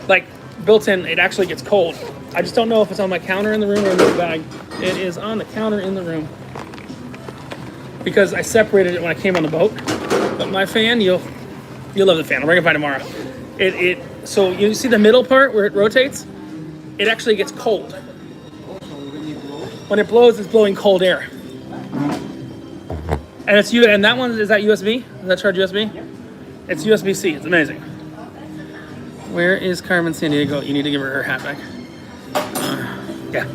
Like, built-in, it actually gets cold. I just don't know if it's on my counter in the room or in this bag. It is on the counter in the room. Because I separated it when I came on the boat. But my fan, you'll love the fan. I'll bring it by tomorrow. So you see the middle part where it rotates? It actually gets cold. When it blows, it's blowing cold air. And and that one, is that USB? Does that charge USB? Yep. It's USB-C. It's amazing. Where is Carmen Sandiego? You need to give her her hat back. Yeah.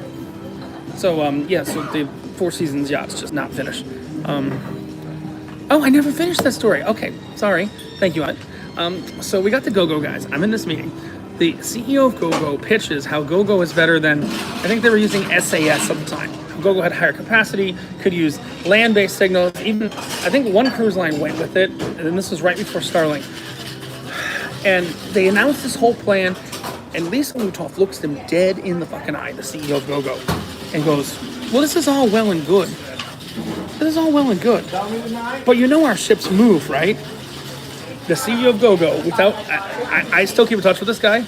So, so the 4 seasons yacht's just not finished. Oh, I never finished that story. Okay, sorry. Thank you, Ed. So we got the GoGo guys. I'm in this meeting. The CEO of GoGo pitches how GoGo is better than, I think they were using SAS at the time. GoGo had higher capacity, could use land-based signals. Even, I think one cruise line went with it, and this was right before Starlink. And they announced this whole plan, and Lisa Lutoff looks them dead in the fucking eye, the CEO of GoGo, and goes, "Well, this is all well and good. This is all well and good. But you know our ships move, right?" The CEO of GoGo, without, I still keep in touch with this guy,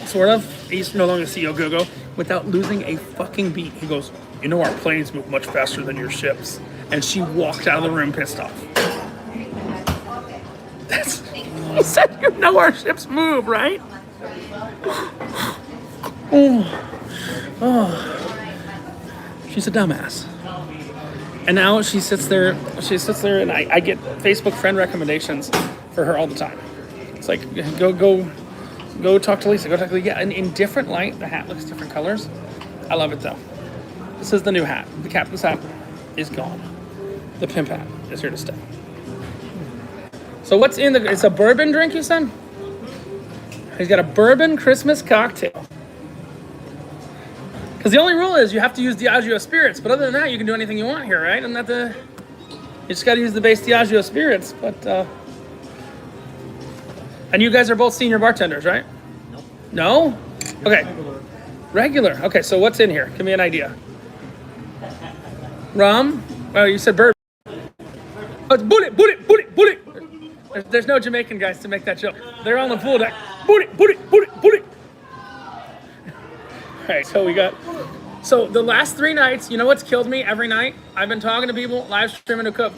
sort of. He's no longer the CEO of GoGo, without losing a fucking beat. He goes, "You know our planes move much faster than your ships." And she walked out of the room pissed off. He said, "You know our ships move, right?" Oh. She's a dumbass. And now she sits there, and I get Facebook friend recommendations for her all the time. It's like, go talk to Lisa, go talk to Lisa. Yeah, in different light, the hat looks different colors. I love it though. This is the new hat. The captain's hat is gone. The pimp hat is here to stay. So what's in it's a bourbon drink, you said? He's got a bourbon Christmas cocktail. Because the only rule is you have to use Diageo spirits, but other than that, you can do anything you want here, right? And you just got to use the base Diageo spirits. But and you guys are both senior bartenders, right? No. Okay. Regular. Okay. So what's in here? Give me an idea. Rum. Oh, you said bourbon. Oh, it's bullet. There's no Jamaican guys to make that joke. They're on the pool deck. Bullet. Okay, so the last 3 nights, you know what's killed me every night? I've been talking to people, live streaming to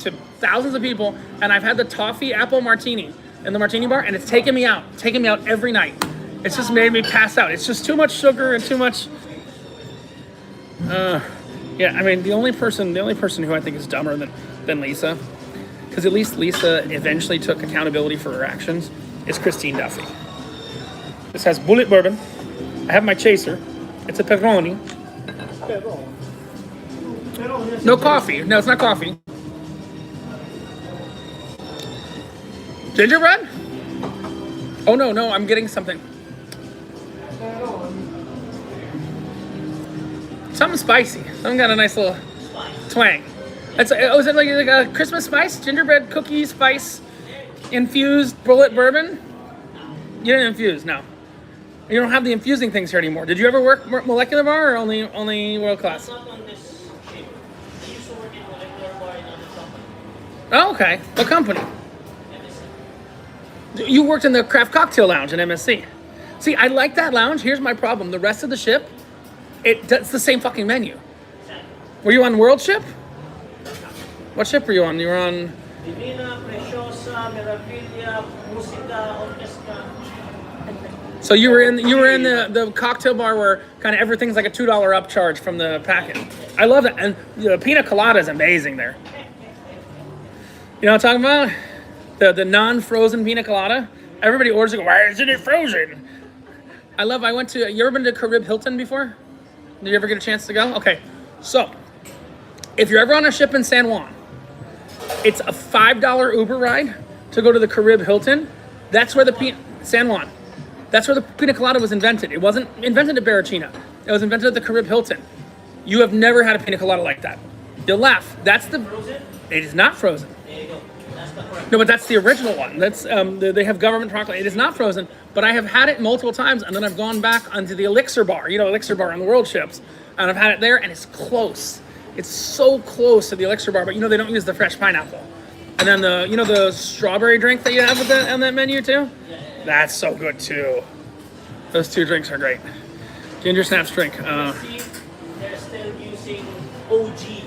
thousands of people, and I've had the toffee apple martini in the martini bar, and it's taken me out every night. It's just made me pass out. It's just too much sugar and too much. Yeah, I mean the only person who I think is dumber than Lisa, because at least Lisa eventually took accountability for her actions, is Christine Duffy. This has bullet bourbon. I have my chaser. It's a Peroni. No coffee. No, it's not coffee. Gingerbread? Oh, no, I'm getting something. Something spicy. Something got a nice little twang. Was it like a Christmas spice, gingerbread cookie spice, infused bullet bourbon? You didn't infuse, no. You don't have the infusing things here anymore. Did you ever work molecular bar or only world class? Not on this ship. I used to work in molecular bar in other company. Oh, okay. What company? You worked in the craft cocktail lounge in MSC. See, I like that lounge. Here's my problem. The rest of the ship, it's the same fucking menu. Were you on World Ship? What ship were you on? You were on... Divina, Preciosa, Meraviglia, Musica, Orchestra. So you were in the cocktail bar where kind of everything's like a $2 upcharge from the packet. I love that. And the pina colada is amazing there. You know what I'm talking about? The non-frozen pina colada. Everybody orders it. Why isn't it frozen? You ever been to Carib Hilton before? Did you ever get a chance to go? Okay. So, if you're ever on a ship in San Juan, it's a $5 Uber ride to go to the Carib Hilton. That's where San Juan. That's where the pina colada was invented. It wasn't invented at Barrachina. It was invented at the Carib Hilton. You have never had a pina colada like that. You'll laugh. Frozen? It is not frozen. There you go. That's the correct. No, but that's the original one. That's they have government proclamation. It is not frozen, but I have had it multiple times, and then I've gone back onto the Elixir Bar. You know, Elixir Bar on the world ships, and I've had it there, and it's close. It's so close to the Elixir Bar, but you know they don't use the fresh pineapple. And then the strawberry drink that you have on that menu too. That's so good too. Those two drinks are great. Ginger snaps drink. They're still using OG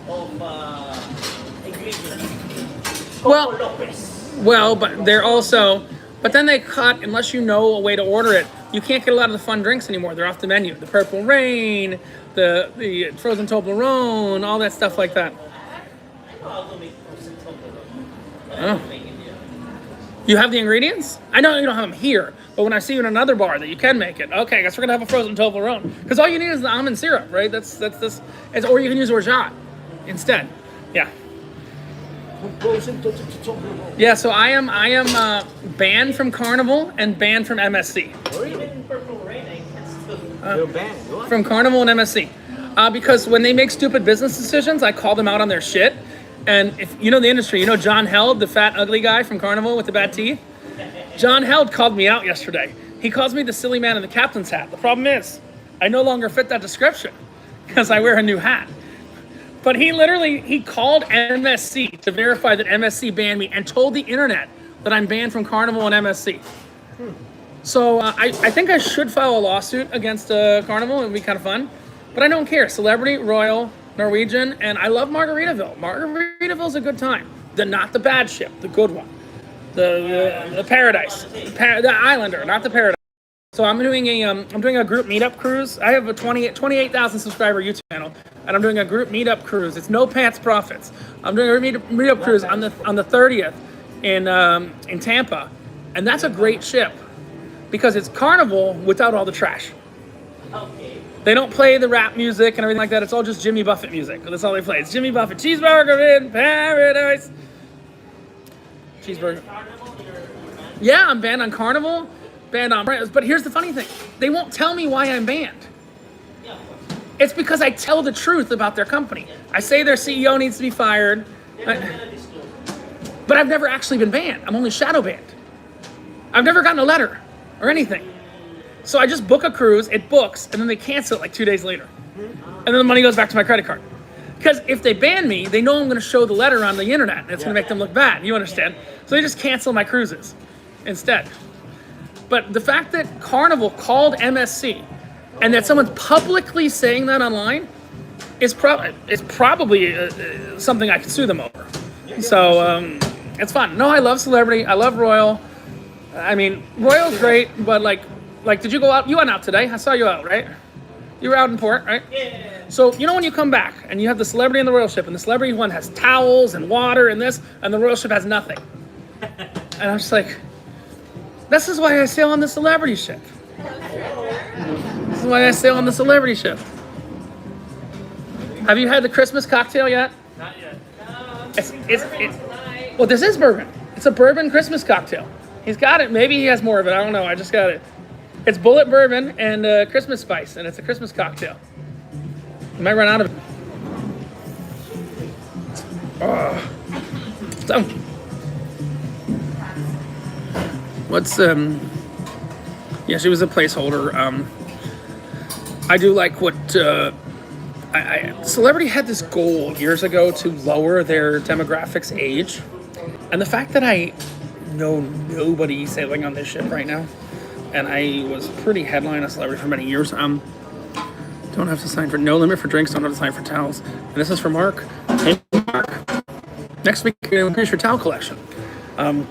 of ingredients. Coco Lopez. Well, but then they cut, unless you know a way to order it, you can't get a lot of the fun drinks anymore. They're off the menu. The Purple Rain, the frozen Toblerone, all that stuff like that. I know how to make frozen Toblerone. But I Oh. don't make it yet. You have the ingredients? I know you don't have them here, but when I see you in another bar that you can make it, okay, I guess we're gonna have a frozen Toblerone. Because all you need is the almond syrup, right? That's this. Or you can use orgeat instead. Yeah. Yeah. So I am banned from Carnival and banned from MSC. Or even Purple Rain, I can still. You're banned. What? From Carnival and MSC. Because when they make stupid business decisions, I call them out on their shit. And if you know the industry, you know John Held, the fat, ugly guy from Carnival with the bad teeth? John Held called me out yesterday. He calls me the silly man in the captain's hat. The problem is, I no longer fit that description because I wear a new hat. But he called MSC to verify that MSC banned me and told the internet that I'm banned from Carnival and MSC. So I think I should file a lawsuit against Carnival. It would be kind of fun. But I don't care. Celebrity, Royal, Norwegian, and I love Margaritaville. Margaritaville's a good time. Not the bad ship, the good one. The Paradise. The Islander, not the Paradise. So I'm doing a group meetup cruise. I have a 28,000 subscriber YouTube channel, and I'm doing a group meetup cruise. It's no pants profits. I'm doing a meetup cruise on the 30th in Tampa, and that's a great ship because it's Carnival without all the trash. Okay. They don't play the rap music and everything like that. It's all just Jimmy Buffett music. That's all they play. It's Jimmy Buffett. Cheeseburger in paradise. Cheeseburger. Yeah, I'm banned on Carnival, banned on brands. But here's the funny thing. They won't tell me why I'm banned. It's because I tell the truth about their company. I say their CEO needs to be fired. But I've never actually been banned. I'm only shadow banned. I've never gotten a letter or anything. So I just book a cruise, it books, and then they cancel it like 2 days later. And then the money goes back to my credit card. Because if they ban me, they know I'm going to show the letter on the internet, and it's going to make them look bad. You understand? So they just cancel my cruises instead. But the fact that Carnival called MSC, and that someone's publicly saying that online, is probably something I could sue them over. So it's fun. No, I love Celebrity. I love Royal. I mean, Royal's great, but like, did you go out? You went out today. I saw you out, right? You were out in port, right? Yeah. So, you know when you come back and you have the Celebrity and the Royal Ship, and the Celebrity one has towels and water and this, and the Royal Ship has nothing. And I'm just like, this is why I sail on the Celebrity ship. This is why I sail on the Celebrity ship. Have you had the Christmas cocktail yet? Not yet. Well, this is bourbon. It's a bourbon Christmas cocktail. He's got it. Maybe he has more of it. I don't know. I just got it. It's bullet bourbon and Christmas spice, and it's a Christmas cocktail. You might run out of it. So, what's yeah, she was a placeholder. I do like what Celebrity had this goal years ago to lower their demographics age, and the fact that I know nobody sailing on this ship right now, and I was pretty headline a Celebrity for many years. Don't have to sign for no limit for drinks. Don't have to sign for towels. And this is for Mark. Hey, Mark. Next week, you're gonna increase your towel collection. I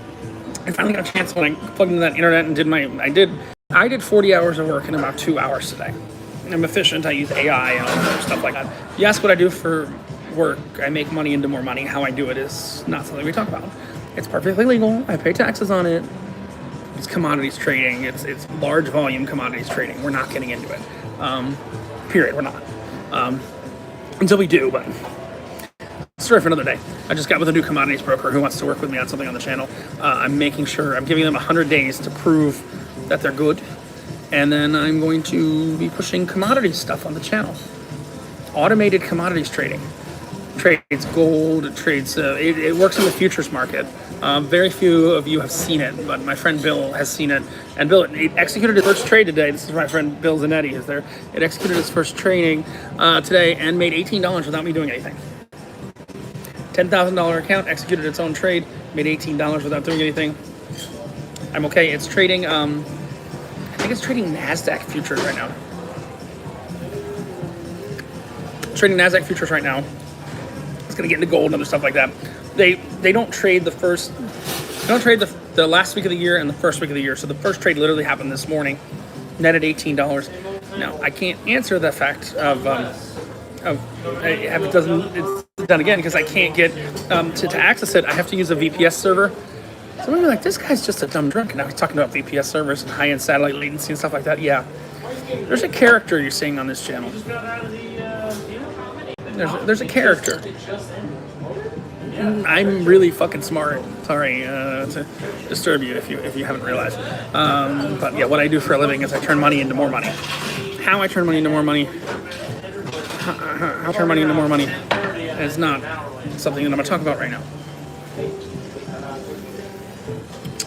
finally got a chance when I plugged into that internet and I did 40 hours of work in about 2 hours today. I'm efficient. I use AI and all that stuff like that. You ask what I do for work. I make money into more money. How I do it is not something we talk about. It's perfectly legal. I pay taxes on it. It's commodities trading. It's large volume commodities trading. We're not getting into it. Period. We're not. Until we do, but story for another day. I just got with a new commodities broker who wants to work with me on something on the channel. I'm making sure I'm giving them 100 days to prove that they're good. And then I'm going to be pushing commodities stuff on the channel. Automated commodities trading. Trades gold, it trades, it works in the futures market. Very few of you have seen it, but my friend Bill has seen it. And Bill, it executed his first trade today. This is my friend Bill Zanetti is there. It executed his first trading today and made $18 without me doing anything. $10,000 account, executed its own trade, made $18 without doing anything. I'm okay. It's trading, I think it's trading NASDAQ futures right now. Trading NASDAQ futures right now. It's gonna get into gold and other stuff like that. They don't trade the last week of the year and the first week of the year. So the first trade literally happened this morning, netted $18. Now I can't answer the fact of it's done again because I can't get to access it. I have to use a VPS server. So I'm gonna be like, this guy's just a dumb drunk. And now he's talking about VPS servers and high-end satellite latency and stuff like that. Yeah, there's a character you're seeing on this channel. There's a character. I'm really fucking smart. Sorry to disturb you if you haven't realized. But yeah, what I do for a living is I turn money into more money. How I turn money into more money? How I turn money into more money is not something that I'm gonna talk about right now.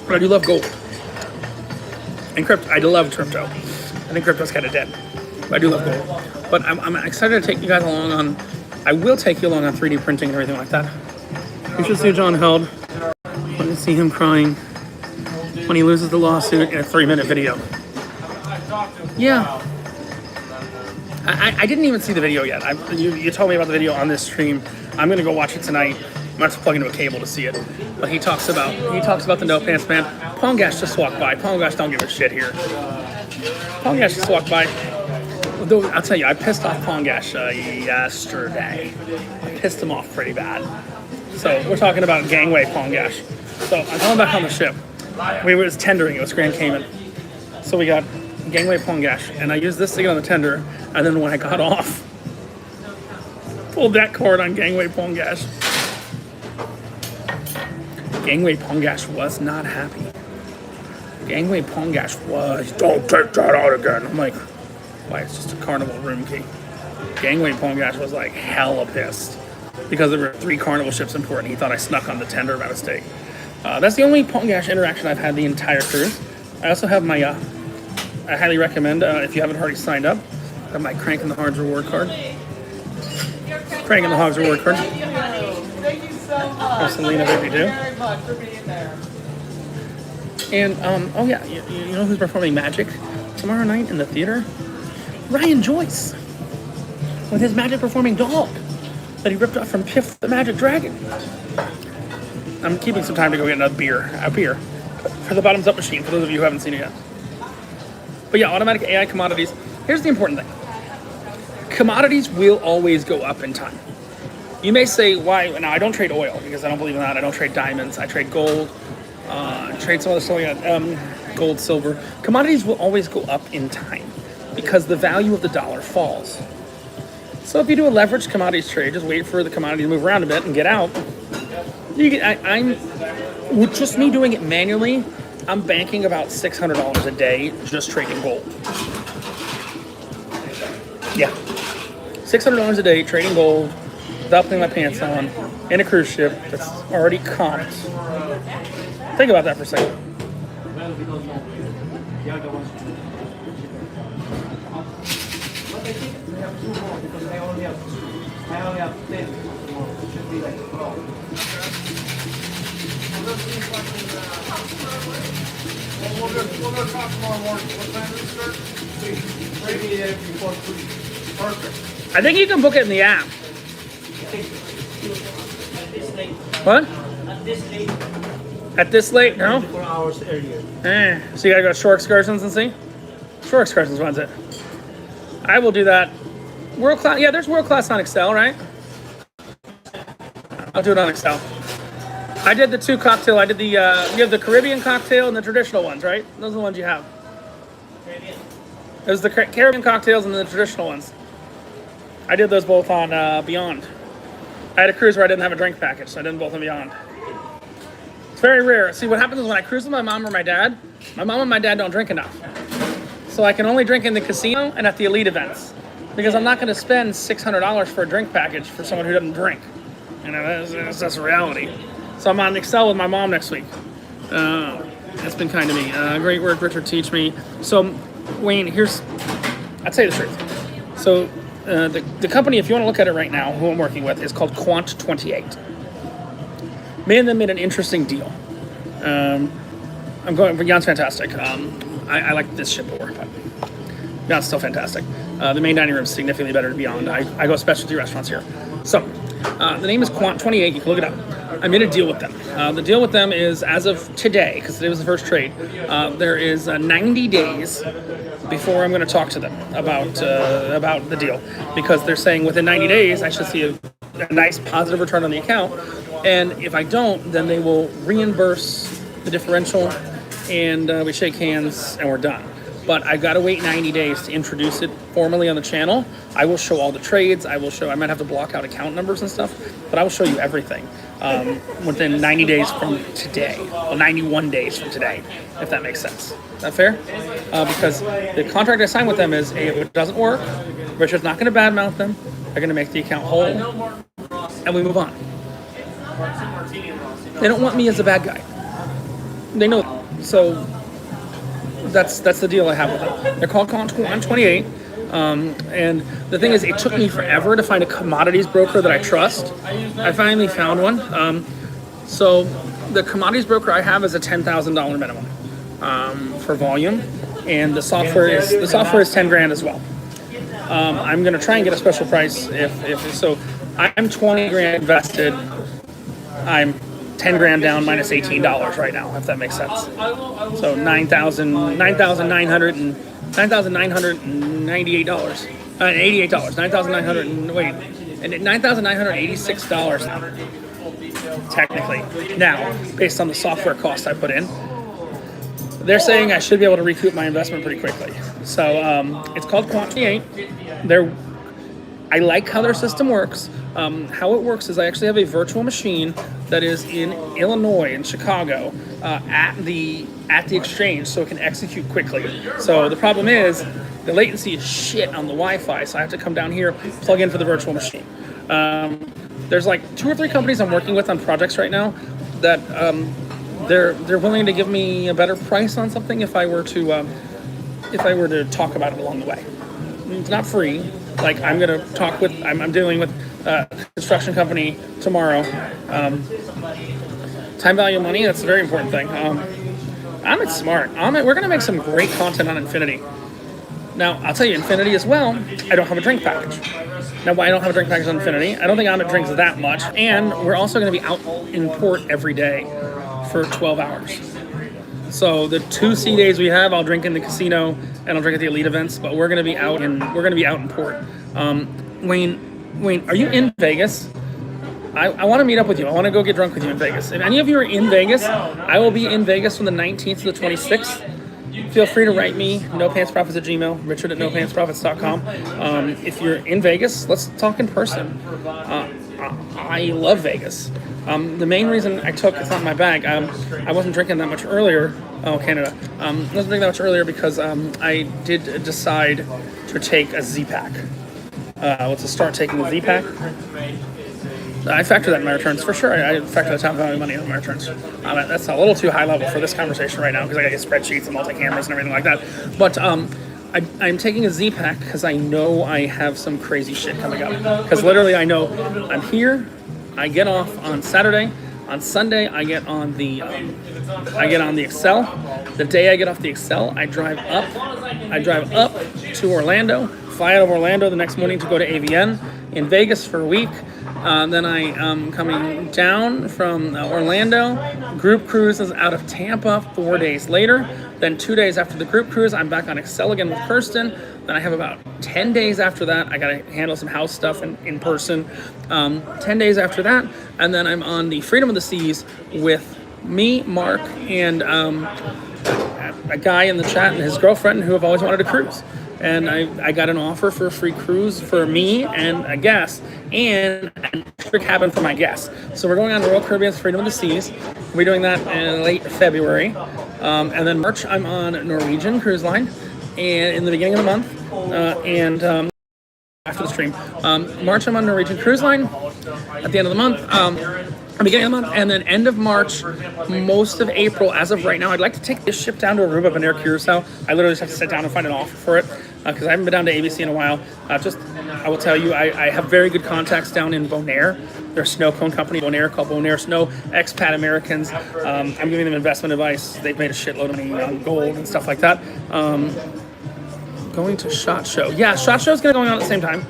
But I do love gold and crypto. I do love crypto. I think crypto's kind of dead. But I do love gold. But I'm excited to take you guys along on. I will take you along on 3D printing and everything like that. You should see John Held. Want to see him crying when he loses the lawsuit in a 3-minute video. Yeah. I didn't even see the video yet. You told me about the video on this stream. I'm gonna go watch it tonight. I'm gonna have to plug into a cable to see it. But he talks about the No Pants Man. Pongash just walked by. Pongash don't give a shit here. Pongash just walked by. Though, I'll tell you, I pissed off Pongash yesterday. I pissed him off pretty bad. So we're talking about gangway Pongash. So I'm coming back on the ship. We was tendering. It was Grand Cayman. So we got gangway Pongash, and I used this to get on the tender. And then when I got off, pulled that cord on gangway Pongash. Gangway Pongash was not happy. Gangway Pongash was, don't take that out again. I'm like, why? It's just a carnival room key. Gangway Pongash was like hella pissed because there were 3 carnival ships in port and he thought I snuck on the tender by mistake. That's the only Pongash interaction I've had the entire cruise. I also have my, I highly recommend, if you haven't already signed up, I have my Cranking the Hogs reward card. Cranking the Hogs reward card. Thank you so much. Selena, baby, too. Very much for being there. And, oh yeah, you know who's performing Magic tomorrow night in the theater? Ryan Joyce, with his magic performing dog that he ripped off from Piff the Magic Dragon. I'm keeping some time to go get a beer for the Bottoms Up machine, for those of you who haven't seen it yet. But yeah, automatic AI commodities. Here's the important thing. Commodities will always go up in time. You may say, why? Now, I don't trade oil because I don't believe in that. I don't trade diamonds. I trade gold. I trade some other stuff like that. Gold, silver. Commodities will always go up in time because the value of the dollar falls. So if you do a leveraged commodities trade, just wait for the commodity to move around a bit and get out. You get, I'm with just me doing it manually, I'm banking about $600 a day just trading gold. Yeah, $600 a day trading gold. without putting my pants on in a cruise ship that's already comped. Think about that for a second. We're gonna talk tomorrow morning. What time do we start? Maybe before 3. Perfect. I think you can book it in the app. What? At this late? No? 4 hours earlier. So you gotta go to Shore Excursions and see? Shore Excursions runs it. I will do that. World class, yeah, there's world class on Excel, right? I'll do it on Excel. I did the 2 cocktail. I did the, you have the Caribbean cocktail and the traditional ones, right? Those are the ones you have. Caribbean. There's the Caribbean cocktails and the traditional ones. I did those both on Beyond. I had a cruise where I didn't have a drink package, so I did both on Beyond. It's very rare. See, what happens is when I cruise with my mom or my dad, my mom and my dad don't drink enough. So I can only drink in the casino and at the elite events. Because I'm not going to spend $600 for a drink package for someone who doesn't drink. You know, that's reality. So I'm on Excel with my mom next week. That's been kind to me. Great work, Richard, teach me. So, Wayne, I'll tell you the truth. So, the company, if you want to look at it right now, who I'm working with, is called Quant28. Me and them made an interesting deal. Jan's fantastic. I like this ship more, but Jan's still fantastic. The main dining room is significantly better than Beyond. I go specialty restaurants here. So, the name is Quant28. You can look it up. I made a deal with them. The deal with them is, as of today, because today was the first trade, there is 90 days before I'm going to talk to them about the deal, because they're saying within 90 days I should see a nice positive return on the account, and if I don't, then they will reimburse the differential, and we shake hands and we're done. But I've got to wait 90 days to introduce it formally on the channel. I will show all the trades. I might have to block out account numbers and stuff, but I will show you everything within 90 days from today. Well, 91 days from today, if that makes sense. Is that fair? Because the contract I signed with them is, if it doesn't work, Richard's not going to badmouth them. They're going to make the account whole, and we move on. They don't want me as a bad guy. They know that. So that's the deal I have with them. They're called Quant28. And the thing is, it took me forever to find a commodities broker that I trust. I finally found one. So the commodities broker I have is a $10,000 minimum for volume, and the software is 10 grand as well. I'm gonna try and get a special price if so. I'm 20 grand invested. I'm 10 grand down minus $18 right now, if that makes sense. So $9,998. $9,986 now. Technically. Now, based on the software cost I put in, they're saying I should be able to recoup my investment pretty quickly. So it's called Quant28. I like how their system works. How it works is I actually have a virtual machine that is in Illinois, in Chicago, at the exchange, so it can execute quickly. So the problem is the latency is shit on the Wi-Fi, so I have to come down here, plug in for the virtual machine. There's like 2 or 3 companies I'm working with on projects right now that they're willing to give me a better price on something if I were to talk about it along the way. It's not free. Like I'm dealing with a construction company tomorrow. Time value of money, that's a very important thing. Amit's smart. We're gonna make some great content on Infinity. Now, I'll tell you, Infinity as well, I don't have a drink package. Now, why I don't have a drink package on Infinity, I don't think Amit drinks that much, and we're also gonna be out in port every day for 12 hours. So the 2 sea days we have, I'll drink in the casino and I'll drink at the elite events, but we're gonna be out in port. Wayne, are you in Vegas? I want to meet up with you. I want to go get drunk with you in Vegas. If any of you are in Vegas, I will be in Vegas from the 19th to the 26th. Feel free to write me, nopantsprofits@gmail, richard@nopantsprofits.com. If you're in Vegas, let's talk in person. I love Vegas. The main reason it's not in my bag, I wasn't drinking that much earlier. Oh, Canada. I wasn't drinking that much earlier because I did decide to take a Z-Pack. Let's start taking the Z-Pack. I factor that in my returns for sure. I factor the time value of money in my returns. That's a little too high level for this conversation right now because I got to get spreadsheets and multi-cameras and everything like that. But I'm taking a Z-Pack because I know I have some crazy shit coming up. Because literally I know I'm here, I get off on Saturday. On Sunday, I get on the Excel. The day I get off the Excel, I drive up to Orlando, fly out of Orlando the next morning to go to AVN in Vegas for a week. Then I am coming down from Orlando. Group cruise is out of Tampa 4 days later. Then 2 days after the group cruise, I'm back on Excel again with Kirsten. Then I have about 10 days after that. I got to handle some house stuff in person. 10 days after that. And then I'm on the Freedom of the Seas with me, Mark, and a guy in the chat and his girlfriend who have always wanted to cruise. And I got an offer for a free cruise for me and a guest and an extra cabin for my guests. So we're going on Royal Caribbean's Freedom of the Seas. We're doing that in late February. And then March, I'm on Norwegian Cruise Line and in the beginning of the month. After the stream. March, I'm on Norwegian Cruise Line at the end of the month. Beginning of the month, and then end of March, most of April. As of right now, I'd like to take this ship down to Aruba, Bonaire, Curacao. I literally just have to sit down and find an offer for it because I haven't been down to ABC in a while. I will tell you, I have very good contacts down in Bonaire. They're a snow cone company, Bonaire, called Bonaire Snow, expat Americans. I'm giving them investment advice. They've made a shitload of money on gold and stuff like that. Going to SHOT Show. Yeah, SHOT Show is going to go on at the same time.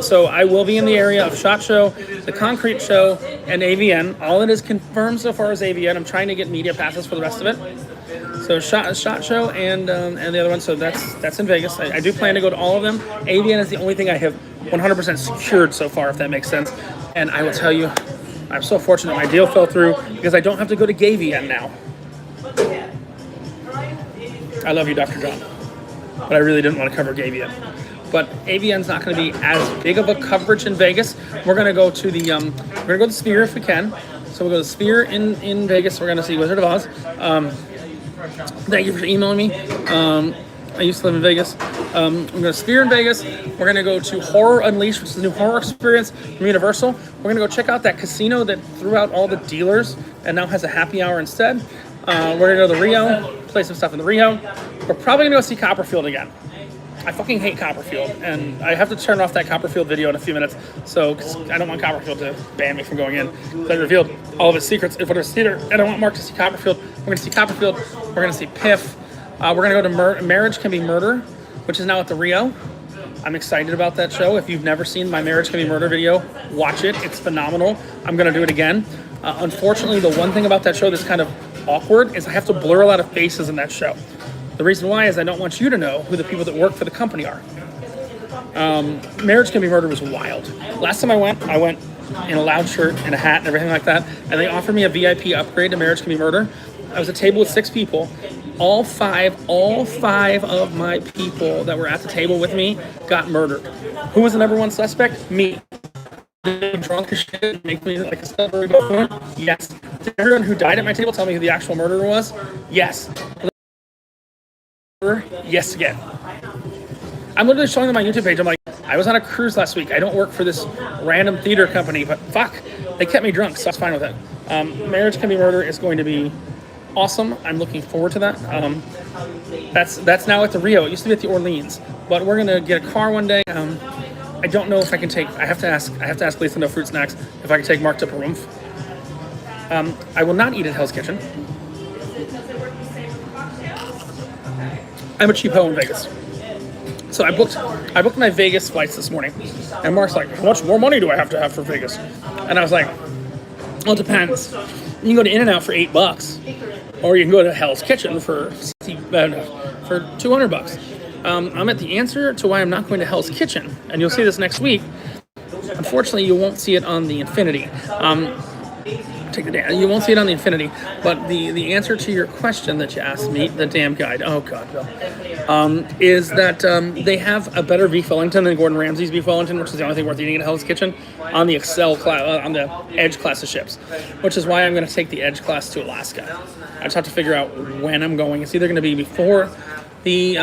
So I will be in the area of SHOT Show, the Concrete Show, and AVN. All it is confirmed so far is AVN. I'm trying to get media passes for the rest of it. So SHOT Show and the other one. So that's in Vegas. I do plan to go to all of them. AVN is the only thing I have 100% secured so far, if that makes sense. And I will tell you, I'm so fortunate my deal fell through because I don't have to go to GayVN now. I love you, Dr. John, but I really didn't want to cover GayVN. But AVN's not going to be as big of a coverage in Vegas. We're going to go to the Sphere if we can. So we'll go to the Sphere in Vegas. We're going to see Wizard of Oz. Thank you for emailing me. I used to live in Vegas. We're going to Sphere in Vegas. We're going to go to Horror Unleashed, which is the new horror experience from Universal. We're going to go check out that casino that threw out all the dealers and now has a happy hour instead. We're going to go to the Rio, play some stuff in the Rio. We're probably going to go see Copperfield again. I fucking hate Copperfield, and I have to turn off that Copperfield video in a few minutes, so cause I don't want Copperfield to ban me from going in. They revealed all of his secrets in front of his theater, and I want Mark to see Copperfield. We're going to see Copperfield. We're going to see Piff. We're going to go to Marriage Can Be Murder, which is now at the Rio. I'm excited about that show. If you've never seen my Marriage Can Be Murder video, watch it. It's phenomenal. I'm going to do it again. Unfortunately, the one thing about that show that's kind of awkward is I have to blur a lot of faces in that show. The reason why is I don't want you to know who the people that work for the company are. Marriage Can Be Murder was wild. Last time I went in a loud shirt and a hat and everything like that, and they offered me a VIP upgrade to Marriage Can Be Murder. I was at a table with 6 people. All five of my people that were at the table with me got murdered. Who was the number one suspect? Me. Drunk as shit, make me like a stubborn buffoon? Yes. Did everyone who died at my table tell me who the actual murderer was? Yes. Yes again. I'm literally showing them my YouTube page. I'm like, I was on a cruise last week. I don't work for this random theater company, but fuck, they kept me drunk, so I was fine with it. Marriage Can Be Murder is going to be awesome. I'm looking forward to that. That's now at the Rio. It used to be at the Orleans, but we're gonna get a car one day. I don't know if I can take. I have to ask Lisa No Fruit Snacks if I can take Mark to Parumph. I will not eat at Hell's Kitchen. I'm a cheap hoe in Vegas. So I booked my Vegas flights this morning. And Mark's like, how much more money do I have to have for Vegas? And I was like, well, it depends. You can go to In-N-Out for $8, or you can go to Hell's Kitchen for $200. I'm at the answer to why I'm not going to Hell's Kitchen, and you'll see this next week. Unfortunately, you won't see it on the Infinity. You won't see it on the Infinity, but the answer to your question that you asked me, the damn guide, oh god, Bill, is that they have a better beef Wellington than Gordon Ramsay's beef Wellington, which is the only thing worth eating at Hell's Kitchen, on the on the Edge class of ships, which is why I'm going to take the Edge class to Alaska. I just have to figure out when I'm going. It's either going to be before the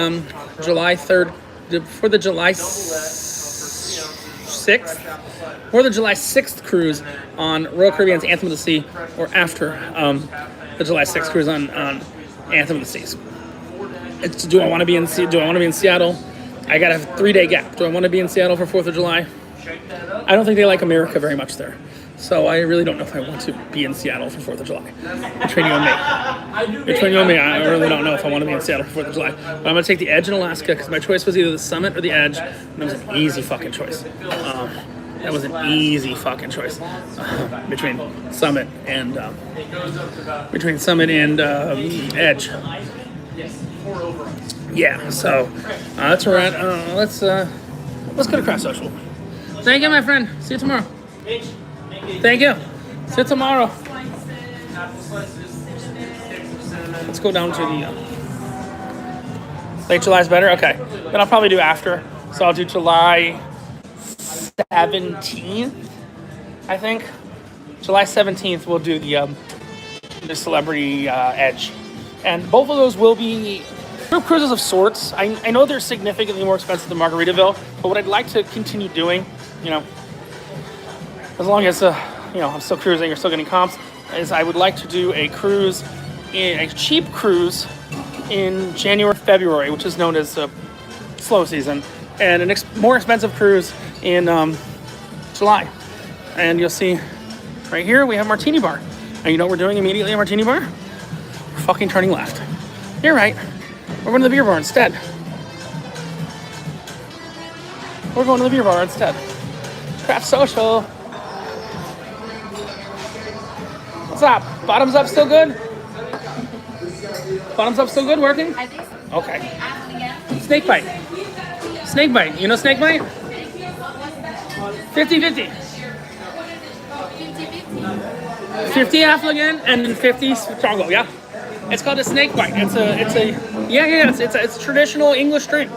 July 3rd, before the July 6th 6th. 4th of July 6th cruise on Royal Caribbean's Anthem of the Sea, or after the July 6th cruise on Anthem of the Seas. Do I want to be in Seattle? I gotta have a 3-day gap. Do I want to be in Seattle for 4th of July? I don't think they like America very much there. So I really don't know if I want to be in Seattle for 4th of July. Between you and me, I really don't know if I want to be in Seattle for 4th of July. But I'm going to take the Edge in Alaska because my choice was either the Summit or the Edge. And it was an easy fucking choice. Between Summit and Edge. Yeah, so that's where we're at. Let's go to Craft Social. Thank you, my friend. See you tomorrow. Thank you. See you tomorrow. Let's go down to the late July's better. Okay, then I'll probably do after. So I'll do July 17th. I think July 17th we'll do the Celebrity Edge, and both of those will be group cruises of sorts. I know they're significantly more expensive than Margaritaville, but what I'd like to continue doing, as long as I'm still cruising or still getting comps, is I would like to do a cheap cruise in January, February, which is known as slow season, and a more expensive cruise in July. And you'll see right here we have Martini Bar. And you know what we're doing immediately at Martini Bar? We're fucking turning left. You're right. We're going to the beer bar instead. Craft Social. What's up? Bottoms up still good? Working? I think so. Okay. Ask again. Snake bite. You know snake bite? 50-50. 50-50. 50 Affligan and then 50 Strongo, yeah. It's called a snake bite. It's a traditional English drink.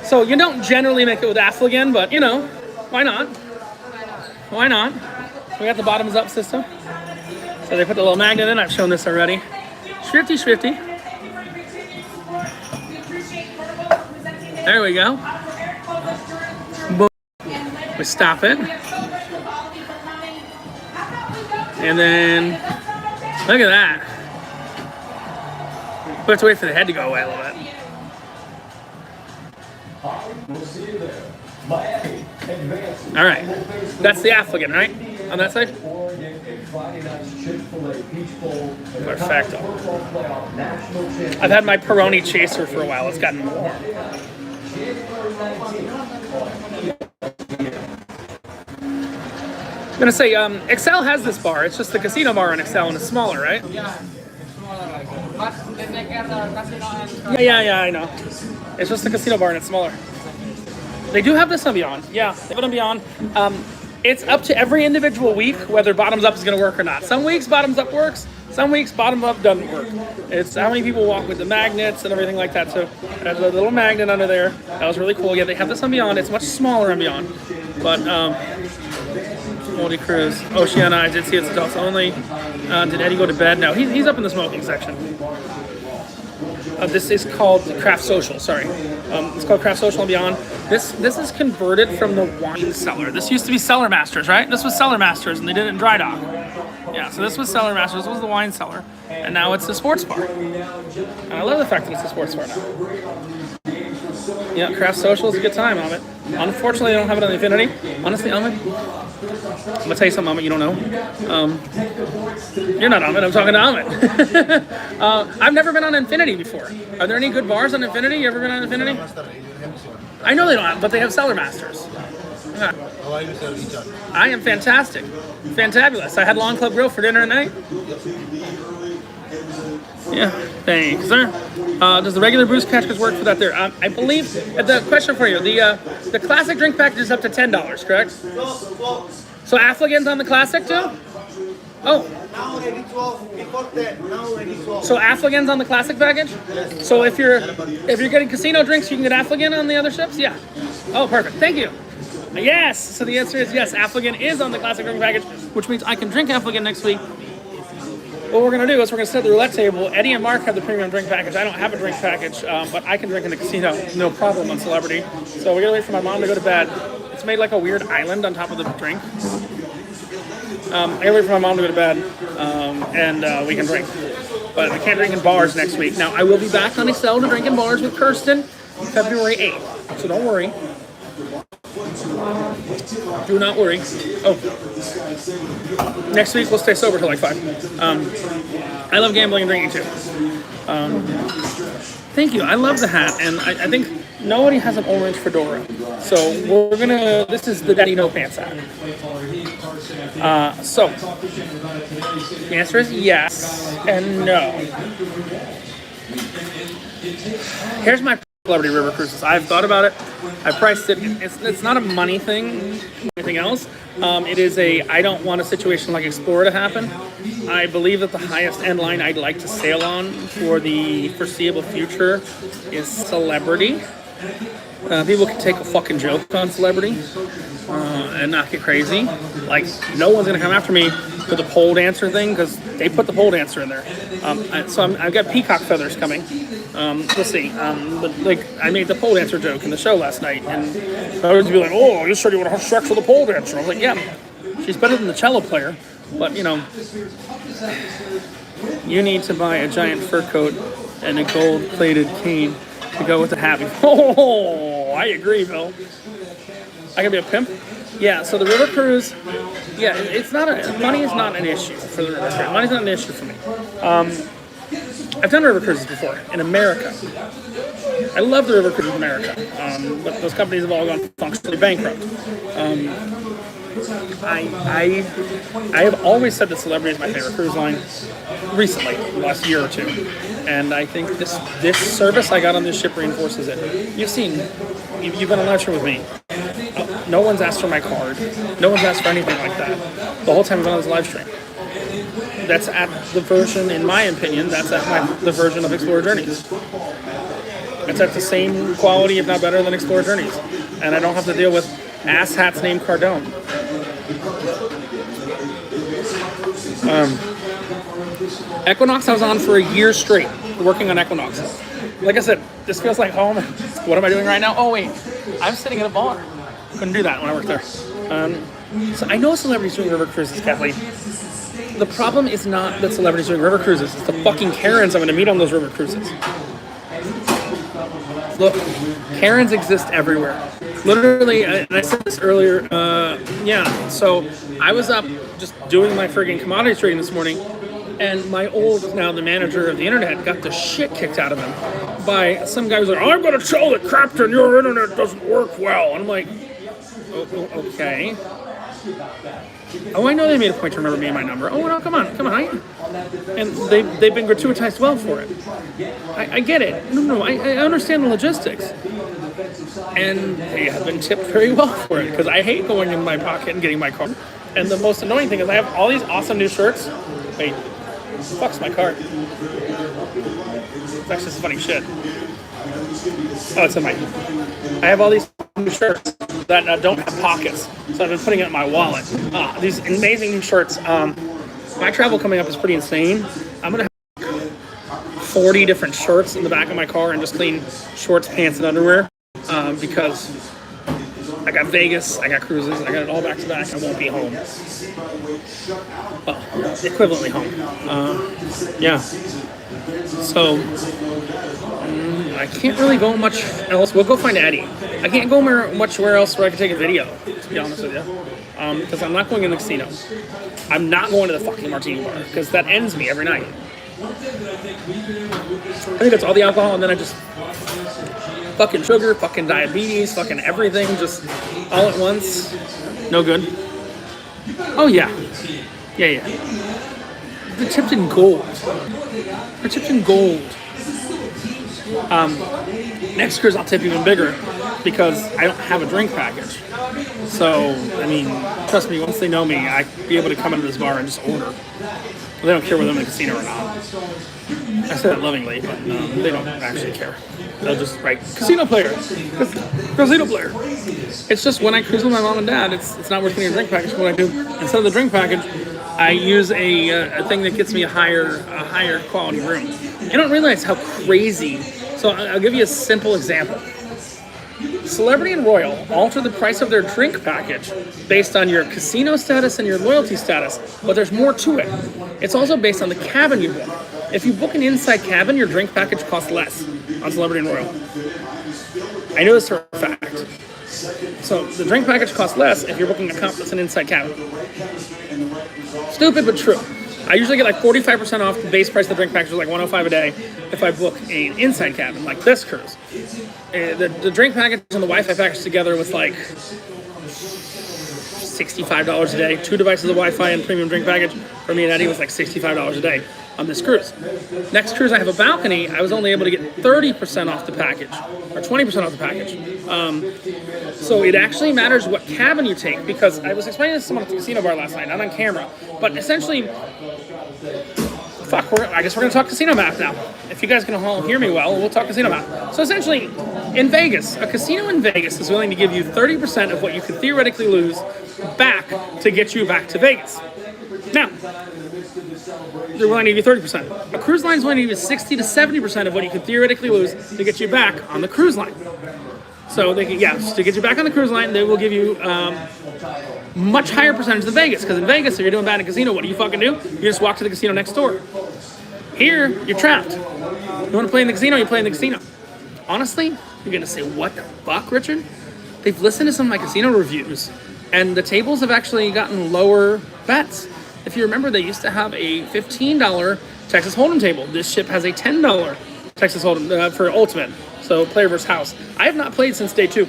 So you don't generally make it with Affligan, but why not? We got the bottoms up system. So they put the little magnet in. I've shown this already. Swifty. There we go. Boom. We stop it. And then, look at that. We have to wait for the head to go away a little bit. All right. That's the Affligan, right? On that side? Perfecto. I've had my Peroni Chaser for a while. It's gotten warm. I'm gonna say, Excel has this bar. It's just the casino bar in Excel, and it's smaller, right? Yeah, smaller like that. But they take care of the casino and... Yeah, I know. It's just the casino bar, and it's smaller. They do have this on Beyond. Yeah, they have it on Beyond. It's up to every individual week whether bottoms up is gonna work or not. Some weeks bottoms up works. Some weeks bottom up doesn't work. It's how many people walk with the magnets and everything like that. So there's a little magnet under there. That was really cool. Yeah, they have this on Beyond. It's much smaller on Beyond, but Multi Cruise, Oceana, I did see it's adults only. Did Eddie go to bed? No, he's up in the smoking section. This is called Craft Social, sorry. It's called Craft Social and Beyond. This is converted from the wine cellar. This used to be Cellar Masters, right? This was Cellar Masters, and they did it in Dry Dock. Yeah, so this was Cellar Masters, this was the wine cellar, and now it's a sports bar. And I love the fact that it's a sports bar now. Yeah, Craft Social is a good time, Amit. Unfortunately, they don't have it on Infinity. Honestly, Amit, I'm gonna tell you something, Amit, you don't know. You're not Amit, I'm talking to Amit. I've never been on Infinity before. Are there any good bars on Infinity? You ever been on Infinity? I know they don't have, but they have Cellar Masters. Yeah. How are you, sir? I am fantastic. Fantabulous. I had Long Club Grill for dinner tonight. Yeah, thanks, sir. Does the regular booze catchers work for that there? I believe, the question for you, the classic drink package is up to $10, correct? So Affligan's on the classic too? Oh. Now ready 12, before 10, now ready 12. So Affligan's on the classic package? So if you're getting casino drinks, you can get Affligan on the other ships? Yeah. Oh, perfect. Thank you. Yes. So the answer is yes. Affligan is on the classic drink package, which means I can drink Affligan next week. what we're gonna do is we're gonna set the roulette table. Eddie and Mark have the premium drink package. I don't have a drink package, but I can drink in the casino, no problem on Celebrity. So we gotta wait for my mom to go to bed. It's made like a weird island on top of the drink. I gotta wait for my mom to go to bed, and we can drink. But I can't drink in bars next week. Now, I will be back on Excel to drink in bars with Kirsten February 8th. So don't worry. Do not worry. Oh. Next week, we'll stay sober till like 5. I love gambling and drinking too. Thank you. I love the hat. And I think nobody has an orange fedora. So we're going to... This is the Daddy No Pants hat. So, the answer is yes and no. Here's my Celebrity River Cruises. I've thought about it. I priced it. It's not a money thing, anything else. It is I don't want a situation like Explorer to happen. I believe that the highest end line I'd like to sail on for the foreseeable future is Celebrity. People can take a fucking joke on Celebrity and not get crazy. Like, no one's gonna come after me for the pole dancer thing because they put the pole dancer in there. I've got peacock feathers coming. We'll see. But like, I made the pole dancer joke in the show last night, and I would be like, "Oh, you said you want to have sex with a pole dancer." I was like, "Yeah, she's better than the cello player." But you need to buy a giant fur coat and a gold-plated cane to go with the happy. Oh, I agree, Bill. I can be a pimp. Yeah. So the river cruise. Yeah, money is not an issue for the river cruise. Money's not an issue for me. I've done river cruises before in America. I love the river cruises in America, but those companies have all gone functionally bankrupt. I have always said that Celebrity is my favorite cruise line. Recently, the last year or two, and I think this service I got on this ship reinforces it. You've been on Livestream with me. No one's asked for my card. No one's asked for anything like that. The whole time I've been on this Livestream. That's at the version, in my opinion, the version of Explorer Journeys. It's at the same quality, if not better, than Explorer Journeys. And I don't have to deal with asshats named Cardone. Equinox I was on for a year straight, working on Equinox. Like I said, this feels like home. What am I doing right now? Oh wait, I'm sitting at a bar. Couldn't do that when I worked there. So I know celebrities doing river cruises, Kathleen. The problem is not that celebrities doing river cruises. It's the fucking Karens I'm going to meet on those river cruises. Look, Karens exist everywhere. Literally, and I said this earlier, so I was up just doing my friggin' commodities trading this morning, and my now the manager of the internet, got the shit kicked out of him by some guy who's like, I'm going to tell the captain your internet doesn't work well. And I'm like, okay. Oh, I know they made a point to remember me and my number. Oh, no, come on. And they've been gratuitized well for it. I get it. No, I understand the logistics. And they have been tipped very well for it, because I hate going in my pocket and getting my card. And the most annoying thing is I have all these awesome new shirts. Wait, fuck's my card? It's actually some funny shit. Oh, it's in my... I have all these new shirts that don't have pockets, so I've been putting it in my wallet. These amazing new shirts. My travel coming up is pretty insane. I'm gonna have 40 different shirts in the back of my car and just clean shorts, pants, and underwear, because I got Vegas, I got cruises, I got it all back to back. I won't be home. Well, equivalently home. Yeah. So I can't really go much else. We'll go find Eddie. I can't go much where else where I can take a video, to be honest with you, because I'm not going in the casino. I'm not going to the fucking martini bar, because that ends me every night. I think it's all the alcohol, and then I just fucking sugar, fucking diabetes, fucking everything, just all at once. No good. Oh yeah. They're tipped in gold. Next cruise I'll tip even bigger, because I don't have a drink package. So, I mean, trust me, once they know me, I'd be able to come into this bar and just order. They don't care whether I'm in the casino or not. I say that lovingly, but they don't actually care. They'll just write, casino player. It's just when I cruise with my mom and dad, it's not worth getting a drink package. What I do, instead of the drink package, I use a thing that gets me a higher quality room. You don't realize how crazy. So I'll give you a simple example. Celebrity and Royal alter the price of their drink package based on your casino status and your loyalty status, but there's more to it. It's also based on the cabin you book. If you book an inside cabin, your drink package costs less on Celebrity and Royal. I know this for a fact. So the drink package costs less if you're booking a comp that's an inside cabin. Stupid but true. I usually get like 45% off the base price of the drink package, like $105 a day, if I book an inside cabin, like this cruise. The drink package and the Wi-Fi package together was like $65 a day. 2 devices of Wi-Fi and premium drink package for me and Eddie was like $65 a day on this cruise. Next cruise, I have a balcony. I was only able to get 30% off the package, or 20% off the package. So it actually matters what cabin you take, because I was explaining this to someone at the casino bar last night, not on camera, but essentially, I guess we're going to talk casino math now. If you guys can all hear me well, we'll talk casino math. So essentially, in Vegas, a casino in Vegas is willing to give you 30% of what you could theoretically lose back to get you back to Vegas. Now, they're willing to give you 30%. A cruise line is willing to give you 60 to 70% of what you could theoretically lose to get you back on the cruise line. So they can, to get you back on the cruise line, they will give you much higher percentage than Vegas. Because in Vegas, if you're doing bad in a casino, what do you fucking do? You just walk to the casino next door. Here, you're trapped. You want to play in the casino, you play in the casino. Honestly, you're gonna say, what the fuck, Richard? They've listened to some of my casino reviews, and the tables have actually gotten lower bets. If you remember, they used to have a $15 Texas Hold'em table. This ship has a $10 Texas Hold'em for Ultimate. So player versus house. I have not played since day 2.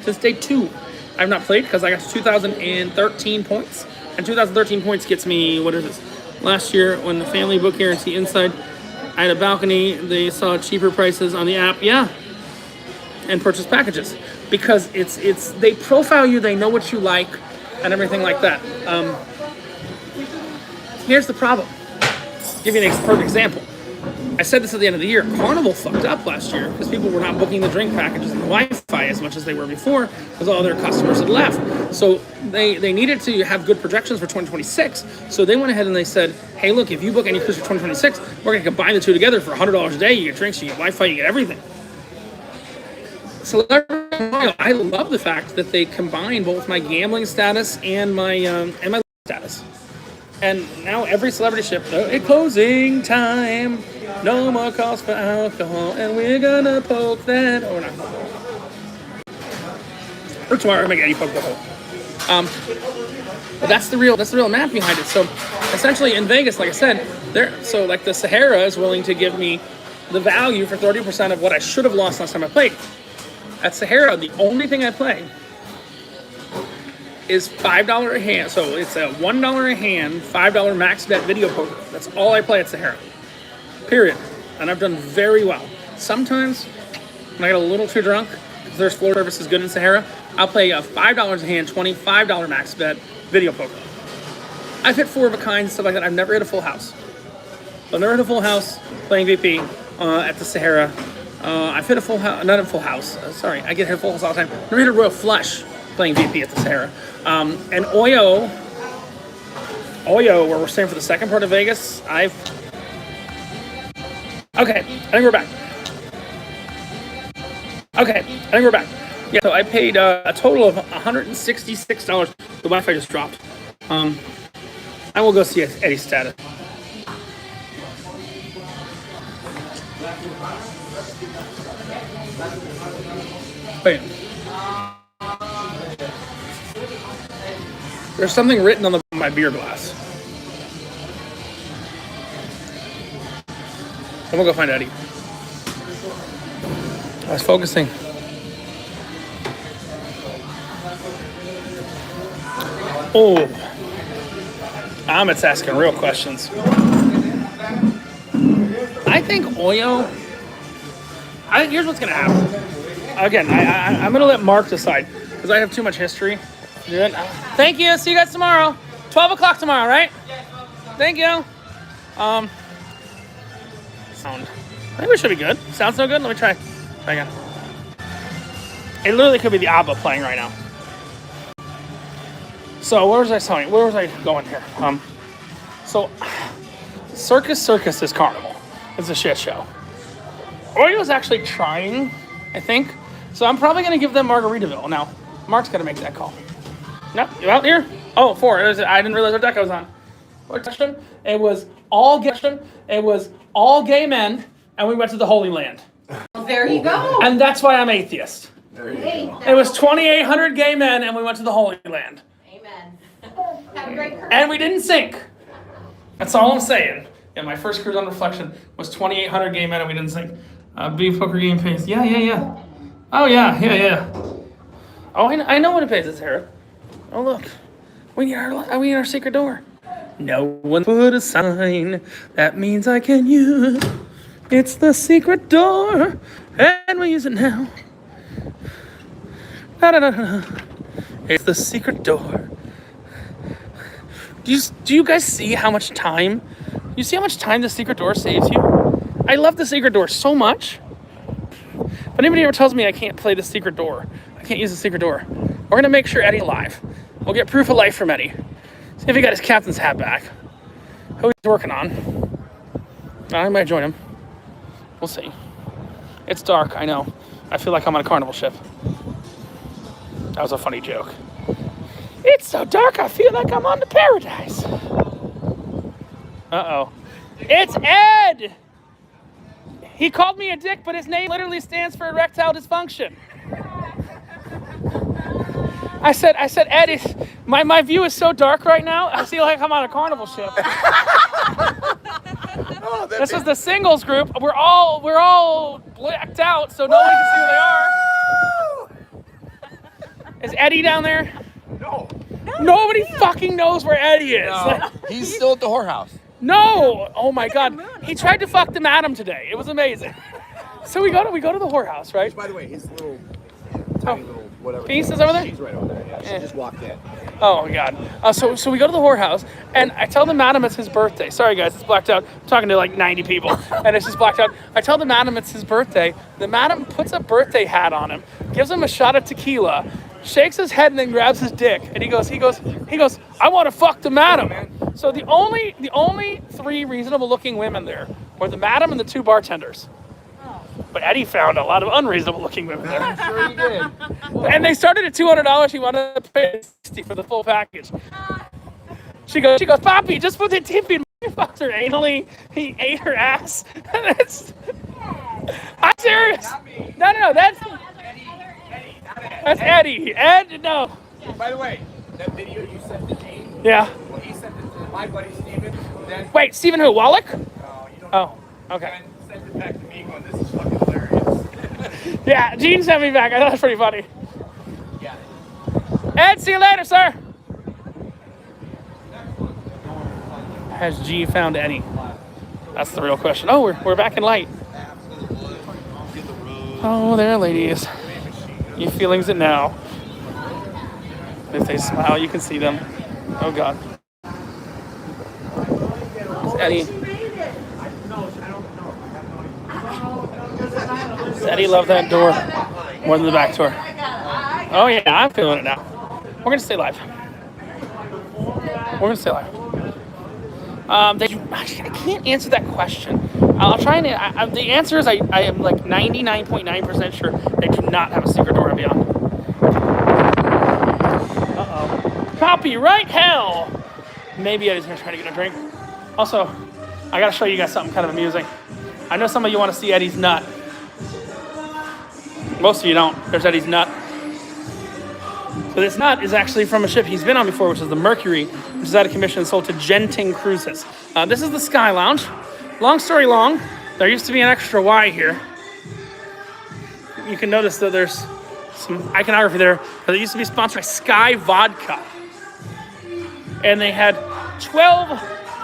Since day 2, I have not played because I got to 2013 points. And 2013 points gets me, what is this? Last year, when the family book guarantee inside, I had a balcony. They saw cheaper prices on the app. Yeah. And purchase packages. Because it's they profile you, they know what you like, and everything like that. Here's the problem. I'll give you an perfect example. I said this at the end of the year. Carnival fucked up last year because people were not booking the drink packages and the Wi-Fi as much as they were before because all their customers had left. So they needed to have good projections for 2026. So they went ahead and they said, hey, look, if you book any cruise for 2026, we're going to combine the two together for $100 a day. You get drinks, you get Wi-Fi, you get everything. Celebrity, I love the fact that they combine both my gambling status and my status. And now every celebrity ship, at closing time, no more calls for alcohol, and we're gonna poke that. Or not. Or tomorrow, I'm gonna poke the hole. But that's the real math behind it. So essentially, in Vegas, like I said, like the Sahara is willing to give me the value for 30% of what I should have lost last time I played. At Sahara, the only thing I play is $5 a hand. So it's a $1 a hand, $5 max bet video poker. That's all I play at Sahara. Period. And I've done very well. Sometimes, when I get a little too drunk, if there's floor service is good in Sahara, I'll play a $5 a hand, $25 max bet video poker. I've hit 4 of a kind, stuff like that. I've never hit a full house. I've never hit a full house playing VP at the Sahara. I've hit a full house, not a full house. Sorry, I get hit a full house all the time. Never hit a royal flush playing VP at the Sahara. And Oyo, where we're staying for the second part of Vegas, okay, I think we're back. Yeah, so I paid a total of $166. The Wi-Fi just dropped. I will go see Eddie's status. Wait. There's something written on my beer glass. I'm gonna go find Eddie. I was focusing. Oh, Amit's asking real questions. I think Oyo. Here's what's gonna happen. Again, I'm gonna let Mark decide because I have too much history. Thank you. See you guys tomorrow. 12 o'clock tomorrow, right? Thank you. Sound. I think we should be good. Sounds no good? Let me try again. It literally could be the ABBA playing right now. So where was I saying? Where was I going here? So Circus is carnival. It's a shit show. Oreo's actually trying, I think. So I'm probably gonna give them Margaritaville. Now, Mark's gotta make that call. No, you out here? Oh, 4. I didn't realize our deck I was on. What question? It was all gay men, and we went to the Holy Land. Well, there you go. And that's why I'm atheist. It was 2,800 gay men, and we went to the Holy Land. Amen. Have a great Christmas. And we didn't sink. That's all I'm saying. Yeah, my first cruise on Reflection was 2,800 gay men, and we didn't sink. Beef poker game pays. Yeah. Oh, yeah. Oh, I know what it pays. It's here. Oh, look. We need our secret door. No one put a sign. That means I can use. It's the secret door, and we use it now. Da-da-da-da. It's the secret door. Do you guys see how much time? You see how much time the secret door saves you? I love the secret door so much. If anybody ever tells me I can't play the secret door, I can't use the secret door, we're gonna make sure Eddie's alive. We'll get proof of life from Eddie. See if he got his captain's hat back. Who he's working on. I might join him. We'll see. It's dark, I know. I feel like I'm on a carnival ship. That was a funny joke. It's so dark, I feel like I'm on the Paradise. Uh-oh. It's Ed! He called me a dick, but his name literally stands for erectile dysfunction. I said, Ed, my view is so dark right now, I feel like I'm on a carnival ship. This is the singles group. We're all blacked out, so nobody can see who they are. Is Eddie down there? No. Nobody fucking knows where Eddie is. No. He's still at the whorehouse. No! Oh my God! He tried to fuck the madam today. It was amazing. So we go to the whorehouse, right? By the way, his little tiny little whatever. Peace is over there? She's right over there. Yeah, she just walked in. Oh my God! So we go to the whorehouse, and I tell the madam it's his birthday. Sorry guys, it's blacked out. I'm talking to like 90 people, and it's just blacked out. I tell the madam it's his birthday. The madam puts a birthday hat on him, gives him a shot of tequila, shakes his head, and then grabs his dick, and he goes, I want to fuck the madam. So the only 3 reasonable looking women there were the madam and the 2 bartenders. But Eddie found a lot of unreasonable looking women there. I'm sure he did. And they started at $200. He wanted to pay $60 for the full package. She goes, Papi, just put the tip in. He fucked her anally. He ate her ass. I'm serious. No, that's Eddie. Ed, no. By the way, that video you sent to me. Yeah. Well, he sent it to my buddy Steven. Then, Wait, Stephen who? Wallach? you don't Oh, okay. And sent it back to me going, this is fucking hilarious. Yeah, Gene sent me back. I thought it was pretty funny. Yeah. Ed, see you later, sir. Has G found Eddie? That's the real question. Oh, we're back in light. Oh, there, ladies. Your feelings it now. If they smile, you can see them. Oh God. It's Eddie. Does Eddie love that door more than the back door? Oh yeah, I'm feeling it now. We're gonna stay live. I can't answer that question. I'll try and. The answer is I am like 99.9% sure they do not have a secret door beyond. Copyright hell! Maybe Eddie's gonna try to get a drink. Also, I gotta show you guys something kind of amusing. I know some of you want to see Eddie's nut. Most of you don't. There's Eddie's nut. So this nut is actually from a ship he's been on before, which is the Mercury, which is out of commission and sold to Genting Cruises. This is the Sky Lounge. Long story long, there used to be an extra Y here. You can notice that there's some iconography there, but it used to be sponsored by Sky Vodka. And they had 12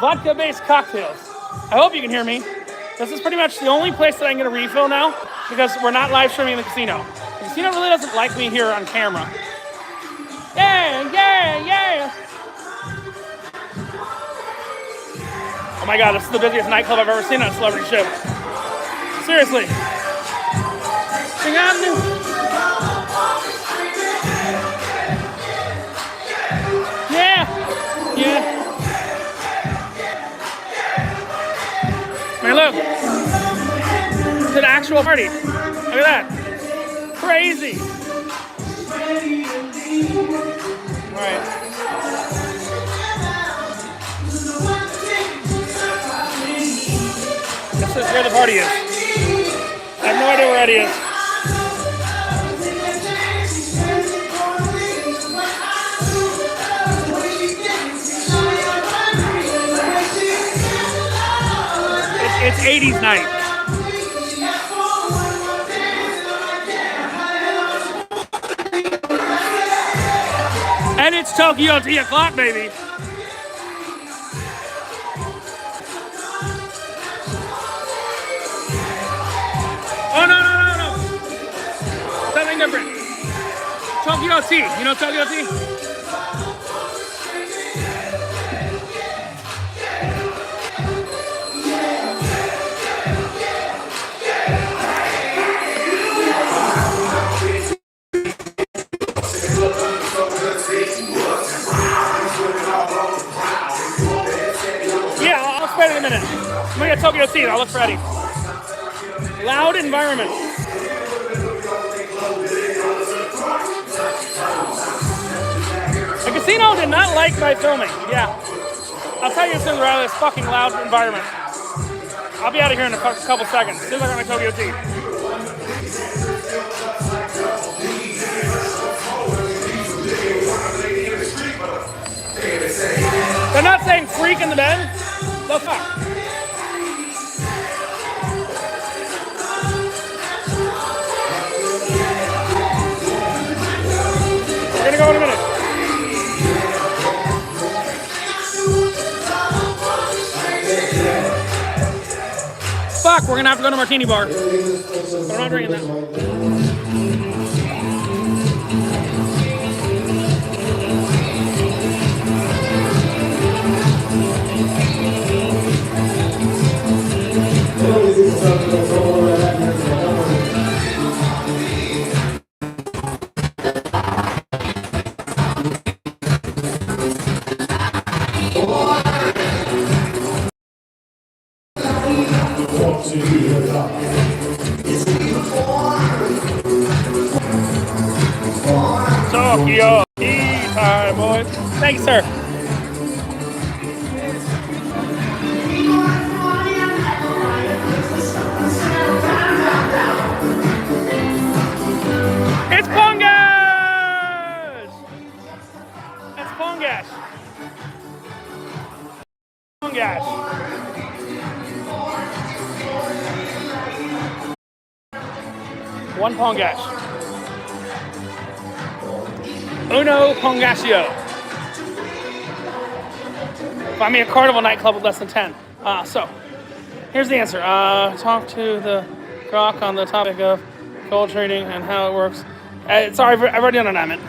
vodka-based cocktails. I hope you can hear me. This is pretty much the only place that I can get a refill now because we're not live streaming in the casino. The casino really doesn't like me here on camera. Yeah! Oh my God, this is the busiest nightclub I've ever seen on a celebrity ship. Seriously. Hey, look. It's an actual party. Look at that. Crazy. All right. This is where the party is. I have no idea where Eddie is. It's 80s night. And it's Tokyo Tea o'clock, baby. Oh, no. Something different. Tokyo Tea. You know Tokyo Tea? Yeah, I'll spend it in a minute. I'm gonna get Tokyo Tea. I'll look for Eddie. Loud environment. The casino did not like my filming. Yeah. I'll tell you as soon as we're out of this fucking loud environment. I'll be out of here in a couple seconds. As soon as I got my Tokyo Tea. They're not saying freak in the bed? The fuck? We're gonna go in a minute. Fuck, we're gonna have to go to Martini Bar. But I'm not drinking that. Tokyo tea time, boys. Thanks, sir. It's Pongash! It's Pongash. Pongash. One Pongash. Uno Pongasio. Find me a carnival nightclub with less than 10. So, here's the answer. Talk to the Croc on the topic of gold trading and how it works. Sorry, I've already done an amendment.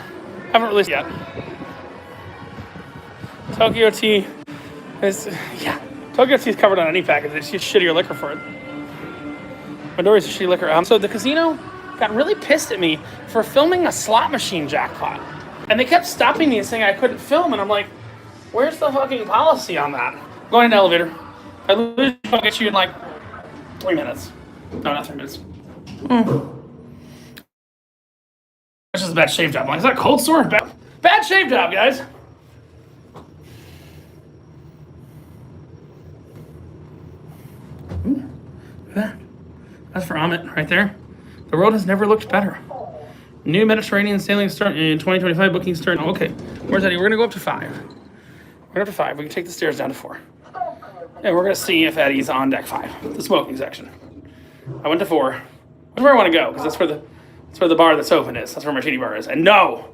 Haven't released it yet. Tokyo Tea is, yeah. Tokyo Tea is covered on any package. It's just shittier liquor for it. Midori's a shitty liquor. So the casino got really pissed at me for filming a slot machine jackpot. And they kept stopping me and saying I couldn't film. And I'm like, where's the fucking policy on that? I'm going in the elevator. I literally will get you in like 3 minutes. No, not 3 minutes. That's just a bad shave job. I'm like, is that a cold sore? Bad shave job, guys. Look at that. That's for Amit right there. The world has never looked better. New Mediterranean sailing start in 2025. Booking start. Oh, okay. Where's Eddie? We're gonna go up to 5. We're up to 5. We can take the stairs down to 4. And we're gonna see if Eddie's on deck 5, the smoking section. I went to 4. That's where I want to go because that's where the bar that's open is. That's where Martini Bar is. And no,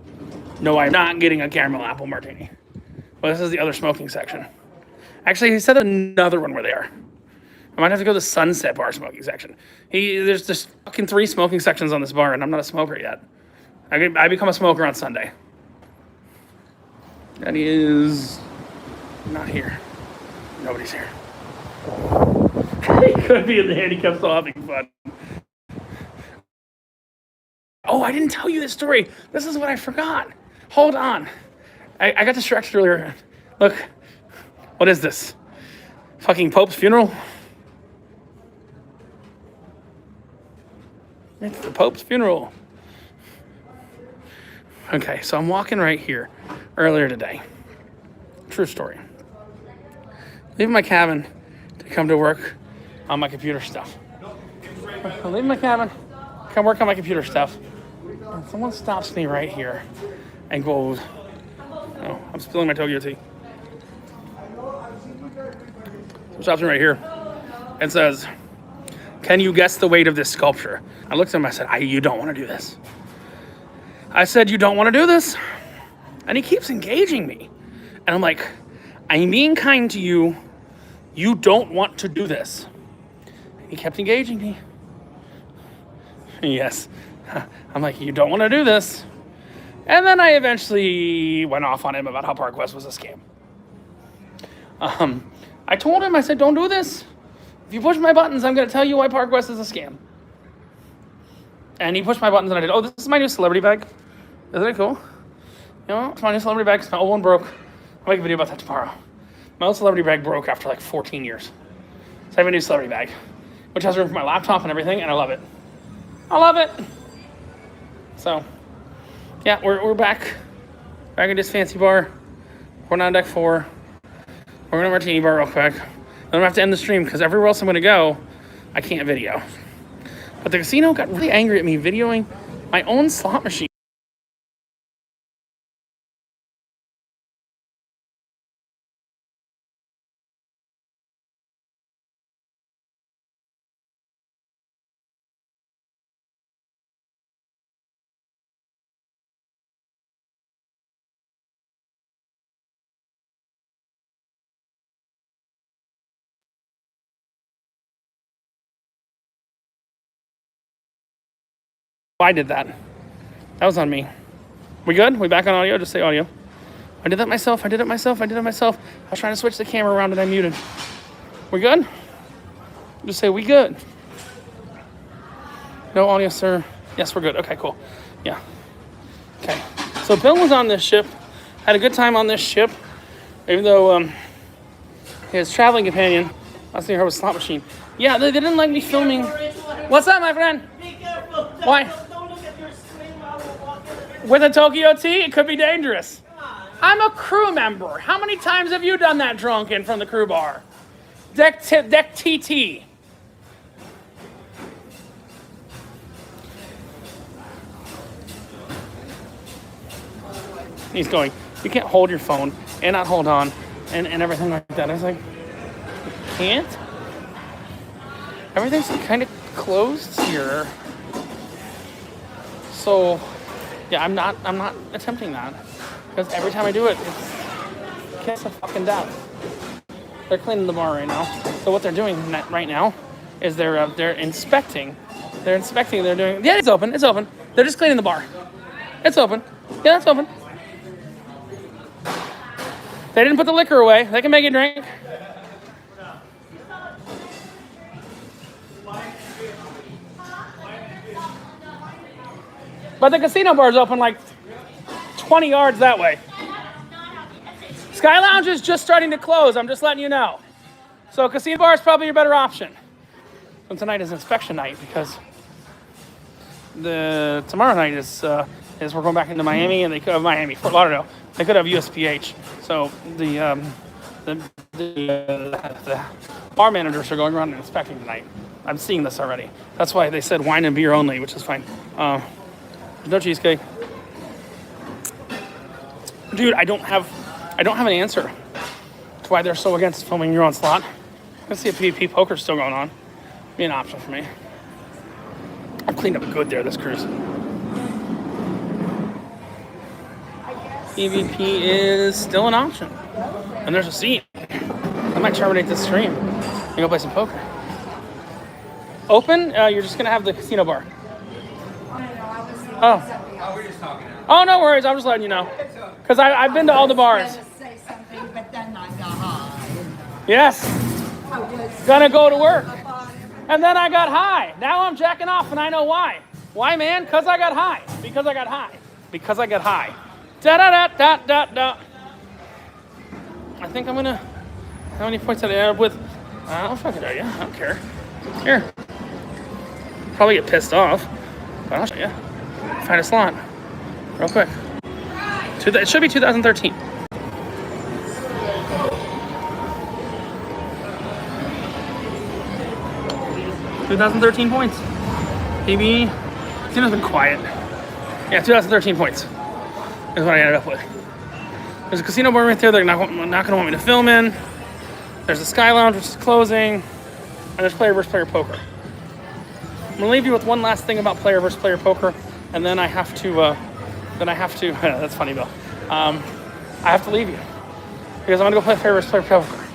I'm not getting a caramel apple martini. Well, this is the other smoking section. Actually, he said another one where they are. I might have to go to the Sunset Bar smoking section. There's just fucking 3 smoking sections on this bar, and I'm not a smoker yet. I become a smoker on Sunday. And he is not here. Nobody's here. He could be in the handicap stall having fun. Oh, I didn't tell you this story. This is what I forgot. Hold on. I got distracted earlier. Look, what is this? Fucking Pope's funeral? It's the Pope's funeral. Okay, so I'm walking right here earlier today. True story. Leaving my cabin to come to work on my computer stuff. I'm leaving my cabin, come work on my computer stuff. And someone stops me right here and goes, oh, I'm spilling my Tokyo tea. Someone stops me right here and says, can you guess the weight of this sculpture? I looked at him, I said, you don't want to do this. I said, you don't want to do this? And he keeps engaging me. And I'm like, I'm being kind to you. You don't want to do this. He kept engaging me. Yes. I'm like, you don't want to do this. And then I eventually went off on him about how ParkWest was a scam. I told him, I said, don't do this. If you push my buttons, I'm going to tell you why ParkWest is a scam. And he pushed my buttons and I did, oh, this is my new celebrity bag. Isn't it cool? You know, it's my new celebrity bag. My old one broke. I'll make a video about that tomorrow. My old celebrity bag broke after like 14 years. So I have a new celebrity bag, which has room for my laptop and everything, and I love it. I love it. So, yeah, we're back in this fancy bar. We're on deck 4. We're going to martini bar real quick. Then I'm going to have to end the stream because everywhere else I'm going to go, I can't video. But the casino got really angry at me videoing my own slot machine. I did that. That was on me. We good? We back on audio? Just say audio. I did that myself. I did it myself. I was trying to switch the camera around and I muted. We good? Just say we good. No audio, sir. Yes, we're good. Okay, cool. Yeah. Okay. So Bill was on this ship. Had a good time on this ship. Even though his traveling companion, I see her with slot machine. Yeah, they didn't like me filming. What's up, my friend? Be careful. Why? Don't look at your screen while we're walking. With a Tokyo tea, it could be dangerous. I'm a crew member. How many times have you done that drunken from the crew bar? Deck TT. He's going, you can't hold your phone and not hold on and everything like that. I was like, you can't? Everything's kind of closed here. So, yeah, I'm not attempting that. Because every time I do it, it's kiss of fucking death. They're cleaning the bar right now. So what they're doing right now is they're inspecting. They're inspecting, they're doing, yeah, it's open. They're just cleaning the bar. It's open. Yeah, it's open. They didn't put the liquor away. They can make you drink. But the casino bar is open like 20 yards that way. Sky Lounge is just starting to close. I'm just letting you know. So casino bar is probably your better option. And tonight is inspection night because tomorrow night is we're going back into Miami and they could have Fort Lauderdale. They could have USPH. So the bar managers are going around and inspecting tonight. I'm seeing this already. That's why they said wine and beer only, which is fine. No cheesecake. Dude, I don't have an answer to why they're so against filming your own slot. Let's see if PvP poker's still going on. Be an option for me. I've cleaned up good there this cruise. PvP is still an option. And there's a seat. I might terminate this stream and go play some poker. Open, you're just gonna have the casino bar. Oh. We're just talking now. Oh, no worries. I'm just letting you know. Because I've been to all the bars. Say something, but then I got high. Yes. Gonna go to work. And then I got high. Now I'm jacking off and I know why. Why, man? Because I got high. Because I got high. Because I got high. Da-da-da-da-da-da. I think I'm gonna... How many points did I end up with? I don't fucking know. Yeah, I don't care. Here. Probably get pissed off. But I'll show you. Find a slot real quick. It should be 2013. Points. PB. Casino's been quiet. Yeah, 2013 points is what I ended up with. There's a casino bar right there they're not going to want me to film in. There's the Sky Lounge, which is closing. And there's player versus player poker. I'm going to leave you with one last thing about player versus player poker. And then I have to, that's funny, Bill. I have to leave you. Because I'm going to go play player versus player poker.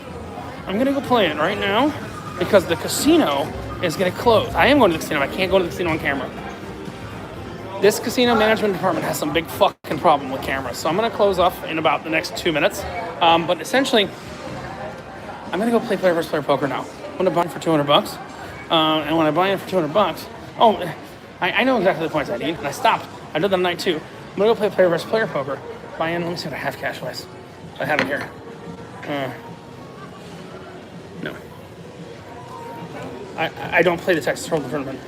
I'm going to go play it right now. Because the casino is going to close. I am going to the casino. I can't go to the casino on camera. This casino management department has some big fucking problem with cameras. So I'm going to close off in about the next 2 minutes. But essentially, I'm going to go play player versus player poker now. I'm going to buy it for $200. And when I buy it for $200, I know exactly the points I need. And I stopped. I did that on night 2. I'm going to go play player versus player poker. Buy in. Let me see what I have cash-wise. I have it here. No. I don't play the Texas Hold'em tournament.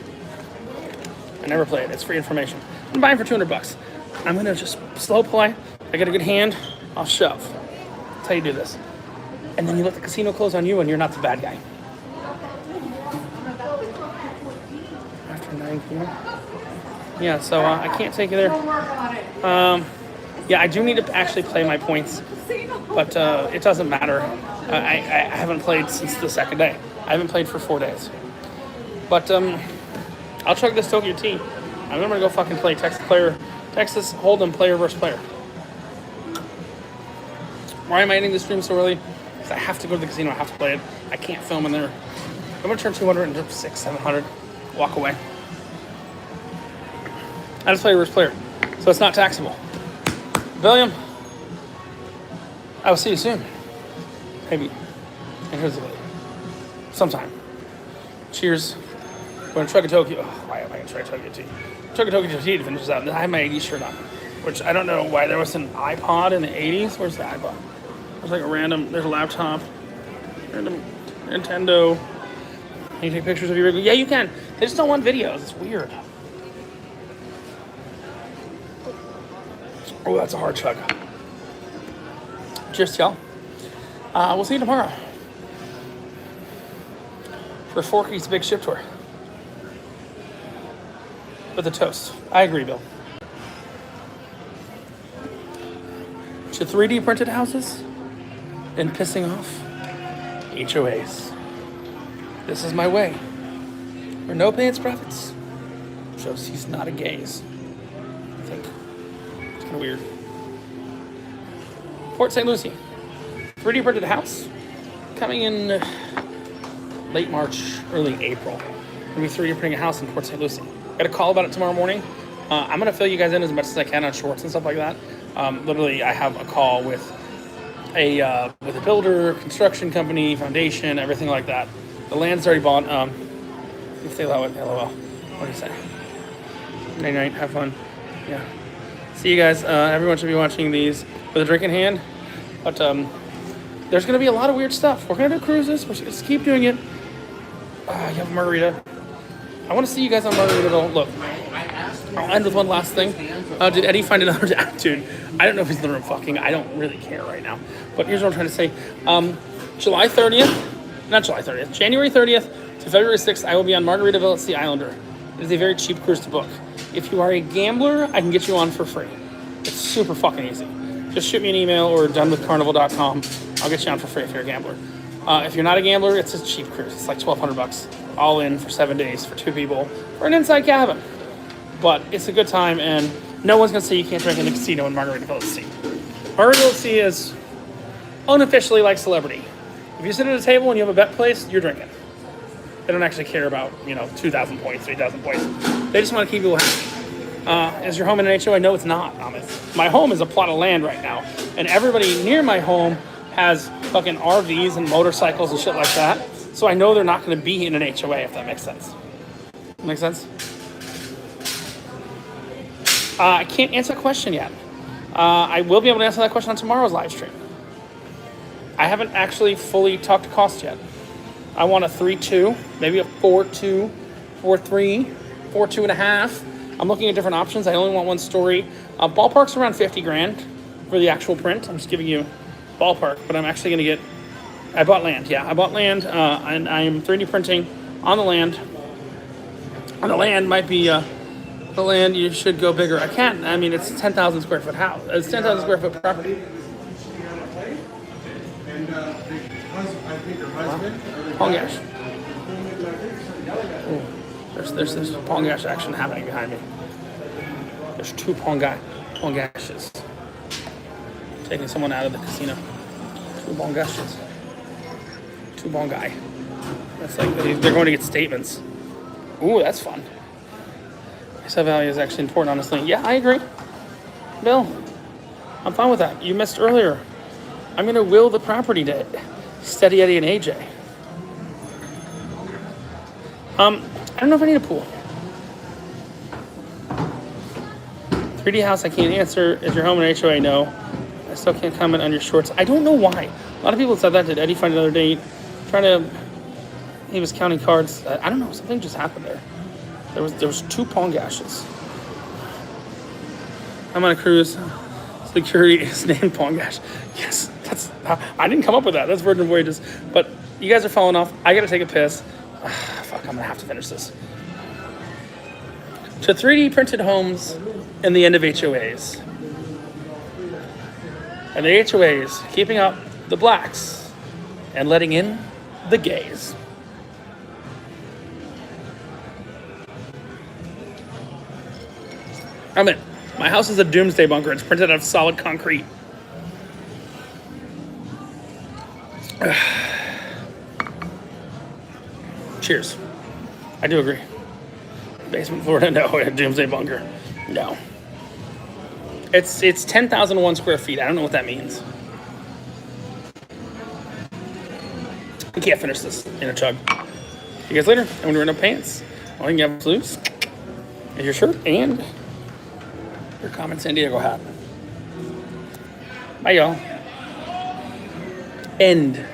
I never play it. It's free information. I'm buying for $200. I'm gonna just slow play. I get a good hand. I'll shove. That's how you do this. And then you let the casino close on you, and you're not the bad guy. After 9 p.m. Yeah. So I can't take you there. Yeah, I do need to actually play my points, but it doesn't matter. I haven't played since the second day. I haven't played for 4 days. But I'll chug this Tokyo tea. I'm gonna go fucking play Texas Hold'em player versus player. Why am I ending the stream so early? Because I have to go to the casino. I have to play it. I can't film in there. I'm gonna turn 200 into 600, 700. Walk away. I just play versus player, so it's not taxable. William, I will see you soon. Maybe. And here's the video. Sometime. Cheers. We're going to chug a Tokyo. Oh, why am I going to try Tokyo tea? Chug a Tokyo tea to finish this out. I have my 80s shirt on, which I don't know why there was an iPod in the 80s. Where's the iPod? There's like there's a laptop. Random Nintendo. Can you take pictures of your video? Yeah, you can. They just don't want videos. It's weird. Oh, that's a hard chug. Cheers to y'all. We'll see you tomorrow for Forky's big ship tour with a toast. I agree, Bill. To 3D printed houses and pissing off HOAs. This is my way. Where no pants profits shows he's not a gaze. I think it's kind of weird. Port St. Lucie. 3D printed house coming in late March, early April. We're gonna be 3D printing a house in Port St. Lucie. Got a call about it tomorrow morning. I'm gonna fill you guys in as much as I can on shorts and stuff like that. Literally, I have a call with a builder, construction company, foundation, everything like that. The land's already bought. If they allow it, LOL. What do you say? Night night. Have fun. Yeah. See you guys. Everyone should be watching these with a drink in hand. But there's gonna be a lot of weird stuff. We're gonna do cruises. We're just keep doing it. You have a margarita. I want to see you guys on Margaritaville. Look, I'll end with one last thing. Did Eddie find another dude? I don't know if he's in the room fucking. I don't really care right now. But here's what I'm trying to say. January 30th to February 6th, I will be on Margaritaville at Sea Islander. It is a very cheap cruise to book. If you are a gambler, I can get you on for free. It's super fucking easy. Just shoot me an email or donewithcarnival.com. I'll get you on for free if you're a gambler. If you're not a gambler, it's a cheap cruise. It's like $1,200 all in for 7 days for 2 people for an inside cabin. But it's a good time, and no one's gonna say you can't drink in the casino in Margaritaville at Sea. Margaritaville at Sea is unofficially like Celebrity. If you sit at a table and you have a bet place, you're drinking. They don't actually care about 2,000 points, 3,000 points. They just want to keep people happy. Is your home in an HOA? No, it's not. My home is a plot of land right now, and everybody near my home has fucking RVs and motorcycles and shit like that. So I know they're not going to be in an HOA, if that makes sense. Make sense? I can't answer that question yet. I will be able to answer that question on tomorrow's live stream. I haven't actually fully talked to cost yet. I want a 3.2, maybe a 4.2, 4.3, 4.2.5, I'm looking at different options. I only want one story. Ballpark's around 50 grand for the actual print. I'm just giving you ballpark, but I'm actually going to get, I bought land. Yeah, I bought land, and I'm 3D printing on the land. And the land might be, the land you should go bigger. I can't, I mean, it's 10,000 square foot house. It's 10,000 square foot property. Pongash. Ooh, there's Pongash action happening behind me. There's two Pongashes. Taking someone out of the casino. Two Pongashes. Two Pongai. That's like, they're going to get statements. Ooh, that's fun. Resale value is actually important, honestly. Yeah, I agree. Bill, I'm fine with that. You missed earlier. I'm going to will the property to Steady Eddie and AJ. I don't know if I need a pool. 3D house, I can't answer. Is your home an HOA? No. I still can't comment on your shorts. I don't know why. A lot of people said that. Did Eddie find another date? He was counting cards. I don't know. Something just happened there. There was two Pongashes. I'm on a cruise. Security is named Pongash. Yes, I didn't come up with that. That's Virgin Voyages. But you guys are falling off. I gotta take a piss. Fuck, I'm gonna have to finish this. To 3D printed homes and the end of HOAs. And the HOAs keeping up the blacks and letting in the gays. I'm in. My house is a doomsday bunker. It's printed out of solid concrete. Cheers. I do agree. Basement, Florida, no. A doomsday bunker, no. It's 10,001 square feet. I don't know what that means. I can't finish this in a chug. See you guys later. I'm gonna run up pants. All you can have loose is your shirt and your Common San Diego hat. Bye, y'all. End.